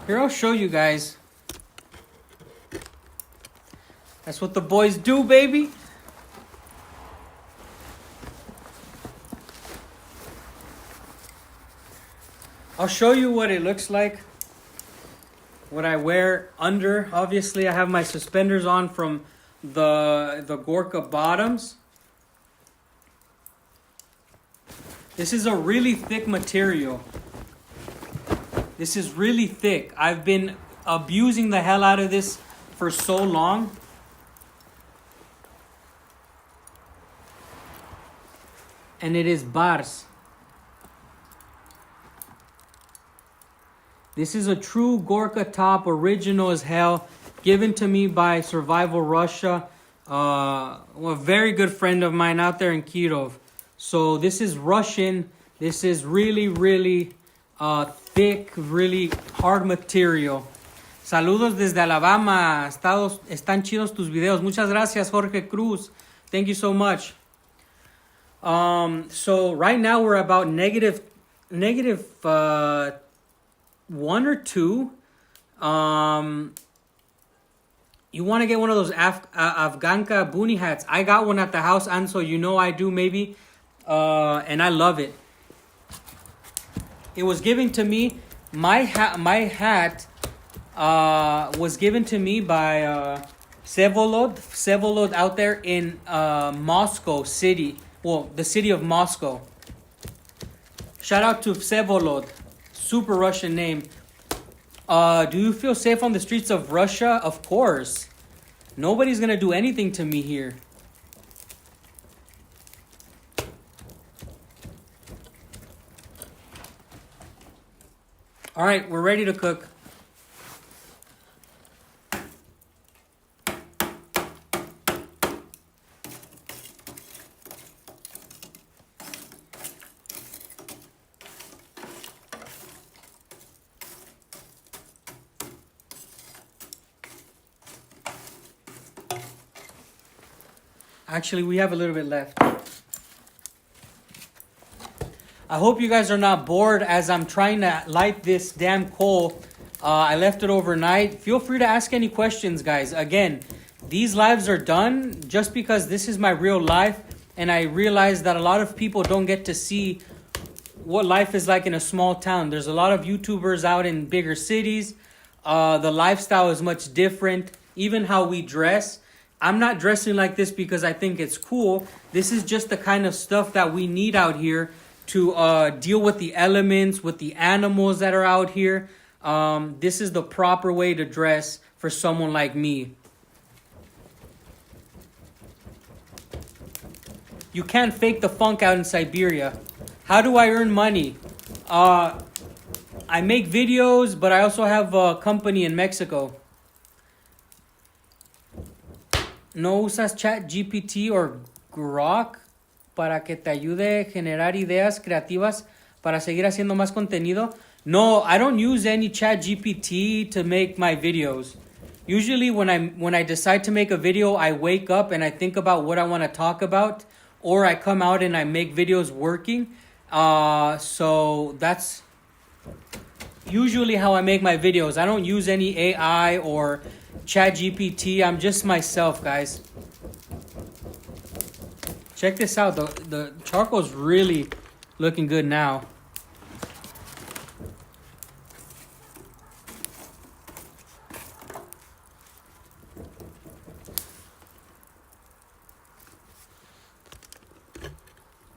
Here, I'll show you guys. That's what the boys do, baby. I'll show you what it looks like. What I wear under. Obviously, I have my suspenders on from the Gorka bottoms. This is a really thick material. This is really thick. I've been abusing the hell out of this for so long. And it is bars. This is a true Gorka top, original as hell, given to me by Survival Russia. a very good friend of mine out there in Kirov. So this is Russian. This is really, really thick, really hard material. Saludos desde Alabama. Están chidos tus videos. Muchas gracias, Jorge Cruz. Thank you so much. So right now we're about negative 1 or 2. You want to get one of those Afghanka boonie hats. I got one at the house, and so you know I do maybe. And I love it. It was given to me. My hat was given to me by Vsevolod out there in Moscow city. Well, the city of Moscow. Shout out to Vsevolod. Super Russian name. Do you feel safe on the streets of Russia? Of course. Nobody's gonna do anything to me here. All right, we're ready to cook. Actually, we have a little bit left. I hope you guys are not bored as I'm trying to light this damn coal. I left it overnight. Feel free to ask any questions, guys. Again, these lives are done just because this is my real life. And I realize that a lot of people don't get to see what life is like in a small town. There's a lot of YouTubers out in bigger cities. The lifestyle is much different. Even how we dress. I'm not dressing like this because I think it's cool. This is just the kind of stuff that we need out here to deal with the elements, with the animals that are out here. This is the proper way to dress for someone like me. You can't fake the funk out in Siberia. How do I earn money? I make videos, but I also have a company in Mexico. ¿No usas ChatGPT or Grok para que te ayude a generar ideas creativas para seguir haciendo más contenido? No, I don't use any ChatGPT to make my videos. Usually when I decide to make a video, I wake up and I think about what I want to talk about, or I come out and I make videos working. So that's usually how I make my videos. I don't use any AI or ChatGPT. I'm just myself, guys. Check this out. The charcoal's really looking good now.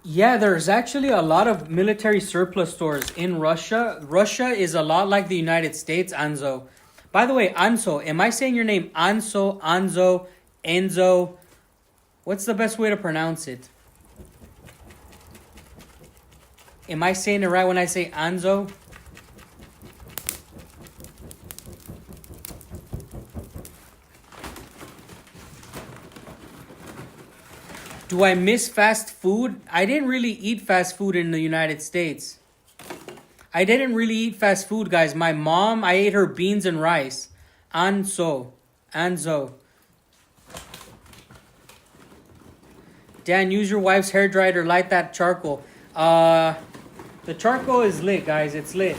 Yeah, there's actually a lot of military surplus stores in Russia. Russia is a lot like the United States, Anzo. By the way, Anso, am I saying your name Anso, Anzo, Enzo? What's the best way to pronounce it? Am I saying it right when I say Anzo? Do I miss fast food? I didn't really eat fast food in the United States. I didn't really eat fast food, guys. My mom, I ate her beans and rice. Anzo. Dan, use your wife's hairdryer to light that charcoal. The charcoal is lit, guys. It's lit.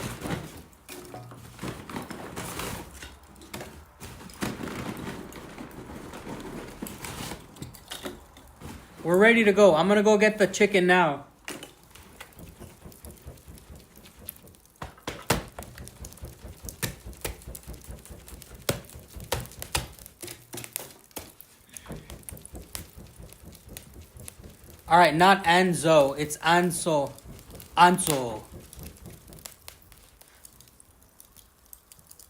We're ready to go. I'm going to go get the chicken now. All right, not Anzo. It's Anso. Anso.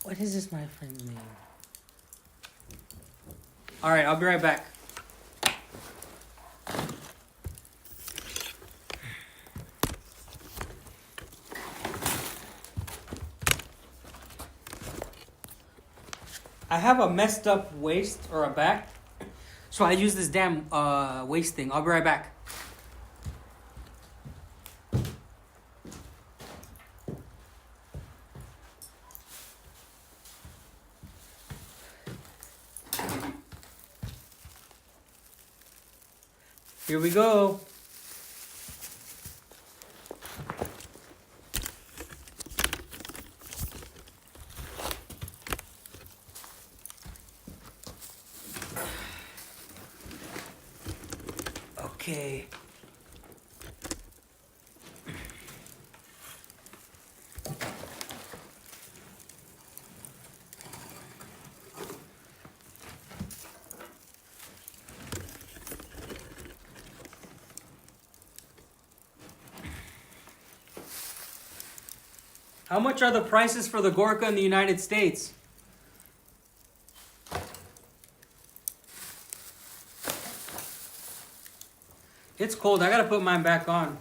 What is this, my friend's name? All right, I'll be right back. I have a messed up waist or a back. So I use this damn waste thing. I'll be right back. Here we go. Okay. How much are the prices for the Gorka in the United States? It's cold. I gotta put mine back on.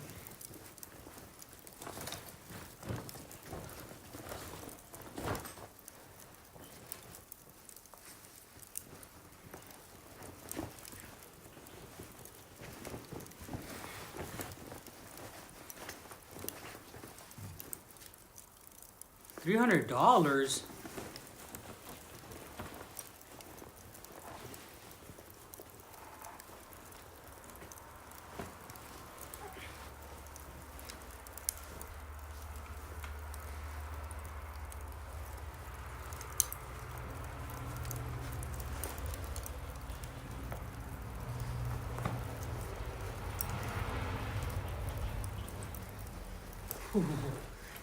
$300.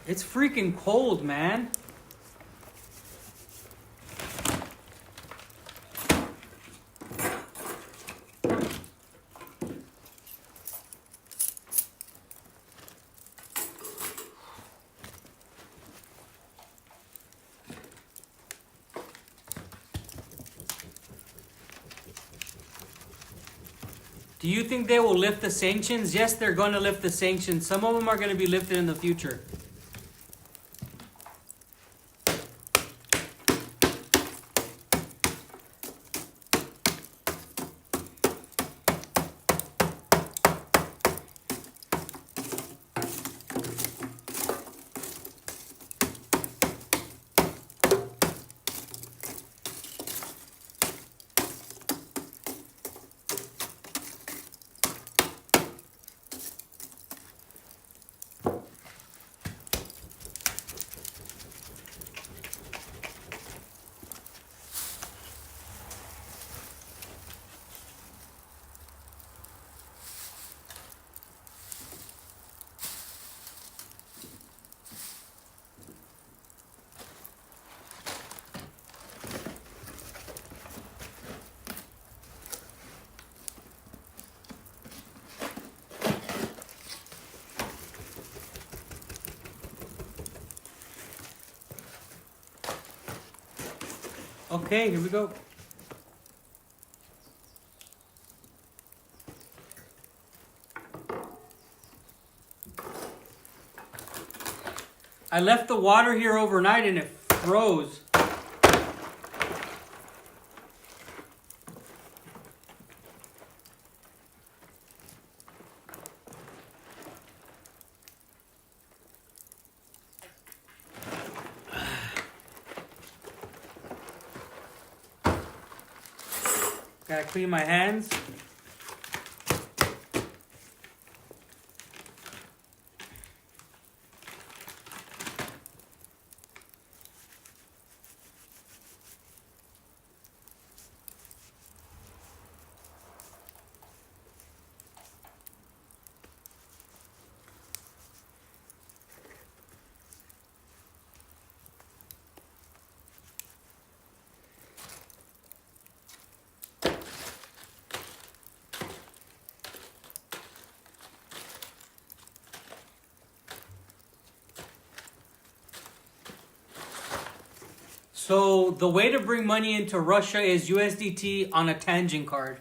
It's freaking cold, man. Do you think they will lift the sanctions? Yes, they're going to lift the sanctions. Some of them are going to be lifted in the future. Okay, here we go. I left the water here overnight and it froze. Gotta clean my hands. So the way to bring money into Russia is USDT on a tangent card.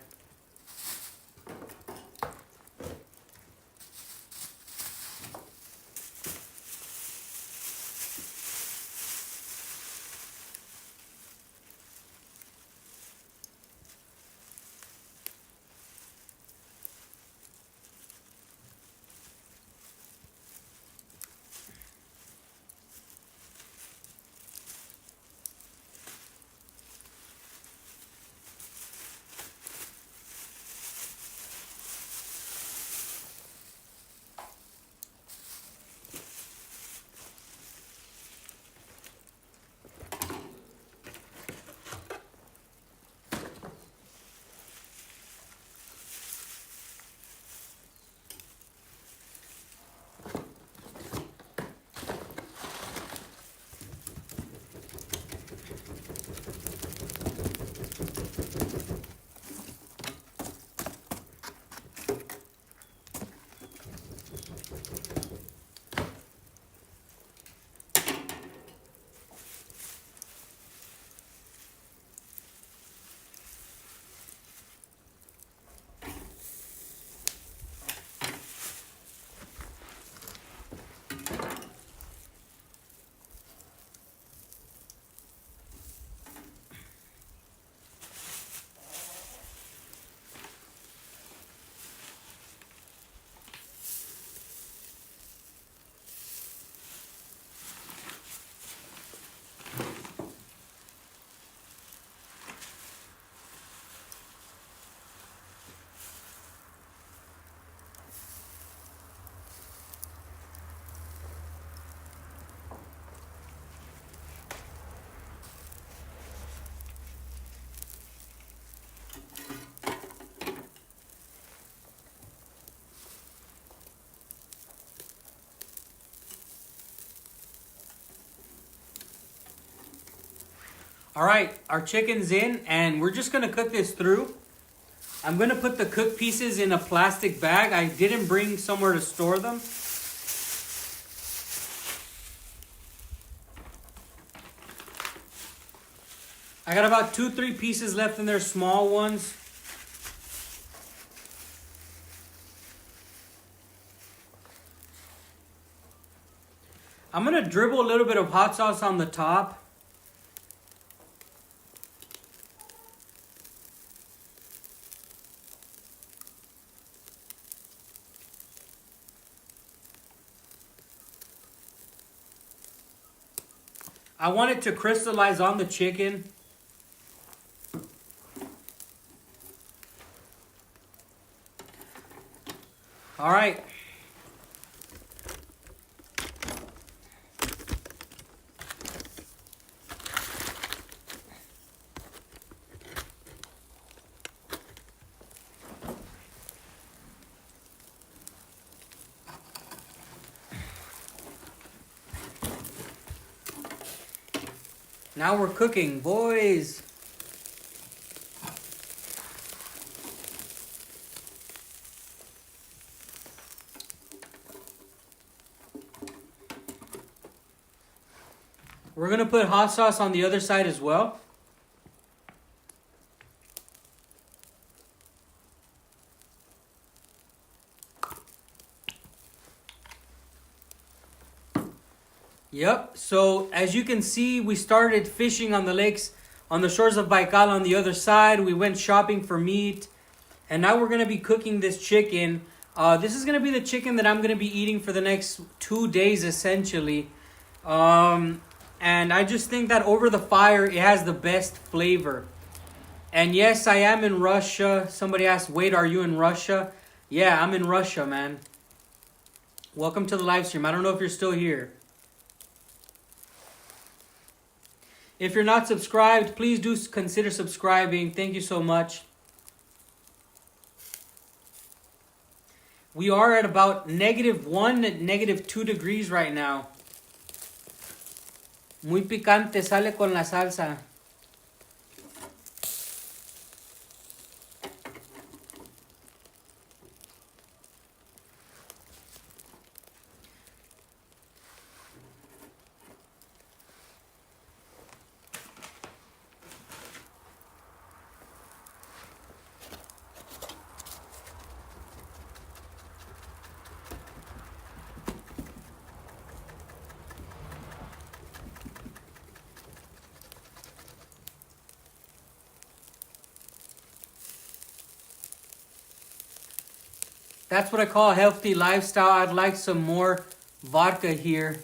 All right, our chicken's in, and we're just gonna cook this through. I'm gonna put the cooked pieces in a plastic bag. I didn't bring somewhere to store them. I got about 2-3 pieces left in there, small ones. I'm gonna dribble a little bit of hot sauce on the top. I want it to crystallize on the chicken. All right. Now we're cooking, boys. We're gonna put hot sauce on the other side as well. Yep, so as you can see, we started fishing on the lakes, on the shores of Baikal on the other side. We went shopping for meat, and now we're gonna be cooking this chicken. This is gonna be the chicken that I'm gonna be eating for the next 2 days, essentially. And I just think that over the fire, it has the best flavor. And yes, I am in Russia. Somebody asked, wait, are you in Russia? Yeah, I'm in Russia, man. Welcome to the live stream. I don't know if you're still here. If you're not subscribed, please do consider subscribing. Thank you so much. We are at about -1, -2 degrees right now. Muy picante, sale con la salsa. That's what I call a healthy lifestyle. I'd like some more vodka here.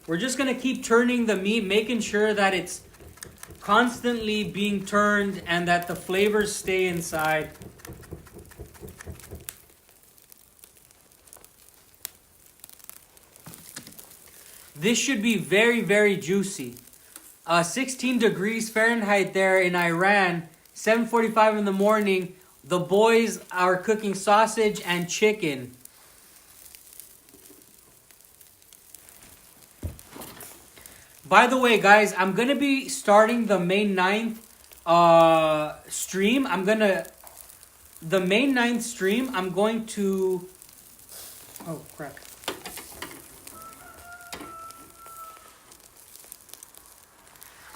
We're just going to keep turning the meat, making sure that it's constantly being turned and that the flavors stay inside. This should be very, very juicy. 16 degrees Fahrenheit there in Iran, 7:45 in the morning. The boys are cooking sausage and chicken. By the way, guys, I'm going to be starting the May 9th stream. The May 9th stream, I'm going to... Oh, crap.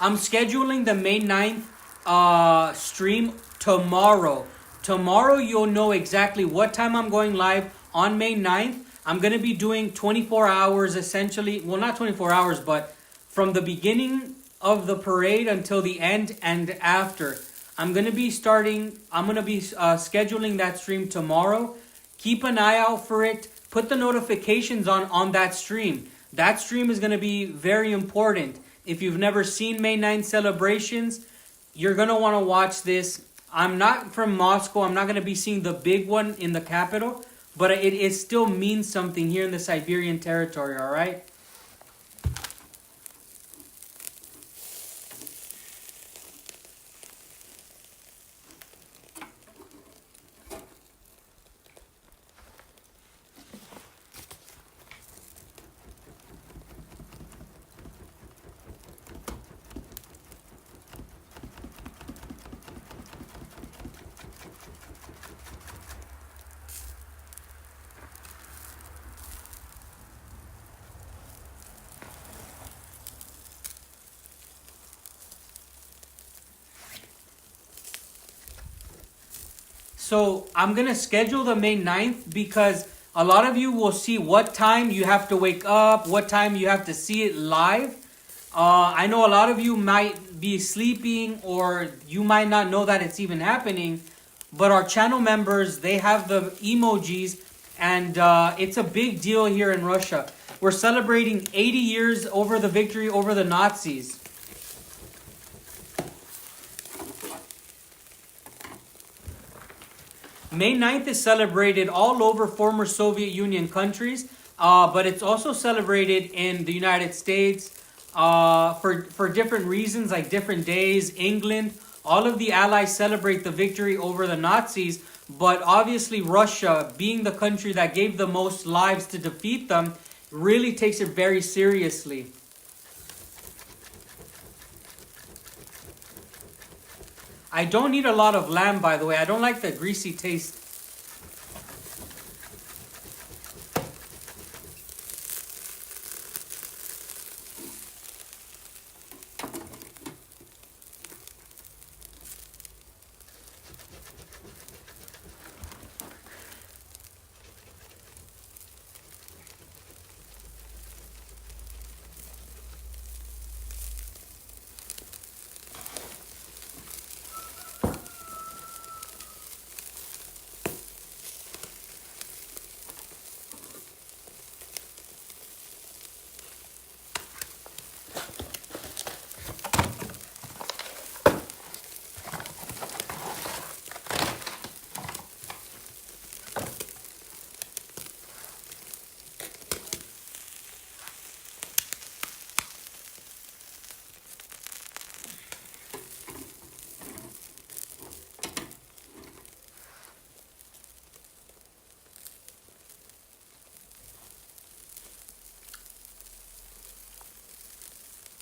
I'm scheduling the May 9th stream tomorrow. Tomorrow you'll know exactly what time I'm going live on May 9th. I'm going to be doing 24 hours essentially. Well, not 24 hours, but from the beginning of the parade until the end and after. I'm going to be scheduling that stream tomorrow. Keep an eye out for it. Put the notifications on that stream. That stream is going to be very important. If you've never seen May 9th celebrations, you're going to want to watch this. I'm not from Moscow. I'm not going to be seeing the big one in the capital, but it still means something here in the Siberian territory, all right? So I'm going to schedule the May 9th because a lot of you will see what time you have to wake up, what time you have to see it live. I know a lot of you might be sleeping or you might not know that it's even happening. But our channel members, they have the emojis, and it's a big deal here in Russia. We're celebrating 80 years over the victory over the Nazis. May 9th is celebrated all over former Soviet Union countries, but it's also celebrated in the United States for different reasons, like different days. England, all of the allies celebrate the victory over the Nazis, but obviously Russia, being the country that gave the most lives to defeat them, really takes it very seriously. I don't need a lot of lamb, by the way. I don't like the greasy taste.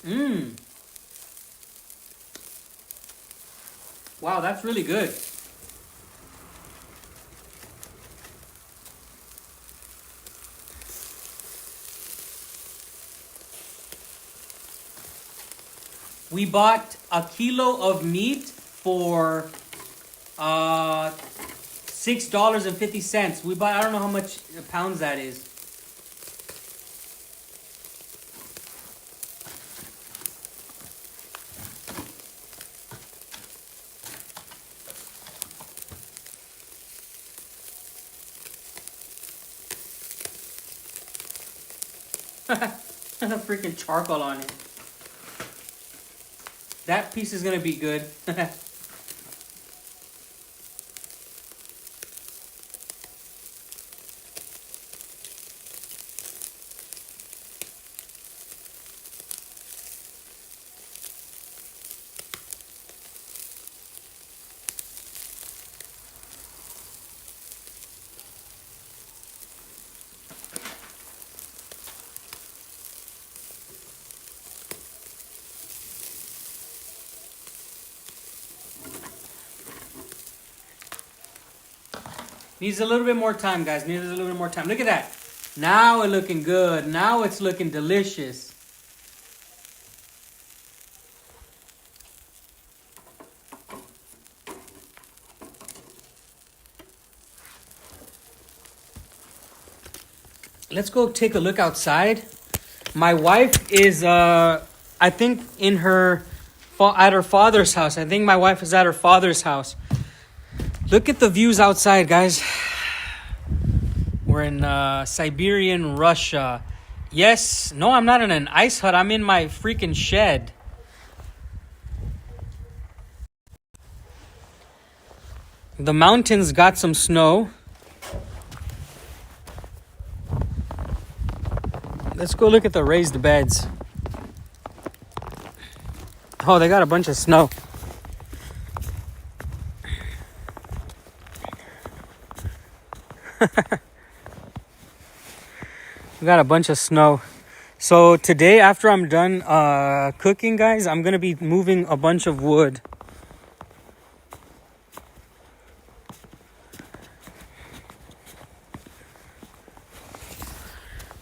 Mmm. Wow, that's really good. We bought a kilo of meat for $6.50. We bought, I don't know how much pounds that is. Freaking charcoal on it. That piece is gonna be good. Needs a little bit more time, guys. Needs a little bit more time. Look at that. Now it's looking good. Now it's looking delicious. Let's go take a look outside. My wife is, I think, at her father's house. I think my wife is at her father's house. Look at the views outside, guys. We're in Siberian Russia. Yes. No, I'm not in an ice hut. I'm in my freaking shed. The mountains got some snow. Let's go look at the raised beds. Oh, they got a bunch of snow. We got a bunch of snow. So today, after I'm done cooking, guys, I'm gonna be moving a bunch of wood.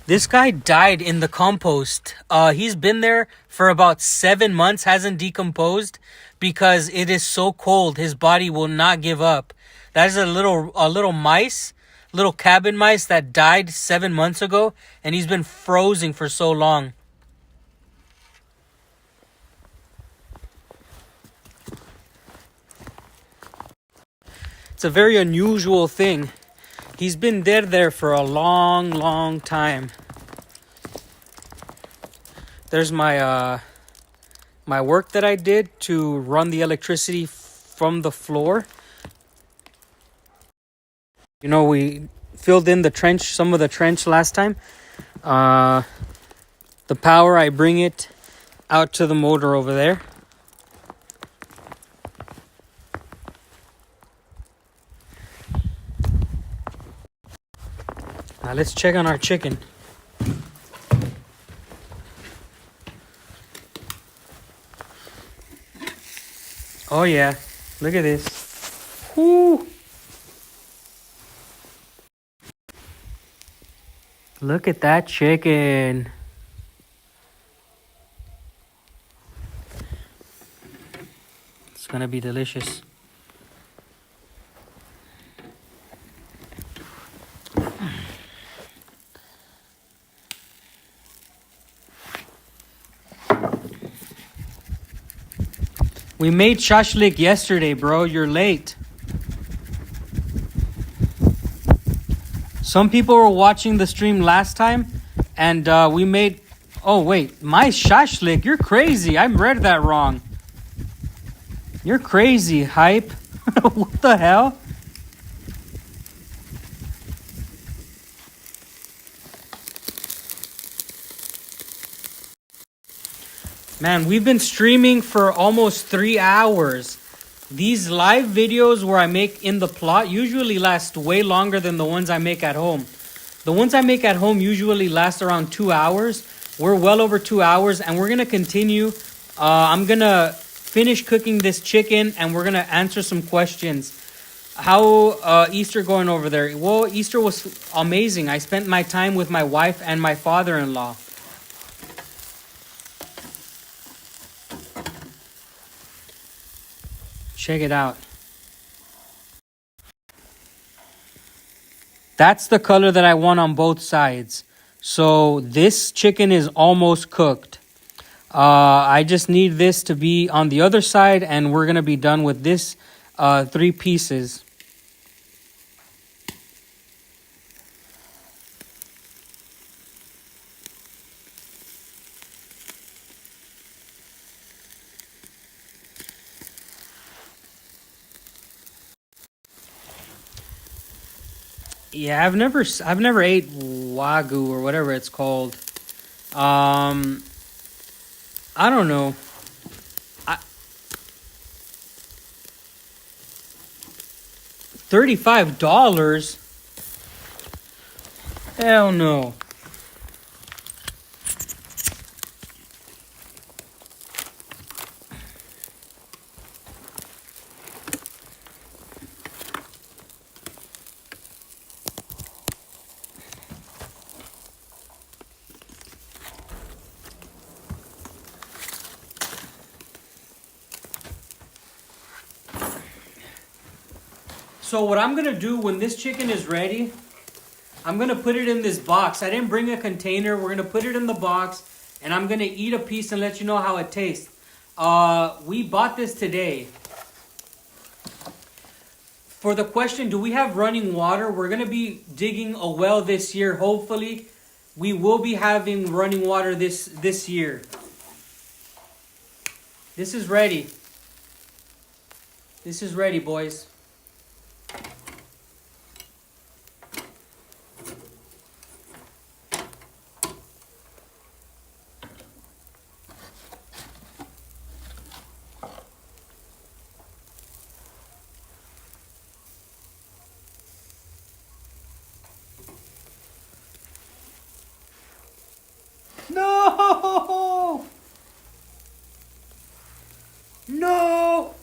This guy died in the compost. He's been there for about 7 months, hasn't decomposed because it is so cold. His body will not give up. That is a little mice, little cabin mice that died 7 months ago, and he's been frozen for so long. It's a very unusual thing. He's been dead there for a long, long time. There's my my work that I did to run the electricity from the floor. You know, we filled in the trench, some of the trench last time. The power, I bring it out to the motor over there. Now let's check on our chicken. Oh yeah, look at this. Whoo! Look at that chicken. It's gonna be delicious. We made shashlik yesterday, bro. You're late. Some people were watching the stream last time, and we made... Oh, wait. My shashlik? You're crazy. I read that wrong. You're crazy, hype. What the hell? Man, we've been streaming for almost 3 hours. These live videos where I make in the plot usually last way longer than the ones I make at home. The ones I make at home usually last around 2 hours. We're well over 2 hours, and we're going to continue. I'm going to finish cooking this chicken, and we're going to answer some questions. How Easter going over there? Well, Easter was amazing. I spent my time with my wife and my father-in-law. Check it out. That's the color that I want on both sides. So this chicken is almost cooked. I just need this to be on the other side, and we're going to be done with this 3 pieces. Yeah, I've never ate wagyu or whatever it's called. I don't know. $35? Hell no. So what I'm going to do when this chicken is ready, I'm going to put it in this box. I didn't bring a container. We're going to put it in the box, and I'm going to eat a piece and let you know how it tastes. We bought this today. For the question, do we have running water? We're going to be digging a well this year. Hopefully, we will be having running water this year. This is ready. This is ready, boys. No! No!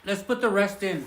Let's put the rest in.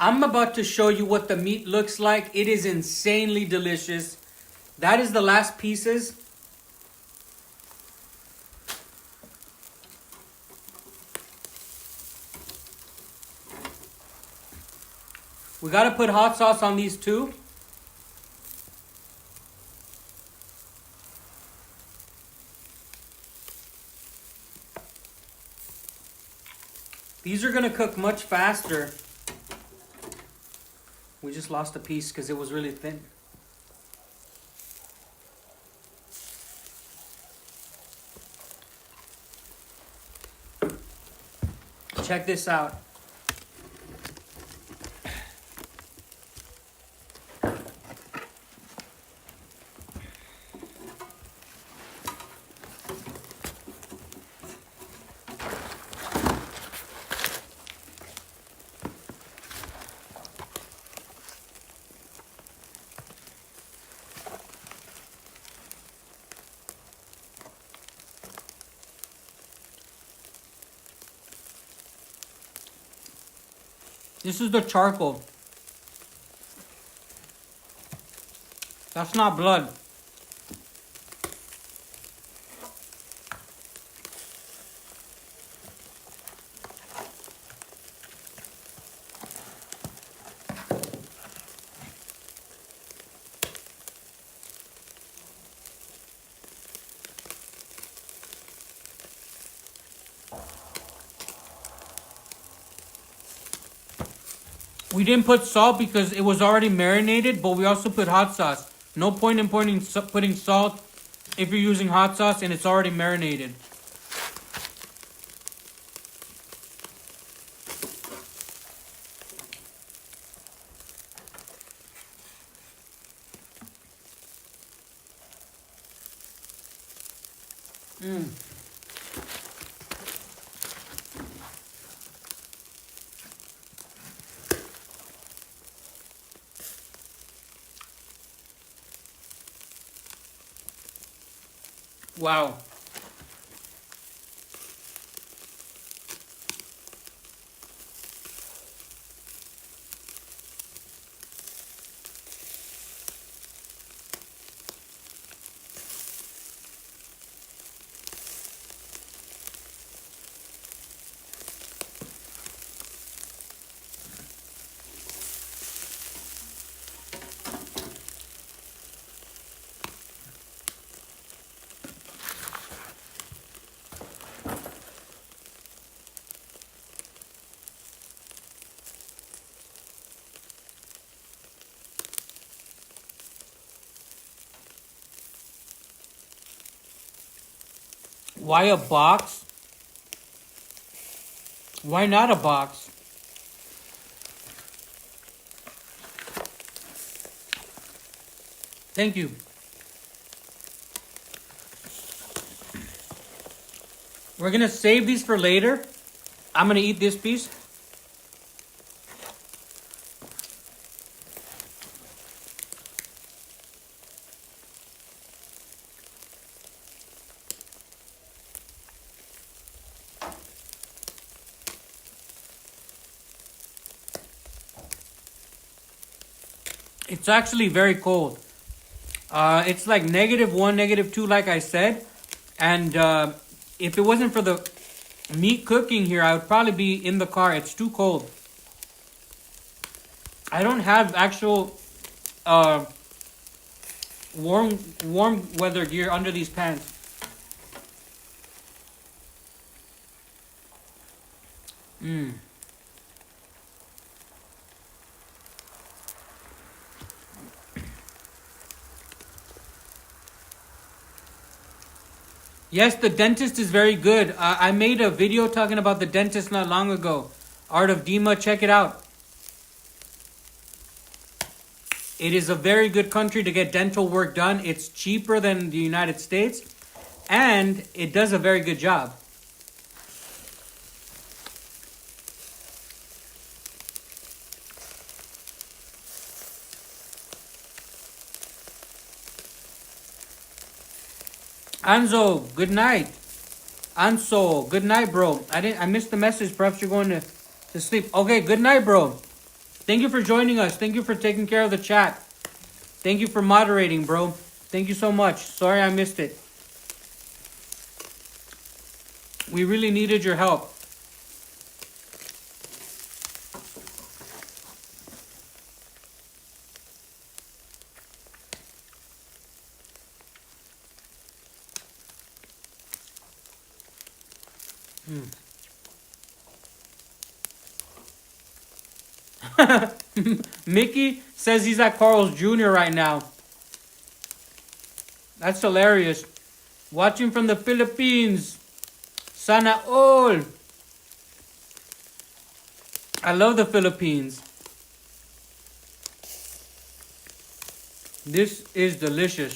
I'm about to show you what the meat looks like. It is insanely delicious. That is the last pieces. We gotta put hot sauce on these too. These are gonna cook much faster. We just lost a piece because it was really thin. Check this out. This is the charcoal. That's not blood. We didn't put salt because it was already marinated, but we also put hot sauce. No point in putting salt if you're using hot sauce and it's already marinated. Wow. Why a box? Why not a box? Thank you. We're gonna save these for later. I'm gonna eat this piece. It's actually very cold. It's like -1, -2, like I said. And if it wasn't for the meat cooking here, I would probably be in the car. It's too cold. I don't have actual warm weather gear under these pants. Yes, the dentist is very good. I made a video talking about the dentist not long ago. Art of Dima, check it out. It is a very good country to get dental work done. It's cheaper than the United States, and it does a very good job. Anzo, good night. Anso, good night, bro. I missed the message. Perhaps you're going to sleep. Okay, good night, bro. Thank you for joining us. Thank you for taking care of the chat. Thank you for moderating, bro. Thank you so much. Sorry I missed it. We really needed your help. Mickey says he's at Carl's Jr. right now. That's hilarious. Watching from the Philippines. Sana all. I love the Philippines. This is delicious.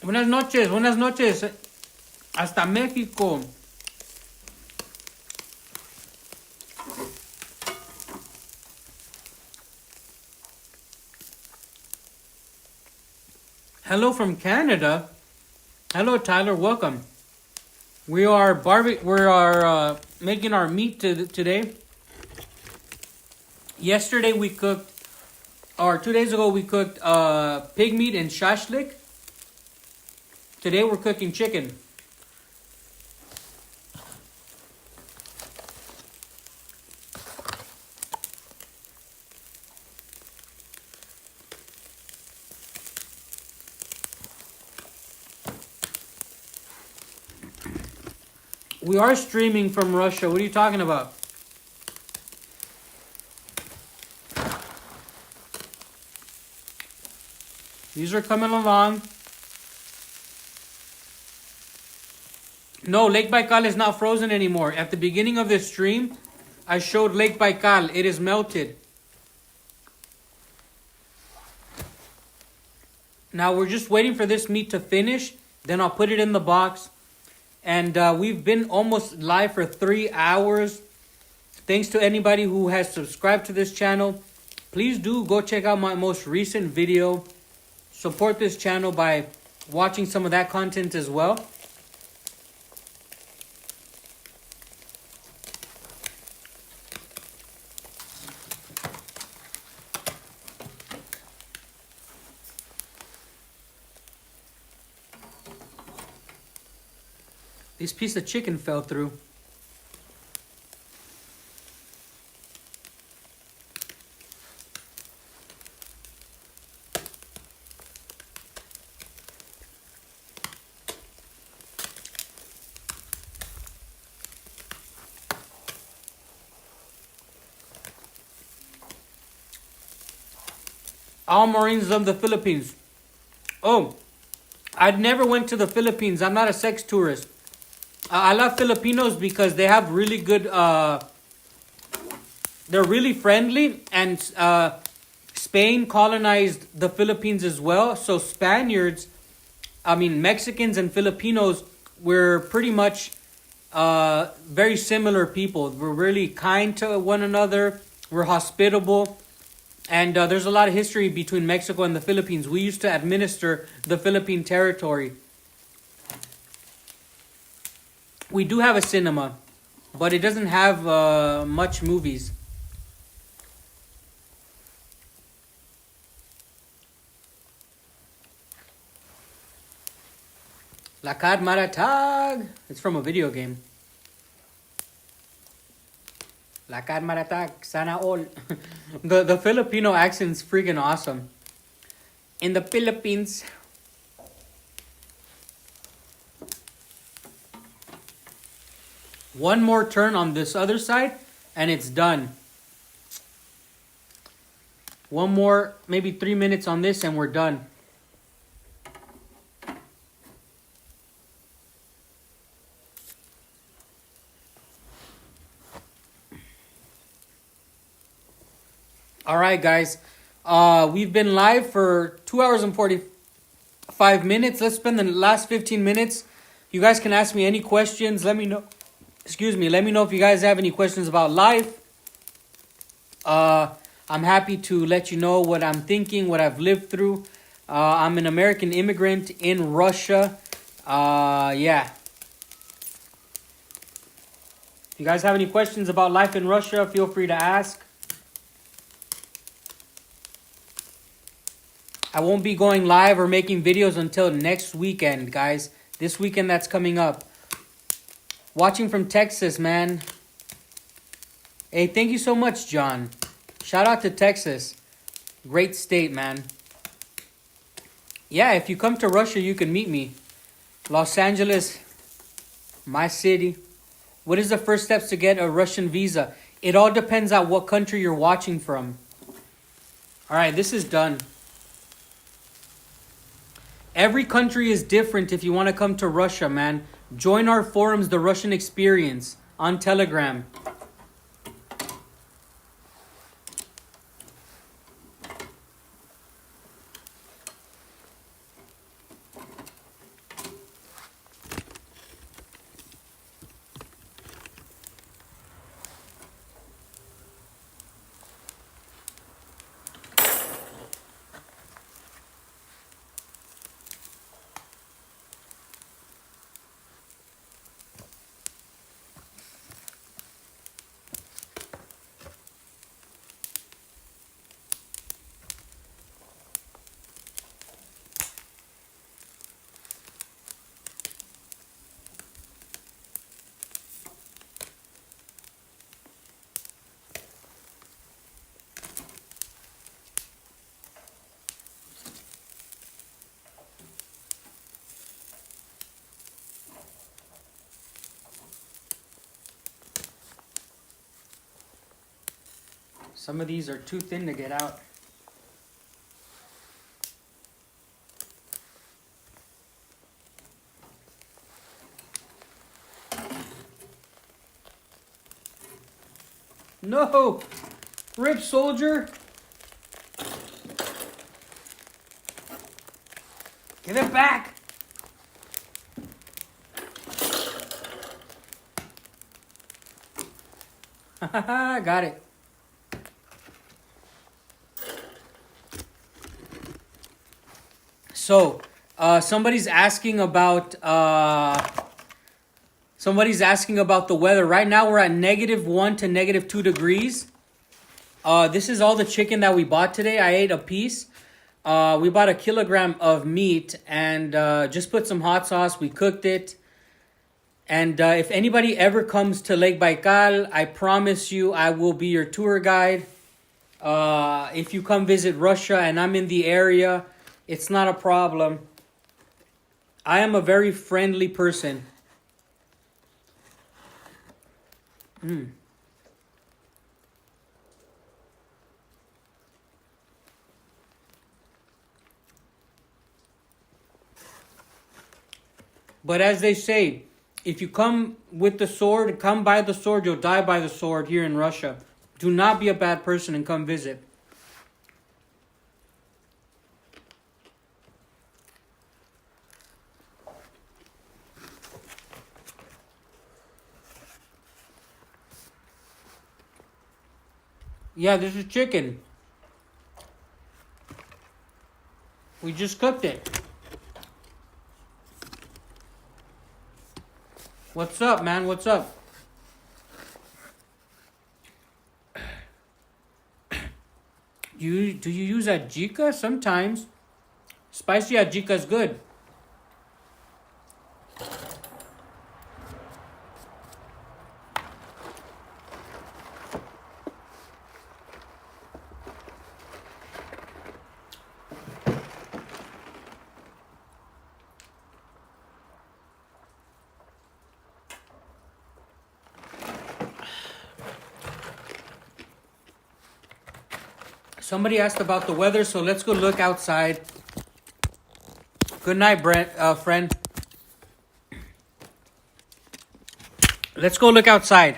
Buenas noches, buenas noches. Hasta México. Hello from Canada. Hello, Tyler. Welcome. We are making our meat today. Yesterday we cooked, or 2 days ago we cooked pig meat and shashlik. Today we're cooking chicken. We are streaming from Russia. What are you talking about? These are coming along. No, Lake Baikal is not frozen anymore. At the beginning of this stream, I showed Lake Baikal. It is melted. Now we're just waiting for this meat to finish. Then I'll put it in the box. And we've been almost live for 3 hours. Thanks to anybody who has subscribed to this channel. Please do go check out my most recent video. Support this channel by watching some of that content as well. This piece of chicken fell through. All Marines love the Philippines. Oh, I'd never went to the Philippines. I'm not a sex tourist. I love Filipinos because they have really good, they're really friendly, and Spain colonized the Philippines as well. So Mexicans and Filipinos, we're pretty much very similar people. We're really kind to one another. We're hospitable. And there's a lot of history between Mexico and the Philippines. We used to administer the Philippine territory. We do have a cinema, but it doesn't have much movies. Lakad Maratag. It's from a video game. Lakad Maratag. Sana all. The Filipino accent's freaking awesome. In the Philippines. One more turn on this other side and it's done. One more, maybe 3 minutes on this and we're done. All right, guys. We've been live for 2 hours and 45 minutes. Let's spend the last 15 minutes. You guys can ask me any questions. Let me know. Excuse me. Let me know if you guys have any questions about life. I'm happy to let you know what I'm thinking, what I've lived through. I'm an American immigrant in Russia. Yeah. If you guys have any questions about life in Russia, feel free to ask. I won't be going live or making videos until next weekend, guys. This weekend that's coming up. Watching from Texas, man. Hey, thank you so much, John. Shout out to Texas. Great state, man. Yeah, if you come to Russia, you can meet me. Los Angeles, my city. What is the first steps to get a Russian visa? It all depends on what country you're watching from. All right, this is done. Every country is different if you want to come to Russia, man. Join our forums, The Russian Experience, on Telegram. Some of these are too thin to get out. No! Rip, soldier! Give it back! Got it. So, somebody's asking about the weather. Right now we're at -1 to -2 degrees. This is all the chicken that we bought today. I ate a piece. We bought a kilogram of meat and just put some hot sauce. We cooked it. And if anybody ever comes to Lake Baikal, I promise you I will be your tour guide. If you come visit Russia and I'm in the area, it's not a problem. I am a very friendly person. But as they say, if you come with the sword, come by the sword, you'll die by the sword here in Russia. Do not be a bad person and come visit. Yeah, this is chicken. We just cooked it. What's up, man? What's up? Do you use ajika? Sometimes. Spicy ajika is good. Somebody asked about the weather, so let's go look outside. Good night, friend. Let's go look outside.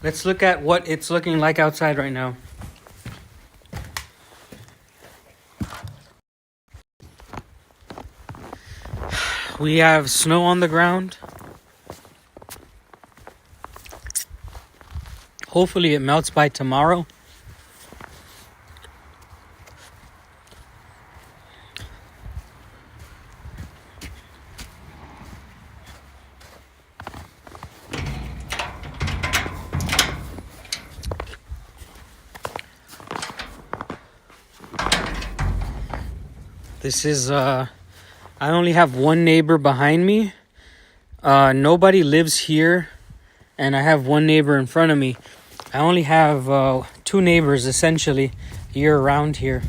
Let's look at what it's looking like outside right now. We have snow on the ground. Hopefully it melts by tomorrow. This is, I only have one neighbor behind me. Nobody lives here. And I have one neighbor in front of me. I only have 2 neighbors, essentially, year-round here.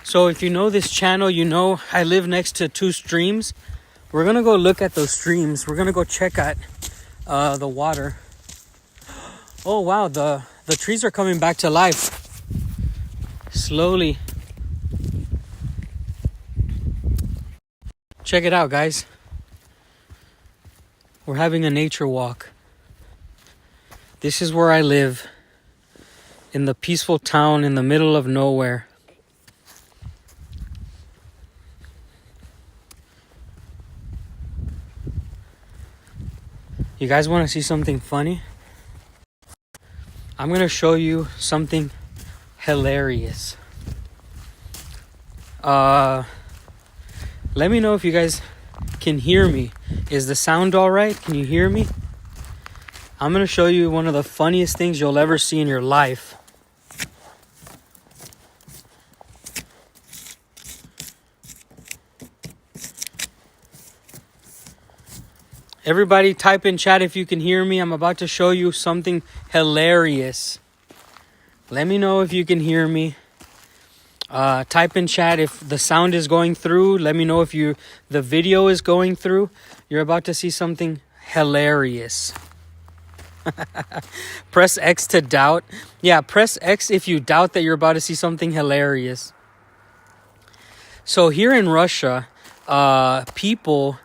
So if you know this channel, you know I live next to 2 streams. We're going to go look at those streams. We're going to go check out the water. Oh, wow. The trees are coming back to life. Slowly. Check it out, guys. We're having a nature walk. This is where I live. In the peaceful town in the middle of nowhere. You guys want to see something funny? I'm going to show you something hilarious. Let me know if you guys can hear me. Is the sound all right? Can you hear me? I'm going to show you one of the funniest things you'll ever see in your life. Everybody type in chat if you can hear me. I'm about to show you something hilarious. Let me know if you can hear me. Type in chat if the sound is going through. Let me know if the video is going through. You're about to see something hilarious. Press X to doubt. Yeah, press X if you doubt that you're about to see something hilarious. So here in Russia, people...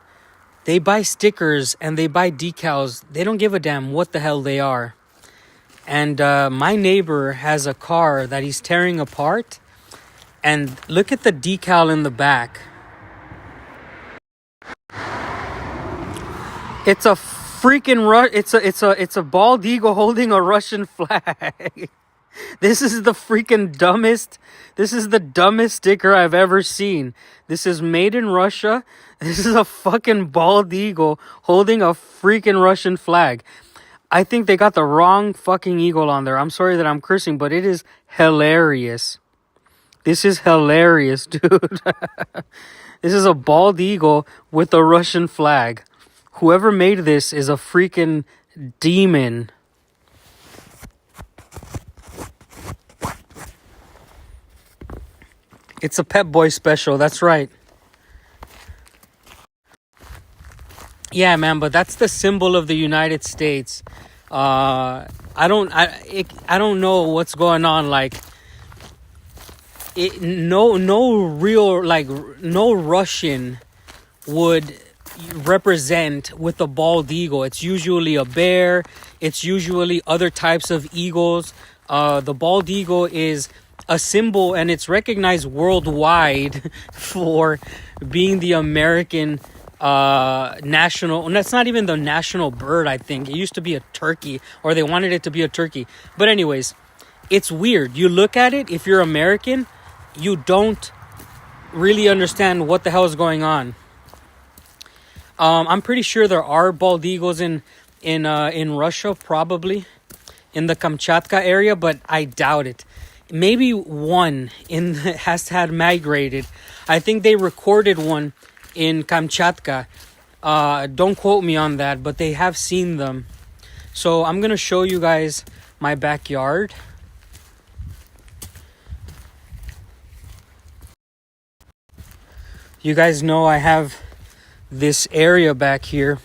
they buy stickers and they buy decals. They don't give a damn what the hell they are. And my neighbor has a car that he's tearing apart. And look at the decal in the back. It's a freaking it's a bald eagle holding a Russian flag. This is the dumbest sticker I've ever seen. This is made in Russia. This is a fucking bald eagle holding a freaking Russian flag. I think they got the wrong fucking eagle on there. I'm sorry that I'm cursing, but it is hilarious. This is hilarious, dude. This is a bald eagle with a Russian flag. Whoever made this is a freaking demon. It's a Pep Boy special, that's right. Yeah, man, but that's the symbol of the United States. I don't know what's going on. Like, no Russian would represent with a bald eagle. It's usually a bear. It's usually other types of eagles. The bald eagle is a symbol, and it's recognized worldwide for being the American national. And that's not even the national bird, I think. It used to be a turkey, or they wanted it to be a turkey. But anyways, it's weird. You look at it, if you're American, you don't really understand what the hell is going on. I'm pretty sure there are bald eagles in Russia, probably in the Kamchatka area, but I doubt it. Maybe one has had migrated. I think they recorded one in Kamchatka. Don't quote me on that, but they have seen them. So I'm gonna show you guys my backyard. You guys know I have this area back here.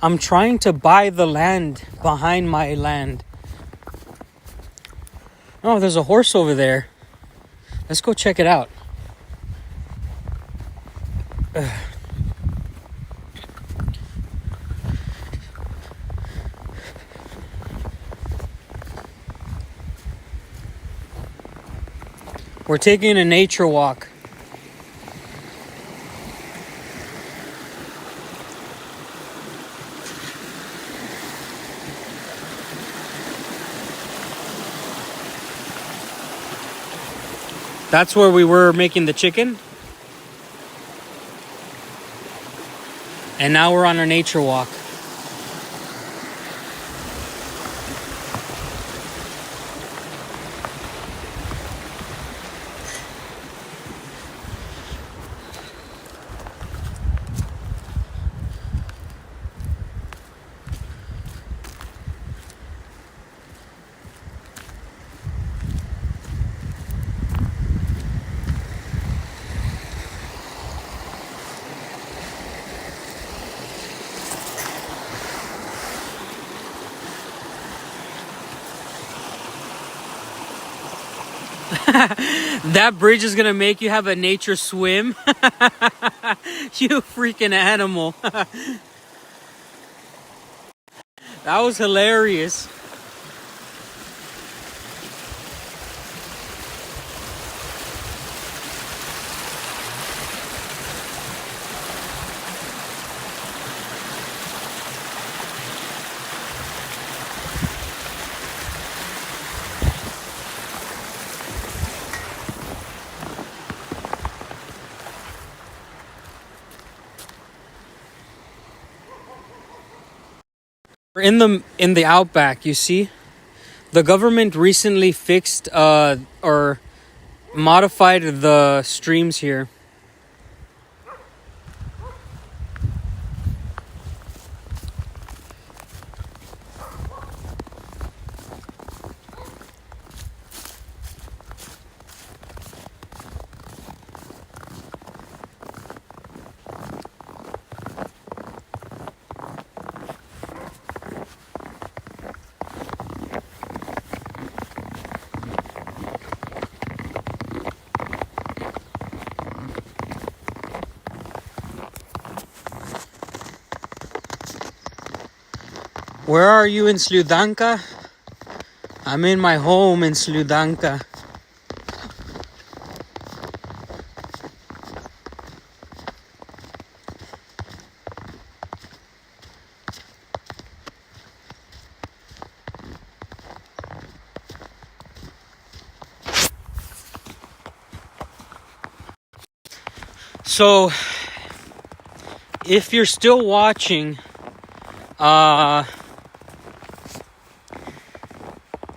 I'm trying to buy the land behind my land. Oh, there's a horse over there. Let's go check it out. We're taking a nature walk. That's where we were making the chicken. And now we're on our nature walk. That bridge is gonna make you have a nature swim. You freaking animal. That was hilarious. We're in the outback, you see? The government recently fixed or modified the streams here. Where are you in Sludanka? I'm in my home in Sludanka. So, if you're still watching,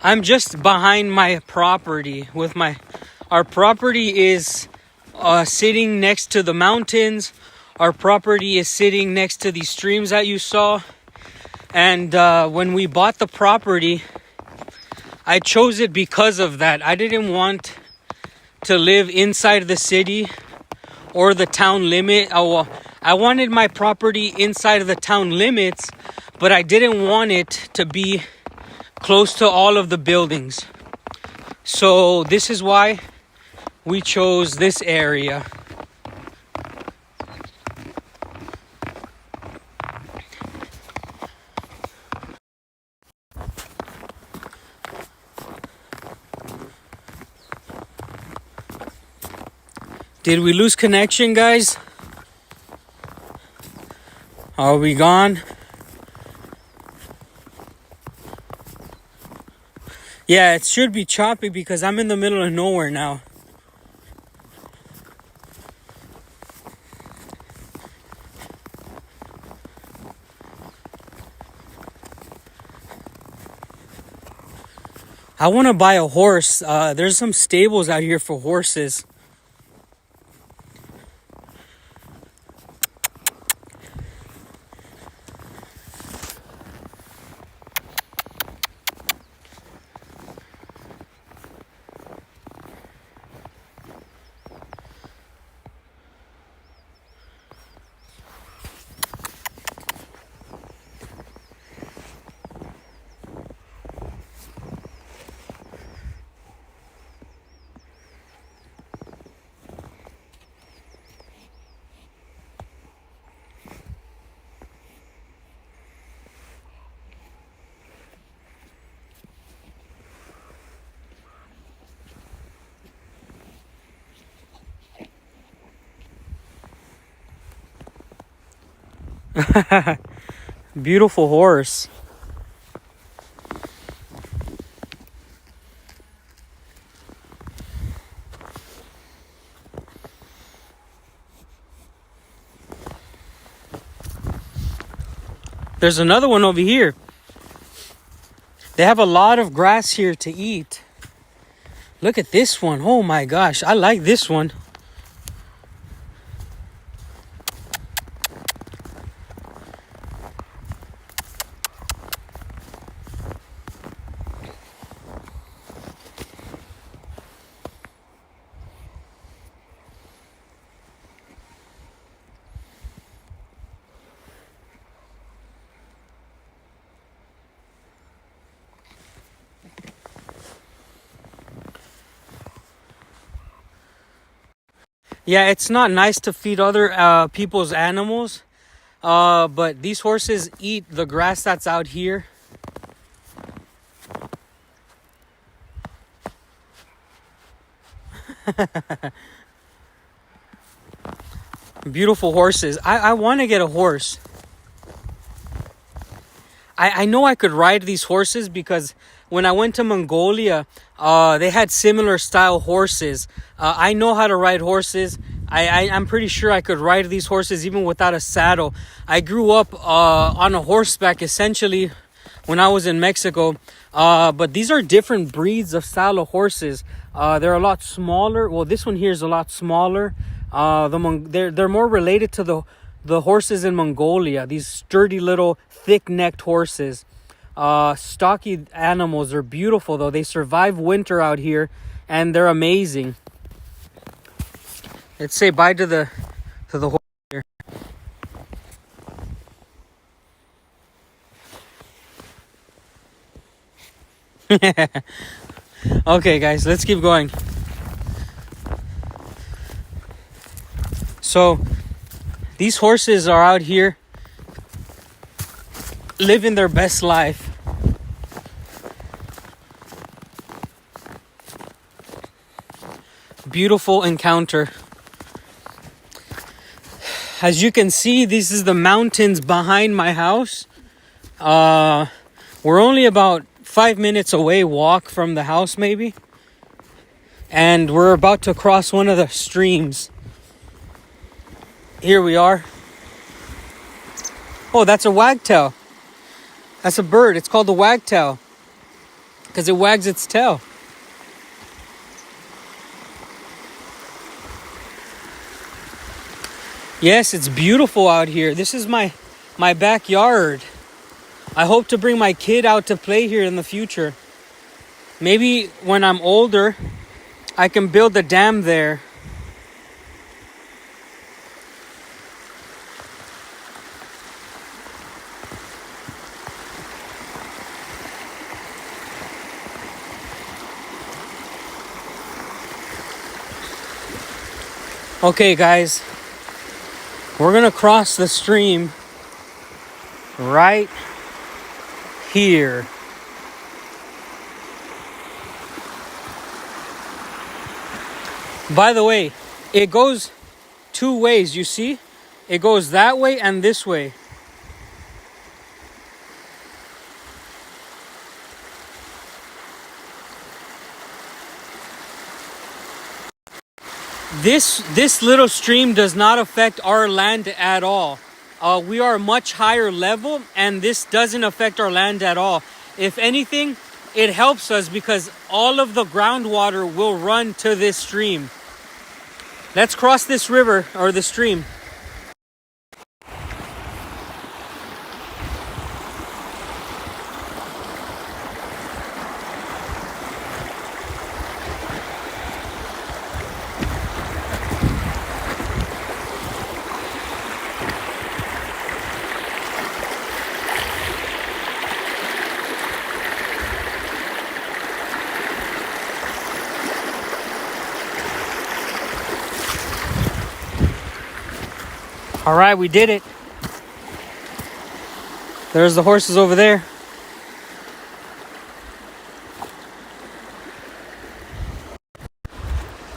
I'm just behind my property with our property is sitting next to the mountains. Our property is sitting next to these streams that you saw. And when we bought the property, I chose it because of that. I didn't want to live inside the city or the town limit. I wanted my property inside of the town limits, but I didn't want it to be close to all of the buildings. So this is why we chose this area. Did we lose connection, guys? Are we gone? Yeah, it should be choppy because I'm in the middle of nowhere now. I want to buy a horse. There's some stables out here for horses. Beautiful horse. There's another one over here. They have a lot of grass here to eat. Look at this one. Oh my gosh, I like this one. Yeah, it's not nice to feed other people's animals, but these horses eat the grass that's out here. Beautiful horses. I want to get a horse. I know I could ride these horses because when I went to Mongolia, they had similar style horses. I know how to ride horses. I'm pretty sure I could ride these horses even without a saddle. I grew up on a horseback essentially when I was in Mexico. But these are different breeds of style of horses. They're a lot smaller. Well, this one here is a lot smaller. They're more related to the horses in Mongolia. These sturdy little thick-necked horses. Stocky animals are beautiful though. They survive winter out here and they're amazing. Let's say bye to the horse here. Okay guys, let's keep going. So these horses are out here living their best life. Beautiful encounter. As you can see, this is the mountains behind my house. We're only about 5 minutes away walk from the house maybe. And we're about to cross one of the streams. Here we are. Oh, that's a wagtail. That's a bird. It's called the wagtail because it wags its tail. Yes, it's beautiful out here. This is my backyard. I hope to bring my kid out to play here in the future. Maybe when I'm older, I can build a dam there. Okay, guys, we're gonna cross the stream right here. By the way, it goes two ways, you see? It goes that way and this way. This little stream does not affect our land at all. We are much higher level, and this doesn't affect our land at all. If anything, it helps us because all of the groundwater will run to this stream. Let's cross this river or the stream. All right, we did it. There's the horses over there.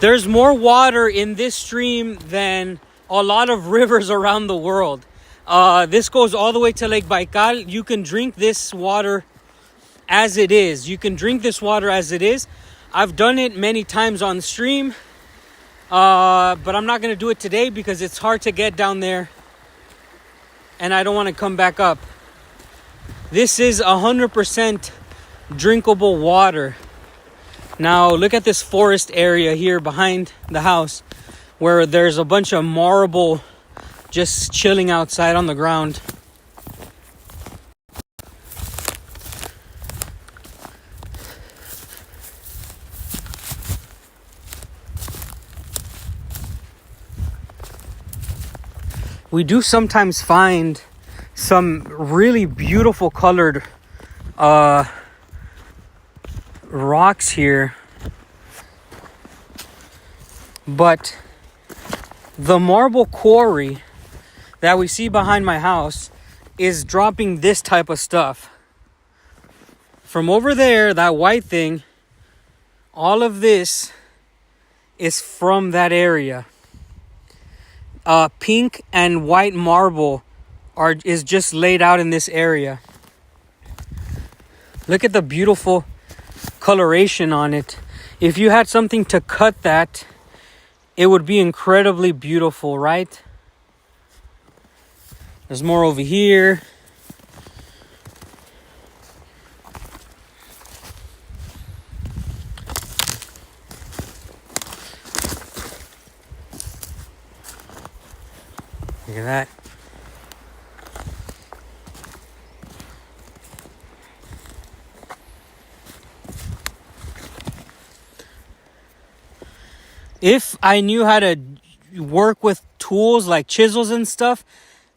There's more water in this stream than a lot of rivers around the world. This goes all the way to Lake Baikal. You can drink this water as it is. You can drink this water as it is. I've done it many times on stream. But I'm not going to do it today because it's hard to get down there. And I don't want to come back up. This is 100% drinkable water. Now look at this forest area here behind the house where there's a bunch of marble just chilling outside on the ground. We do sometimes find some really beautiful colored rocks here, but the marble quarry that we see behind my house is dropping this type of stuff. From over there, that white thing, all of this is from that area. Pink and white marble is just laid out in this area. Look at the beautiful coloration on it. If you had something to cut that, it would be incredibly beautiful, right? There's more over here. Look at that. If I knew how to work with tools like chisels and stuff,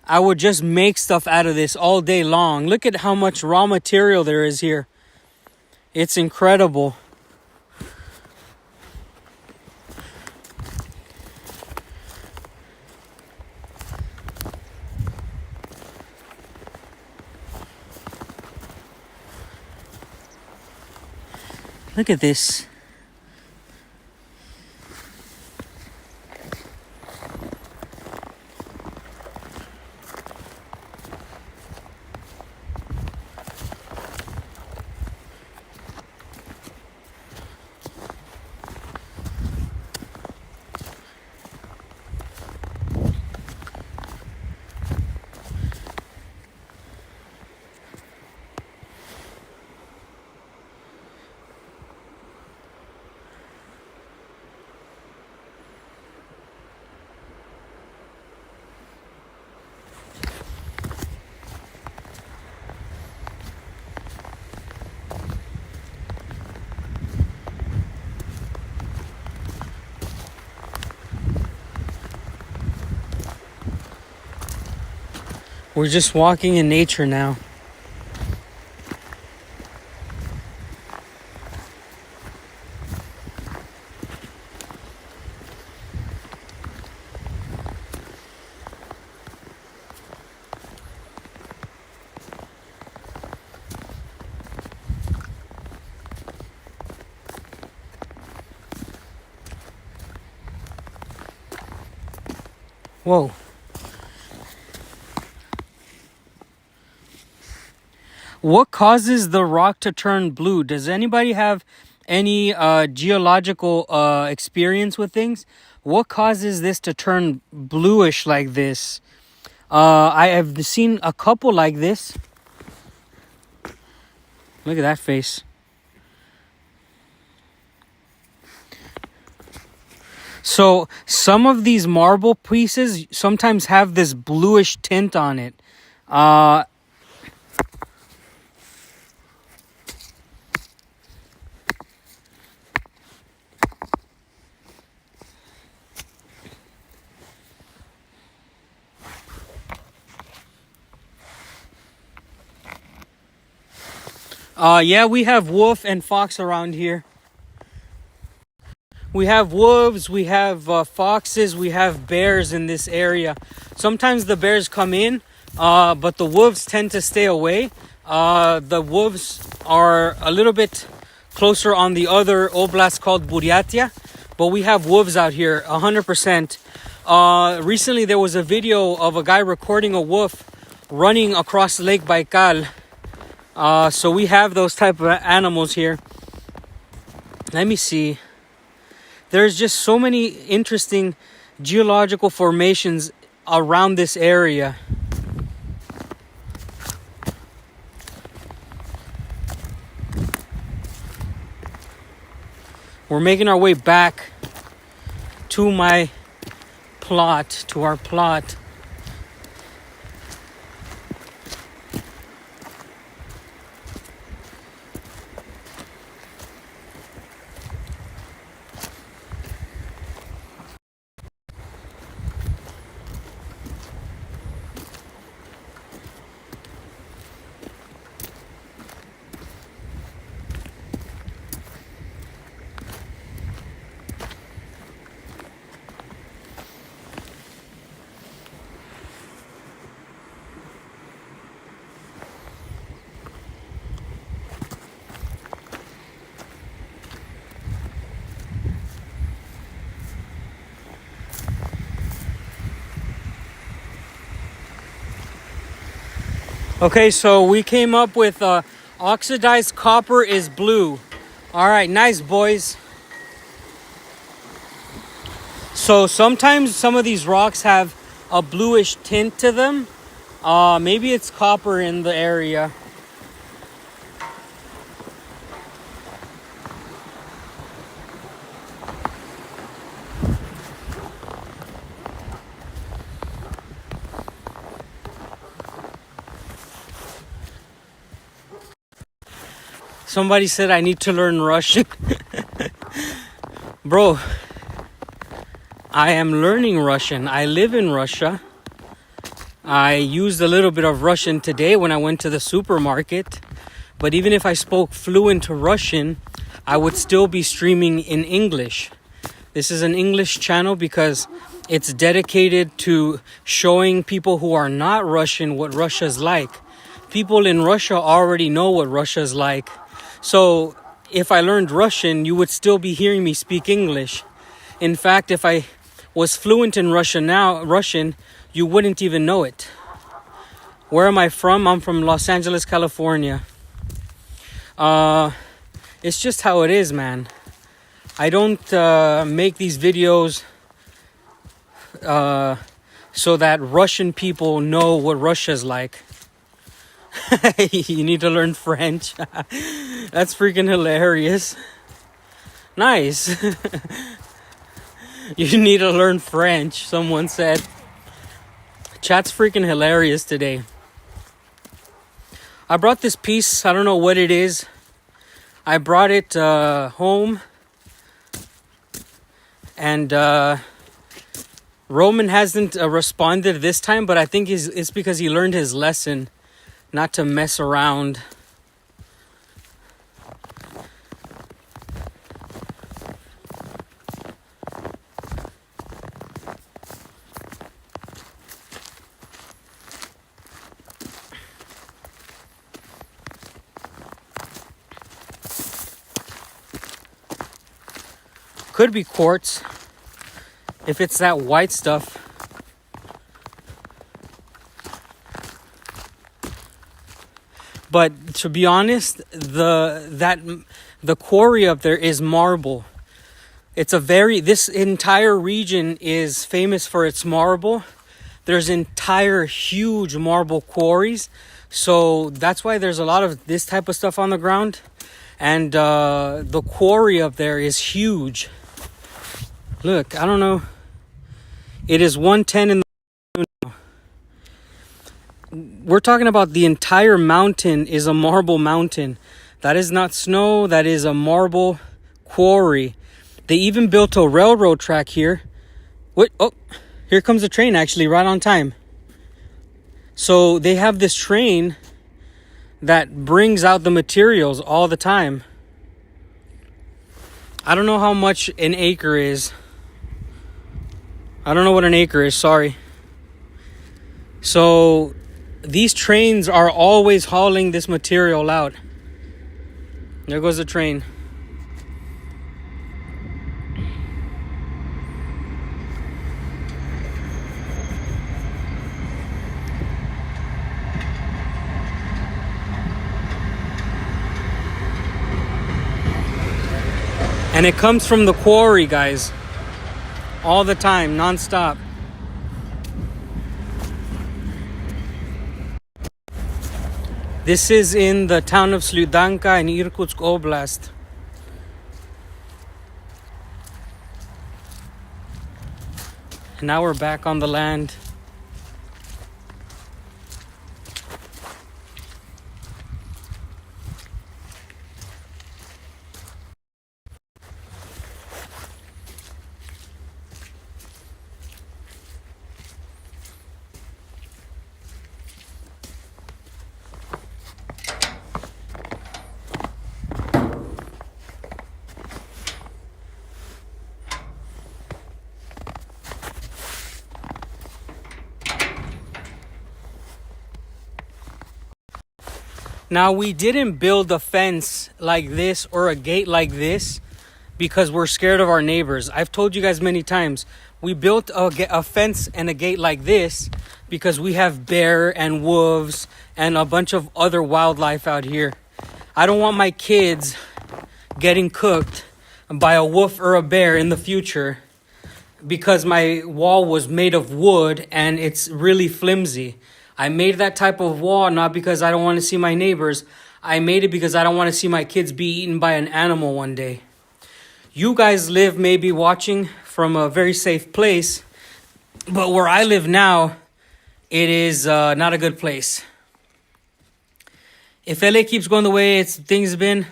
I would just make stuff out of this all day long. Look at how much raw material there is here. It's incredible. Look at this. We're just walking in nature now. Whoa. What causes the rock to turn blue? Does anybody have any geological experience with things? What causes this to turn bluish like this? I have seen a couple like this. Look at that face. So some of these marble pieces sometimes have this bluish tint on it. Yeah, we have wolf and fox around here. We have wolves, we have foxes, we have bears in this area. Sometimes the bears come in, but the wolves tend to stay away. The wolves are a little bit closer on the other oblast called Buryatia, but we have wolves out here 100%. Recently there was a video of a guy recording a wolf running across Lake Baikal. So we have those type of animals here. Let me see. There's just so many interesting geological formations around this area. We're making our way back to my plot, to our plot. Okay, so we came up with oxidized copper is blue. All right, nice, boys. So sometimes some of these rocks have a bluish tint to them. Maybe it's copper in the area. Somebody said I need to learn Russian. Bro, I am learning Russian. I live in Russia. I used a little bit of Russian today when I went to the supermarket. But even if I spoke fluent Russian, I would still be streaming in English. This is an English channel because it's dedicated to showing people who are not Russian what Russia's like. People in Russia already know what Russia's like. So if I learned Russian, you would still be hearing me speak English. In fact, if I was fluent in Russian, you wouldn't even know it. Where am I from? I'm from Los Angeles, California. It's just how it is, man. I don't make these videos so that Russian people know what Russia's like. You need to learn French. That's freaking hilarious. Nice. You need to learn French, someone said. Chat's freaking hilarious today. I brought this piece. I don't know what it is. I brought it home. And Roman hasn't responded this time, but I think it's because he learned his lesson not to mess around. Could be quartz. If it's that white stuff. But to be honest, the quarry up there is marble. This entire region is famous for its marble. There's entire huge marble quarries. So that's why there's a lot of this type of stuff on the ground. And the quarry up there is huge. Look, I don't know. It is 1:10 in the afternoon. We're talking about the entire mountain is a marble mountain. That is not snow. That is a marble quarry. They even built a railroad track here. Wait, oh, here comes the train actually, right on time. So they have this train that brings out the materials all the time. I don't know how much an acre is. I don't know what an acre is, sorry. So these trains are always hauling this material out. There goes the train. And it comes from the quarry, guys. All the time, non-stop. This is in the town of Sludanka in Irkutsk Oblast. And now we're back on the land. Now, we didn't build a fence like this or a gate like this because we're scared of our neighbors. I've told you guys many times, we built a fence and a gate like this because we have bear and wolves and a bunch of other wildlife out here. I don't want my kids getting cooked by a wolf or a bear in the future because my wall was made of wood and it's really flimsy. I made that type of wall not because I don't want to see my neighbors. I made it because I don't want to see my kids be eaten by an animal one day. You guys live maybe watching from a very safe place, but where I live now, it is not a good place. If LA keeps going the way things have been,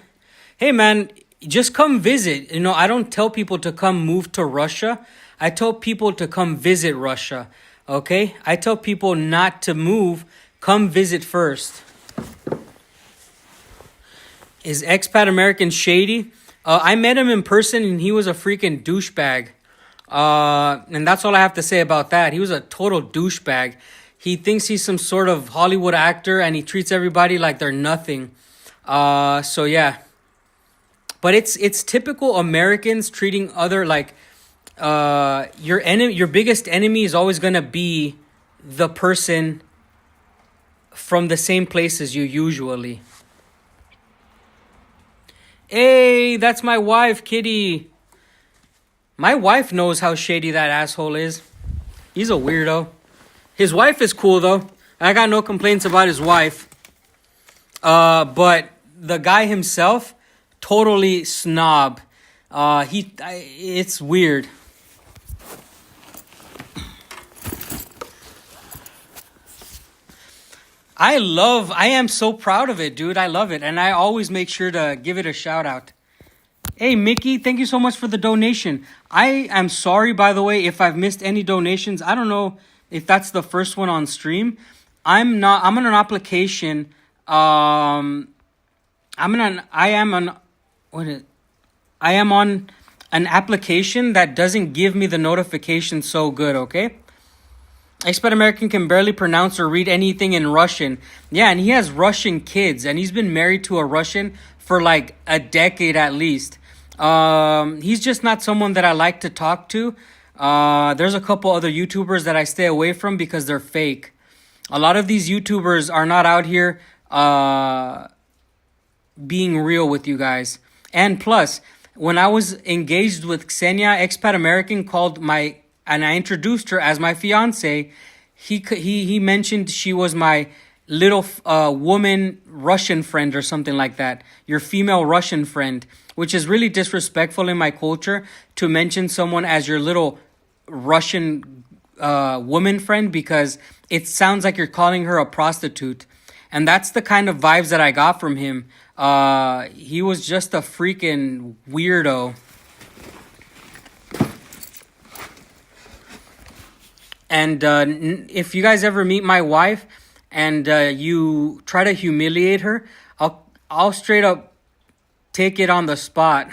hey man, just come visit. You know, I don't tell people to come move to Russia. I tell people to come visit Russia. Okay? I tell people not to move. Come visit first. Is expat American shady? I met him in person and he was a freaking douchebag. And that's all I have to say about that. He was a total douchebag. He thinks he's some sort of Hollywood actor and he treats everybody like they're nothing. So yeah. But it's typical Americans treating other like your biggest enemy is always gonna be the person from the same place as you usually. Hey, that's my wife, Kitty. My wife knows how shady that asshole is. He's a weirdo. His wife is cool though. I got no complaints about his wife. But the guy himself, totally snob. It's weird. I am so proud of it, dude. I love it. And I always make sure to give it a shout out. Hey, Mickey, thank you so much for the donation. I am sorry, by the way, if I've missed any donations. I don't know if that's the first one on stream. I'm on an application. I am on an application that doesn't give me the notification so good, okay? Expat American can barely pronounce or read anything in Russian. Yeah, and he has Russian kids, and he's been married to a Russian for like a decade at least. He's just not someone that I like to talk to. There's a couple other YouTubers that I stay away from because they're fake. A lot of these YouTubers are not out here being real with you guys. And plus, when I was engaged with Ksenia, expat American called my, and I introduced her as my fiance. He mentioned she was my little woman Russian friend or something like that. Your female Russian friend, which is really disrespectful in my culture to mention someone as your little Russian woman friend, because it sounds like you're calling her a prostitute. And that's the kind of vibes that I got from him. He was just a freaking weirdo. And if you guys ever meet my wife and you try to humiliate her, I'll straight up take it on the spot.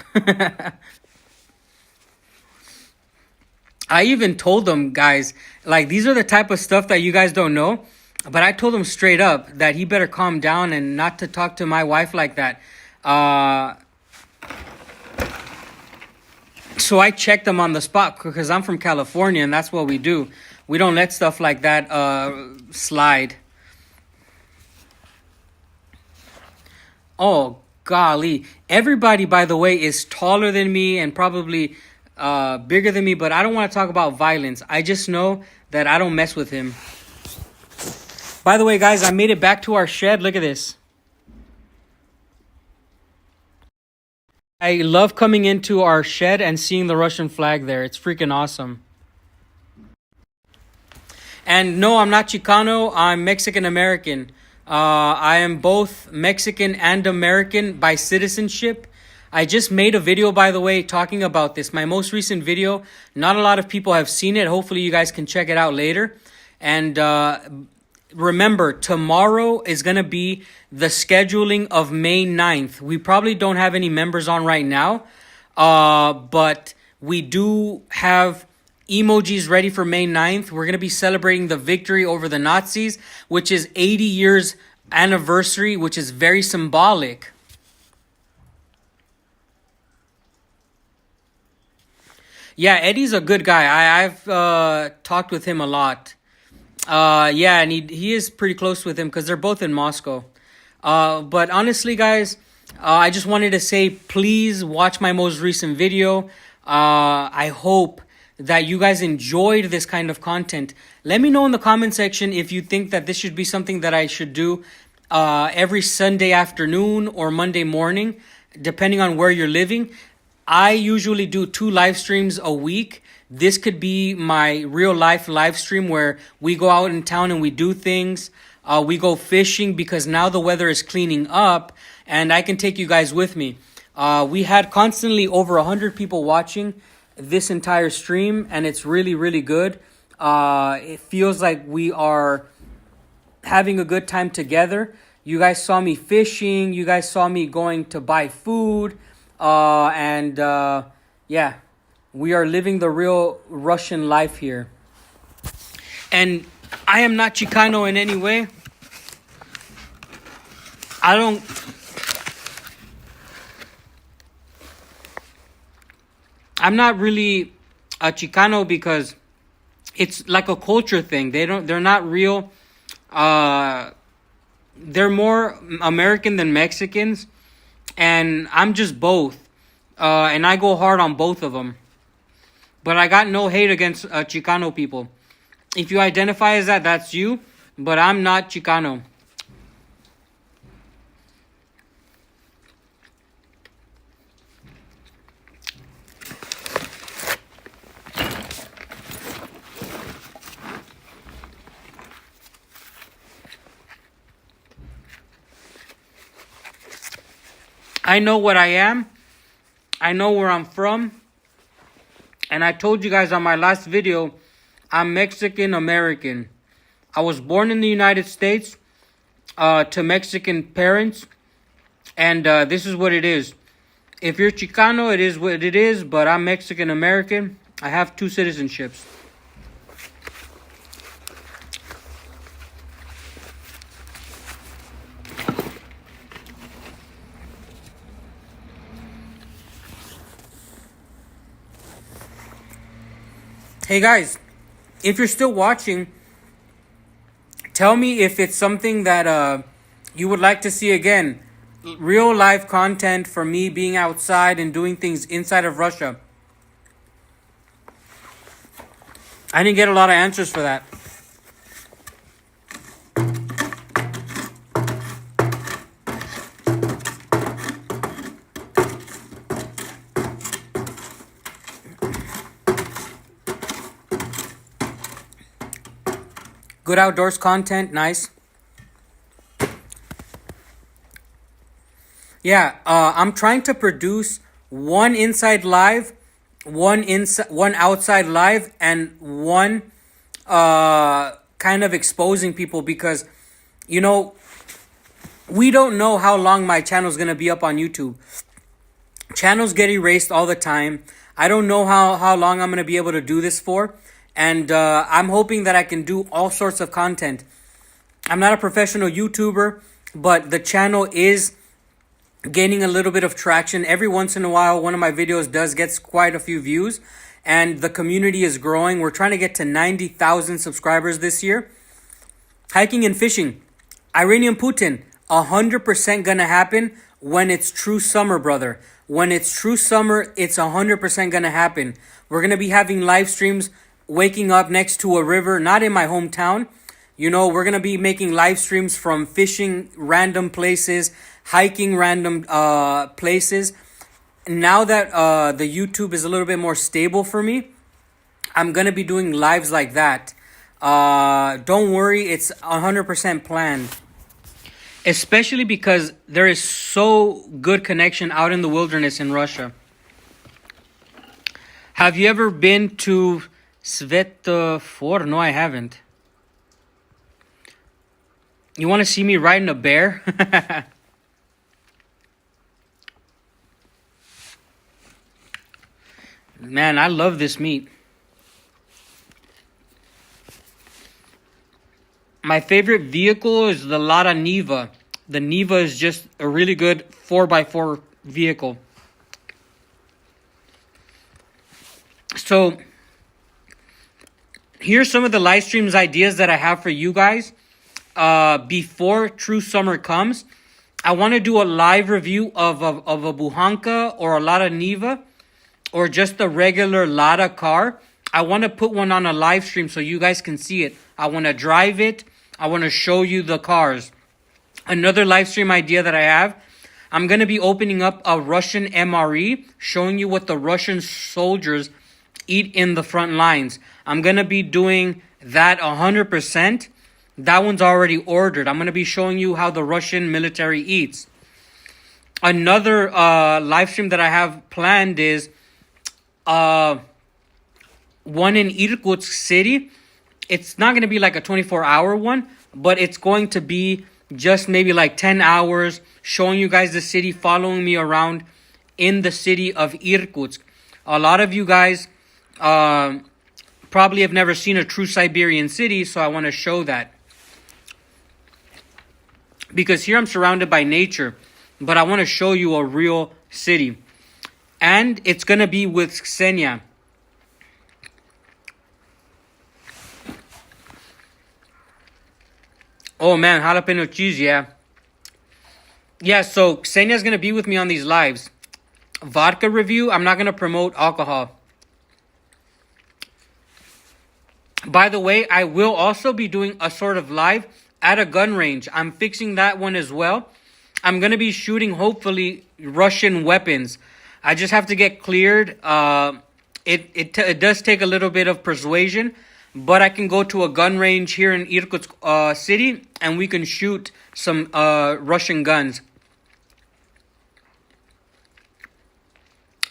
I even told them, guys, like, these are the type of stuff that you guys don't know. But I told him straight up that he better calm down and not to talk to my wife like that. So I checked him on the spot because I'm from California and that's what we do. We don't let stuff like that slide. Oh, golly. Everybody, by the way, is taller than me and probably bigger than me. But I don't want to talk about violence. I just know that I don't mess with him. By the way, guys, I made it back to our shed. Look at this. I love coming into our shed and seeing the Russian flag there. It's freaking awesome. And no, I'm not Chicano. I'm Mexican American. I am both Mexican and American by citizenship. I just made a video, by the way, talking about this. My most recent video. Not a lot of people have seen it. Hopefully, you guys can check it out later. And remember, tomorrow is going to be the scheduling of May 9th. We probably don't have any members on right now, but we do have emojis ready for May 9th. We're going to be celebrating the victory over the Nazis, which is 80 years anniversary, which is very symbolic. Yeah, Eddie's a good guy. I've talked with him a lot. Yeah, and he is pretty close with him because they're both in Moscow. But honestly, guys, I just wanted to say, please watch my most recent video. I hope that you guys enjoyed this kind of content. Let me know in the comment section if you think that this should be something that I should do every Sunday afternoon or Monday morning, depending on where you're living. I usually do 2 live streams a week. This could be my real life live stream where we go out in town and we do things. We go fishing because now the weather is cleaning up and I can take you guys with me. We had constantly over 100 people watching this entire stream and it's really, really good. It feels like we are having a good time together. You guys saw me fishing. You guys saw me going to buy food. Yeah. We are living the real Russian life here. And I am not Chicano in any way. I'm not really a Chicano because it's like a culture thing. They're not real. They're more American than Mexicans. And I'm just both. And I go hard on both of them. But I got no hate against Chicano people. If you identify as that, that's you. But I'm not Chicano. I know what I am. I know where I'm from. And I told you guys on my last video, I'm Mexican American. I was born in the United States to Mexican parents. And this is what it is. If you're Chicano, it is what it is. But I'm Mexican American. I have 2 citizenships. Hey guys, if you're still watching, tell me if it's something that you would like to see again real life content for me being outside and doing things inside of Russia, I didn't get a lot of answers for that. Good outdoors content, nice. Yeah, I'm trying to produce one inside live, one outside live, and one kind of exposing people, because you know, we don't know how long my channel is gonna be up on YouTube. Channels get erased all the time. I don't know how long I'm gonna be able to do this for, and I'm hoping that I can do all sorts of content. I'm not a professional YouTuber, but the channel is gaining a little bit of traction. Every once in a while, one of my videos does get quite a few views, and the community is growing. We're trying to get to 90,000 subscribers this year. Hiking and fishing. Iranian Putin, 100% gonna happen when it's true summer, brother. When it's true summer, it's 100% gonna happen. We're gonna be having live streams, waking up next to a river, not in my hometown. You know, we're gonna be making live streams from fishing random places, hiking random places. Now that the YouTube is a little bit more stable for me, I'm gonna be doing lives like that. Don't worry, it's 100% planned. Especially because there is so good connection out in the wilderness in Russia. Have you ever been to Svetofor? No, I haven't. You want to see me riding a bear? Man, I love this meat. My favorite vehicle is the Lada Niva. The Niva is just a really good 4x4 vehicle. So, here's some of the live streams ideas that I have for you guys. Before true summer comes, I want to do a live review of a Buhanka or a Lada Niva, or just a regular Lada car. I want to put one on a live stream so you guys can see it. I want to drive it. I want to show you the cars. Another live stream idea that I have, I'm going to be opening up a Russian MRE, showing you what the Russian soldiers eat in the front lines. I'm going to be doing that 100%. That one's already ordered. I'm going to be showing you how the Russian military eats. Another live stream that I have planned is one in Irkutsk city. It's not going to be like a 24-hour one, but it's going to be just maybe like 10 hours, showing you guys the city, following me around in the city of Irkutsk. A lot of you guys probably have never seen a true Siberian city, so I want to show that. Because here I'm surrounded by nature, but I want to show you a real city. And it's going to be with Ksenia. Oh man, jalapeno cheese, yeah. Yeah, so Ksenia's going to be with me on these lives. Vodka review, I'm not going to promote alcohol. By the way, I will also be doing a sort of live at a gun range. I'm fixing that one as well. I'm going to be shooting, hopefully, Russian weapons. I just have to get cleared. It does take a little bit of persuasion, but I can go to a gun range here in Irkutsk city, and we can shoot some Russian guns.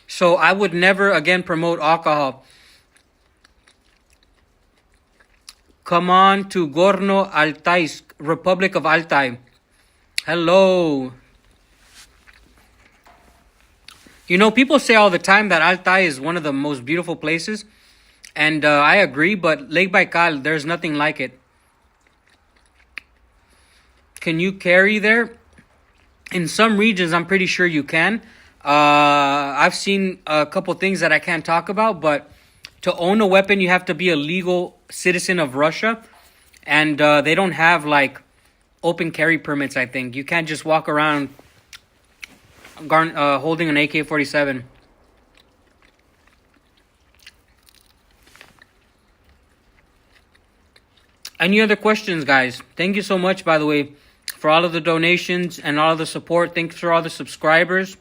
So I would never, again, promote alcohol. Come on to Gorno Altaisk, Republic of Altai. Hello. You know, people say all the time that Altai is one of the most beautiful places. And I agree, but Lake Baikal, there's nothing like it. Can you carry there? In some regions, I'm pretty sure you can. I've seen a couple things that I can't talk about, but to own a weapon, you have to be a legal citizen of Russia. And they don't have like open carry permits, I think. You can't just walk around holding an AK-47. Any other questions, guys? Thank you so much, by the way, for all of the donations and all of the support. Thanks for all the subscribers.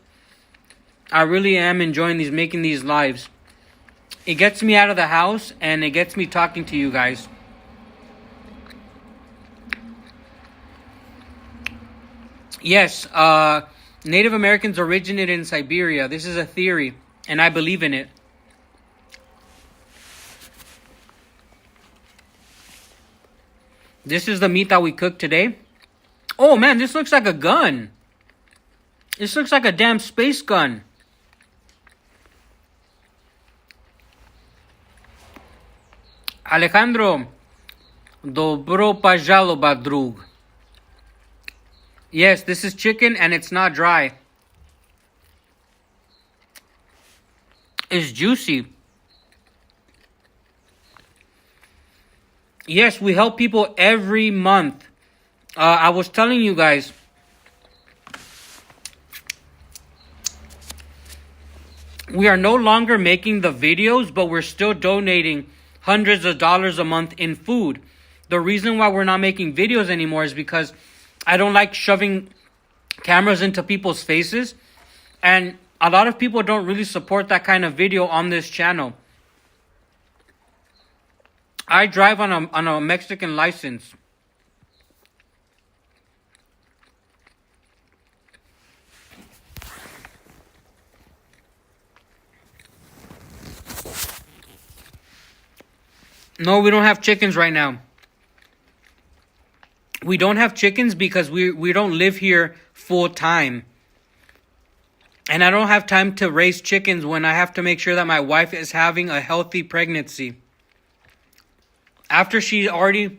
I really am enjoying making these lives. It gets me out of the house and it gets me talking to you guys. Yes, Native Americans originated in Siberia. This is a theory, and I believe in it. This is the meat that we cooked today. Oh man, this looks like a gun. This looks like a damn space gun. Alejandro, dobro pожаловать, друг. Yes, this is chicken and it's not dry. It's juicy. Yes, we help people every month. I was telling you guys, we are no longer making the videos, but we're still donating hundreds of dollars a month in food. The reason why we're not making videos anymore is because I don't like shoving cameras into people's faces. And a lot of people don't really support that kind of video on this channel. I drive on a Mexican license. No, we don't have chickens right now. We don't have chickens because we don't live here full time. And I don't have time to raise chickens when I have to make sure that my wife is having a healthy pregnancy. After she already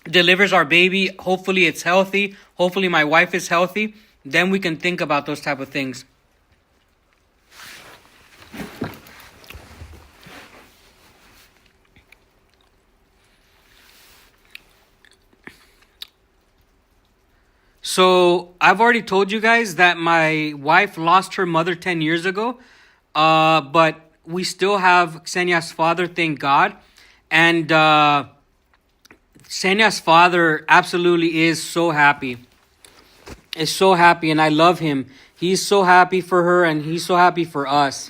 delivers our baby, hopefully it's healthy, hopefully my wife is healthy, then we can think about those type of things. So I've already told you guys that my wife lost her mother 10 years ago, but we still have Ksenia's father, thank God. And Ksenia's father absolutely is so happy. Is so happy, and I love him. He's so happy for her, and he's so happy for us.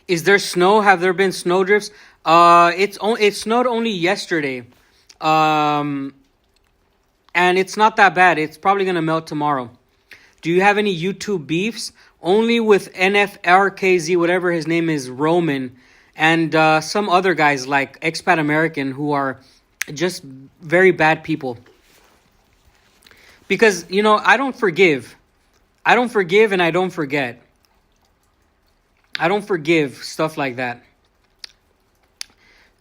Is there snow? Have there been snow drifts? It snowed only yesterday. And it's not that bad. It's probably going to melt tomorrow. Do you have any YouTube beefs? Only with NFRKZ, whatever his name is, Roman, and some other guys like Expat American who are just very bad people. Because, you know, I don't forgive. I don't forgive and I don't forget. I don't forgive stuff like that.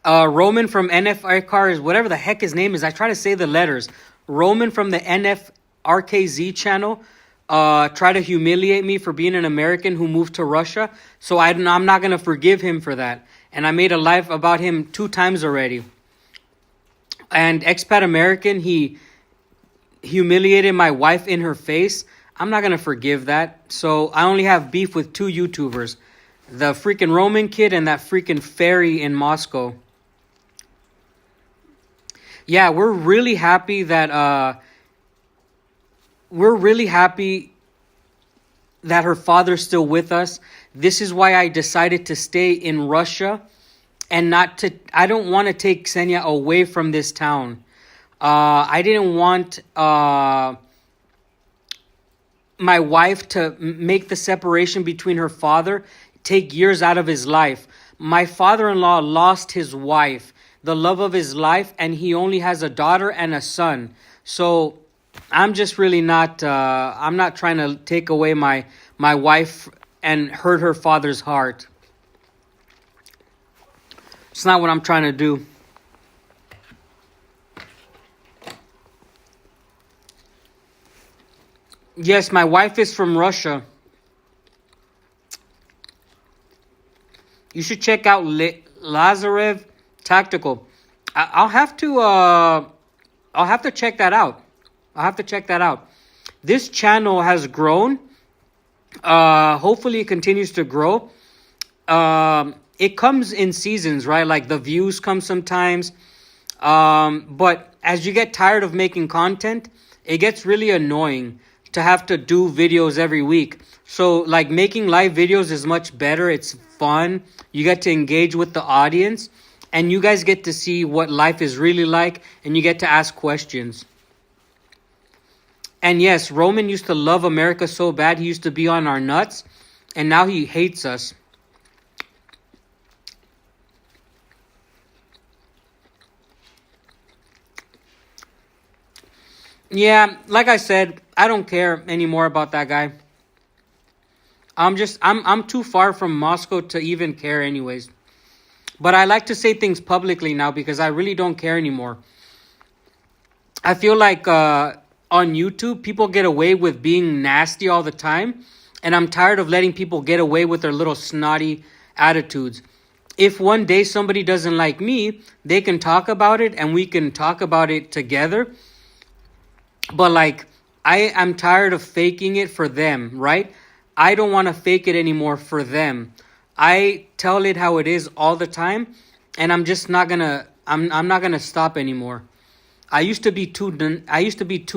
Roman from NFRKZ, whatever the heck his name is. I try to say the letters. Roman from the NFRKZ channel tried to humiliate me for being an American who moved to Russia. So I'm not going to forgive him for that. And I made a live about him 2 times already. And Expat American, he humiliated my wife in her face. I'm not going to forgive that. So I only have beef with 2 YouTubers. The freaking Roman kid and that freaking fairy in Moscow. Yeah, we're really happy that her father's still with us. This is why I decided to stay in Russia and I don't want to take Ksenia away from this town. I didn't want my wife to make the separation between her father take years out of his life. My father-in-law lost his wife, the love of his life, and he only has a daughter and a son. So I'm just really not, I'm not trying to take away my wife and hurt her father's heart. It's not what I'm trying to do. Yes, my wife is from Russia. You should check out Lazarev Tactical. I'll have to I'll have to check that out. This channel has grown. Hopefully it continues to grow. It comes in seasons, right? Like the views come sometimes. But as you get tired of making content, it gets really annoying to have to do videos every week. So like making live videos is much better. It's fun. You get to engage with the audience and you guys get to see what life is really like and you get to ask questions. And yes, Roman used to love America so bad. He used to be on our nuts and now he hates us. Yeah, like I said, I don't care anymore about that guy. I'm too far from Moscow to even care anyways. But I like to say things publicly now because I really don't care anymore. I feel like on YouTube, people get away with being nasty all the time. And I'm tired of letting people get away with their little snotty attitudes. If one day somebody doesn't like me, they can talk about it and we can talk about it together. But like, I'm tired of faking it for them, right? I don't want to fake it anymore for them. I tell it how it is all the time, and I'm just not gonna. I'm not gonna stop anymore. I used to be too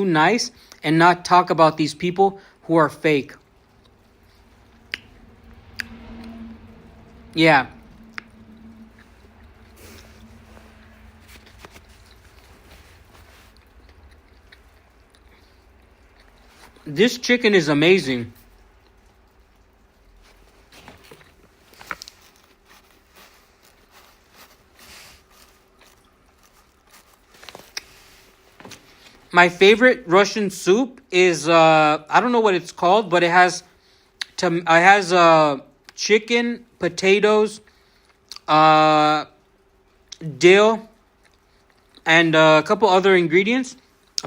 nice and not talk about these people who are fake. Yeah. This chicken is amazing. My favorite Russian soup is I don't know what it's called, but it has chicken, potatoes, dill, and a couple other ingredients.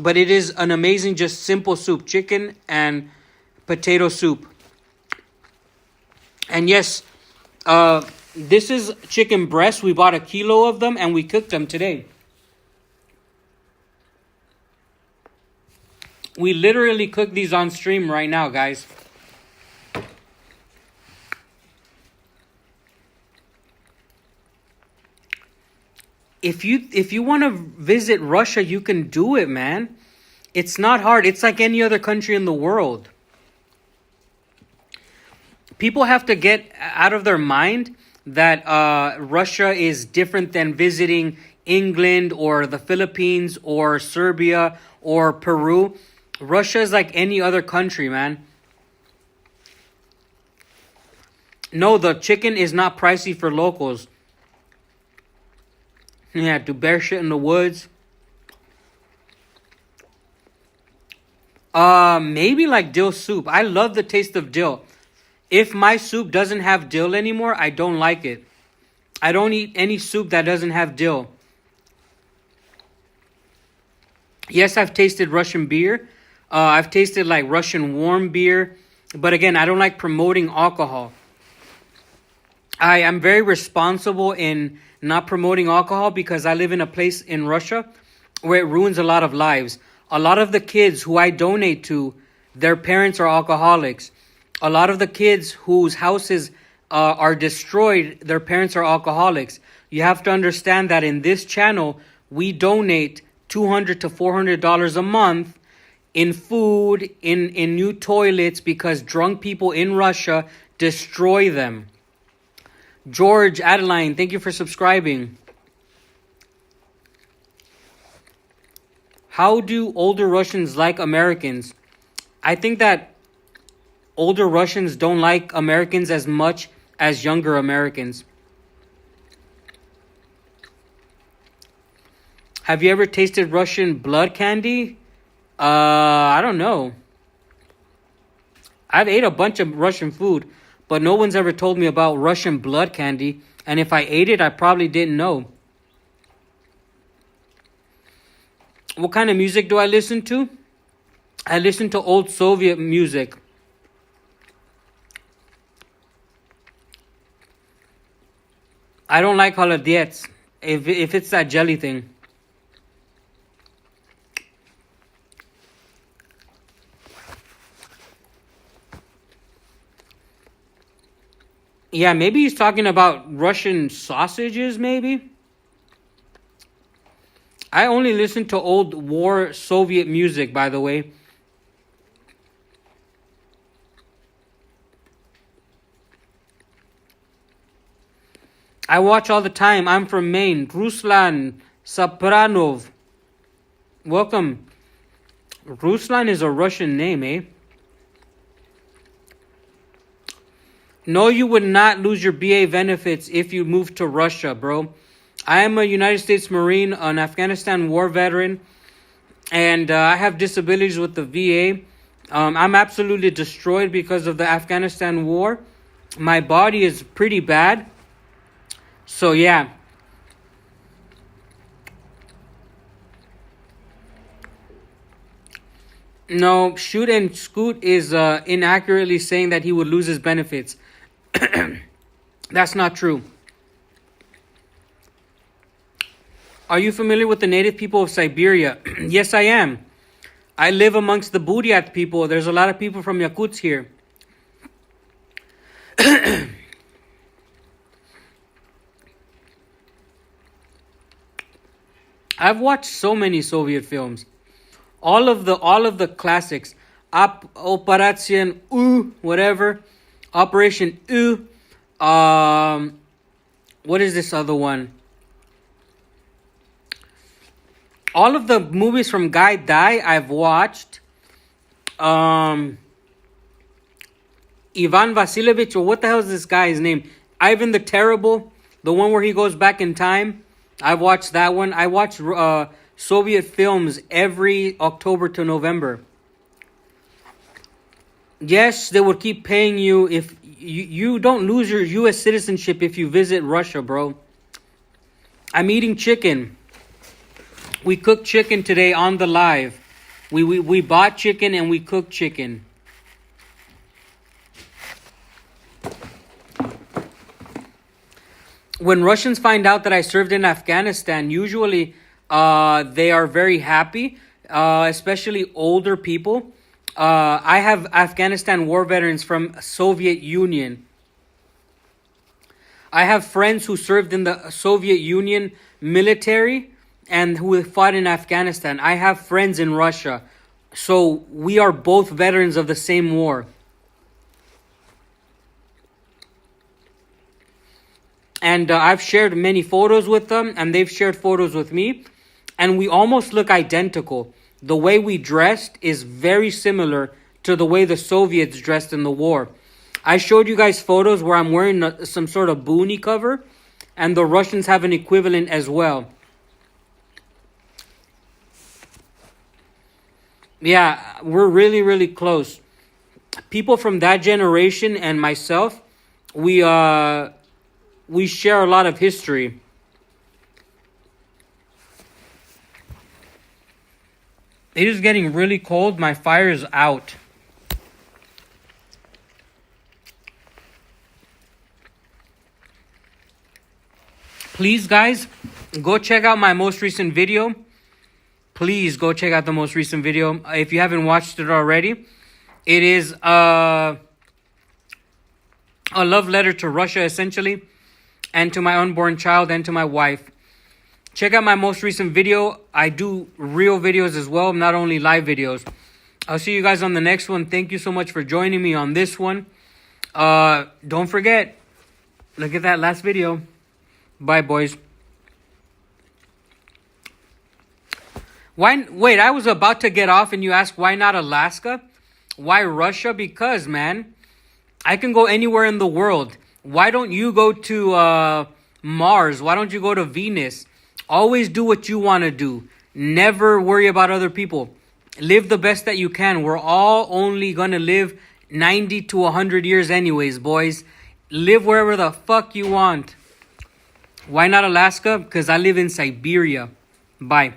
But it is an amazing, just simple soup, chicken and potato soup. And yes, this is chicken breast. We bought a kilo of them and we cooked them today. We literally cook these on stream right now, guys. If you want to visit Russia, you can do it, man. It's not hard. It's like any other country in the world. People have to get out of their mind that Russia is different than visiting England or the Philippines or Serbia or Peru. Russia is like any other country, man. No, the chicken is not pricey for locals. Yeah, do bear shit in the woods. Maybe like dill soup. I love the taste of dill. If my soup doesn't have dill anymore, I don't like it. I don't eat any soup that doesn't have dill. Yes, I've tasted Russian beer. I've tasted like Russian warm beer. But again, I don't like promoting alcohol. I am very responsible in not promoting alcohol because I live in a place in Russia where it ruins a lot of lives. A lot of the kids who I donate to, their parents are alcoholics. A lot of the kids whose houses are destroyed, their parents are alcoholics. You have to understand that in this channel, we donate $200 to $400 a month in food, in new toilets, because drunk people in Russia destroy them. George Adeline, thank you for subscribing. How do older Russians like Americans? I think that older Russians don't like Americans as much as younger Americans. Have you ever tasted Russian blood candy? I don't know. I've ate a bunch of Russian food, but no one's ever told me about Russian blood candy. And if I ate it, I probably didn't know. What kind of music do I listen to? I listen to old Soviet music. I don't like holodets if it's that jelly thing. Yeah, maybe he's talking about Russian sausages, maybe. I only listen to old war Soviet music, by the way. I watch all the time. I'm from Maine. Ruslan Sapranov. Welcome. Ruslan is a Russian name, eh? No, you would not lose your BA benefits if you moved to Russia, bro. I am a United States Marine, an Afghanistan war veteran, and I have disabilities with the VA. I'm absolutely destroyed because of the Afghanistan war. My body is pretty bad. So, yeah. No, Shoot and Scoot is inaccurately saying that he would lose his benefits. That's not true. Are you familiar with the native people of Siberia? Yes, I am. I live amongst the Buryat people. There's a lot of people from Yakuts here. I've watched so many Soviet films. All of the classics. Operation U, whatever. Operation U. What is this other one? All of the movies from Guy Dai I've watched. Ivan Vasilievich, or what the hell is this guy's name? Ivan the Terrible, the one where he goes back in time. I've watched that one. I watch Soviet films every October to November. Yes, they would keep paying you if you don't lose your U.S. citizenship if you visit Russia, bro. I'm eating chicken. We cooked chicken today on the live. We bought chicken and we cooked chicken. When Russians find out that I served in Afghanistan, usually they are very happy, especially older people. I have Afghanistan war veterans from Soviet Union. I have friends who served in the Soviet Union military and who fought in Afghanistan. I have friends in Russia. So we are both veterans of the same war. And I've shared many photos with them, and they've shared photos with me. And we almost look identical. The way we dressed is very similar to the way the Soviets dressed in the war. I showed you guys photos where I'm wearing some sort of boonie cover, and the Russians have an equivalent as well. Yeah, we're really, really close. People from that generation and myself, we share a lot of history. It is getting really cold. My fire is out. Please, guys, go check out my most recent video. Please go check out the most recent video. If you haven't watched it already, it is a love letter to Russia, essentially, and to my unborn child and to my wife. Check out my most recent video. I do real videos as well, not only live videos. I'll see you guys on the next one. Thank you so much for joining me on this one. Don't forget, look at that last video. Bye, boys. Wait, I was about to get off and you asked why not Alaska? Why Russia? Because, man, I can go anywhere in the world. Why don't you go to Mars? Why don't you go to Venus? Always do what you want to do. Never worry about other people. Live the best that you can. We're all only going to live 90 to 100 years anyways, boys. Live wherever the fuck you want. Why not Alaska? Because I live in Siberia. Bye.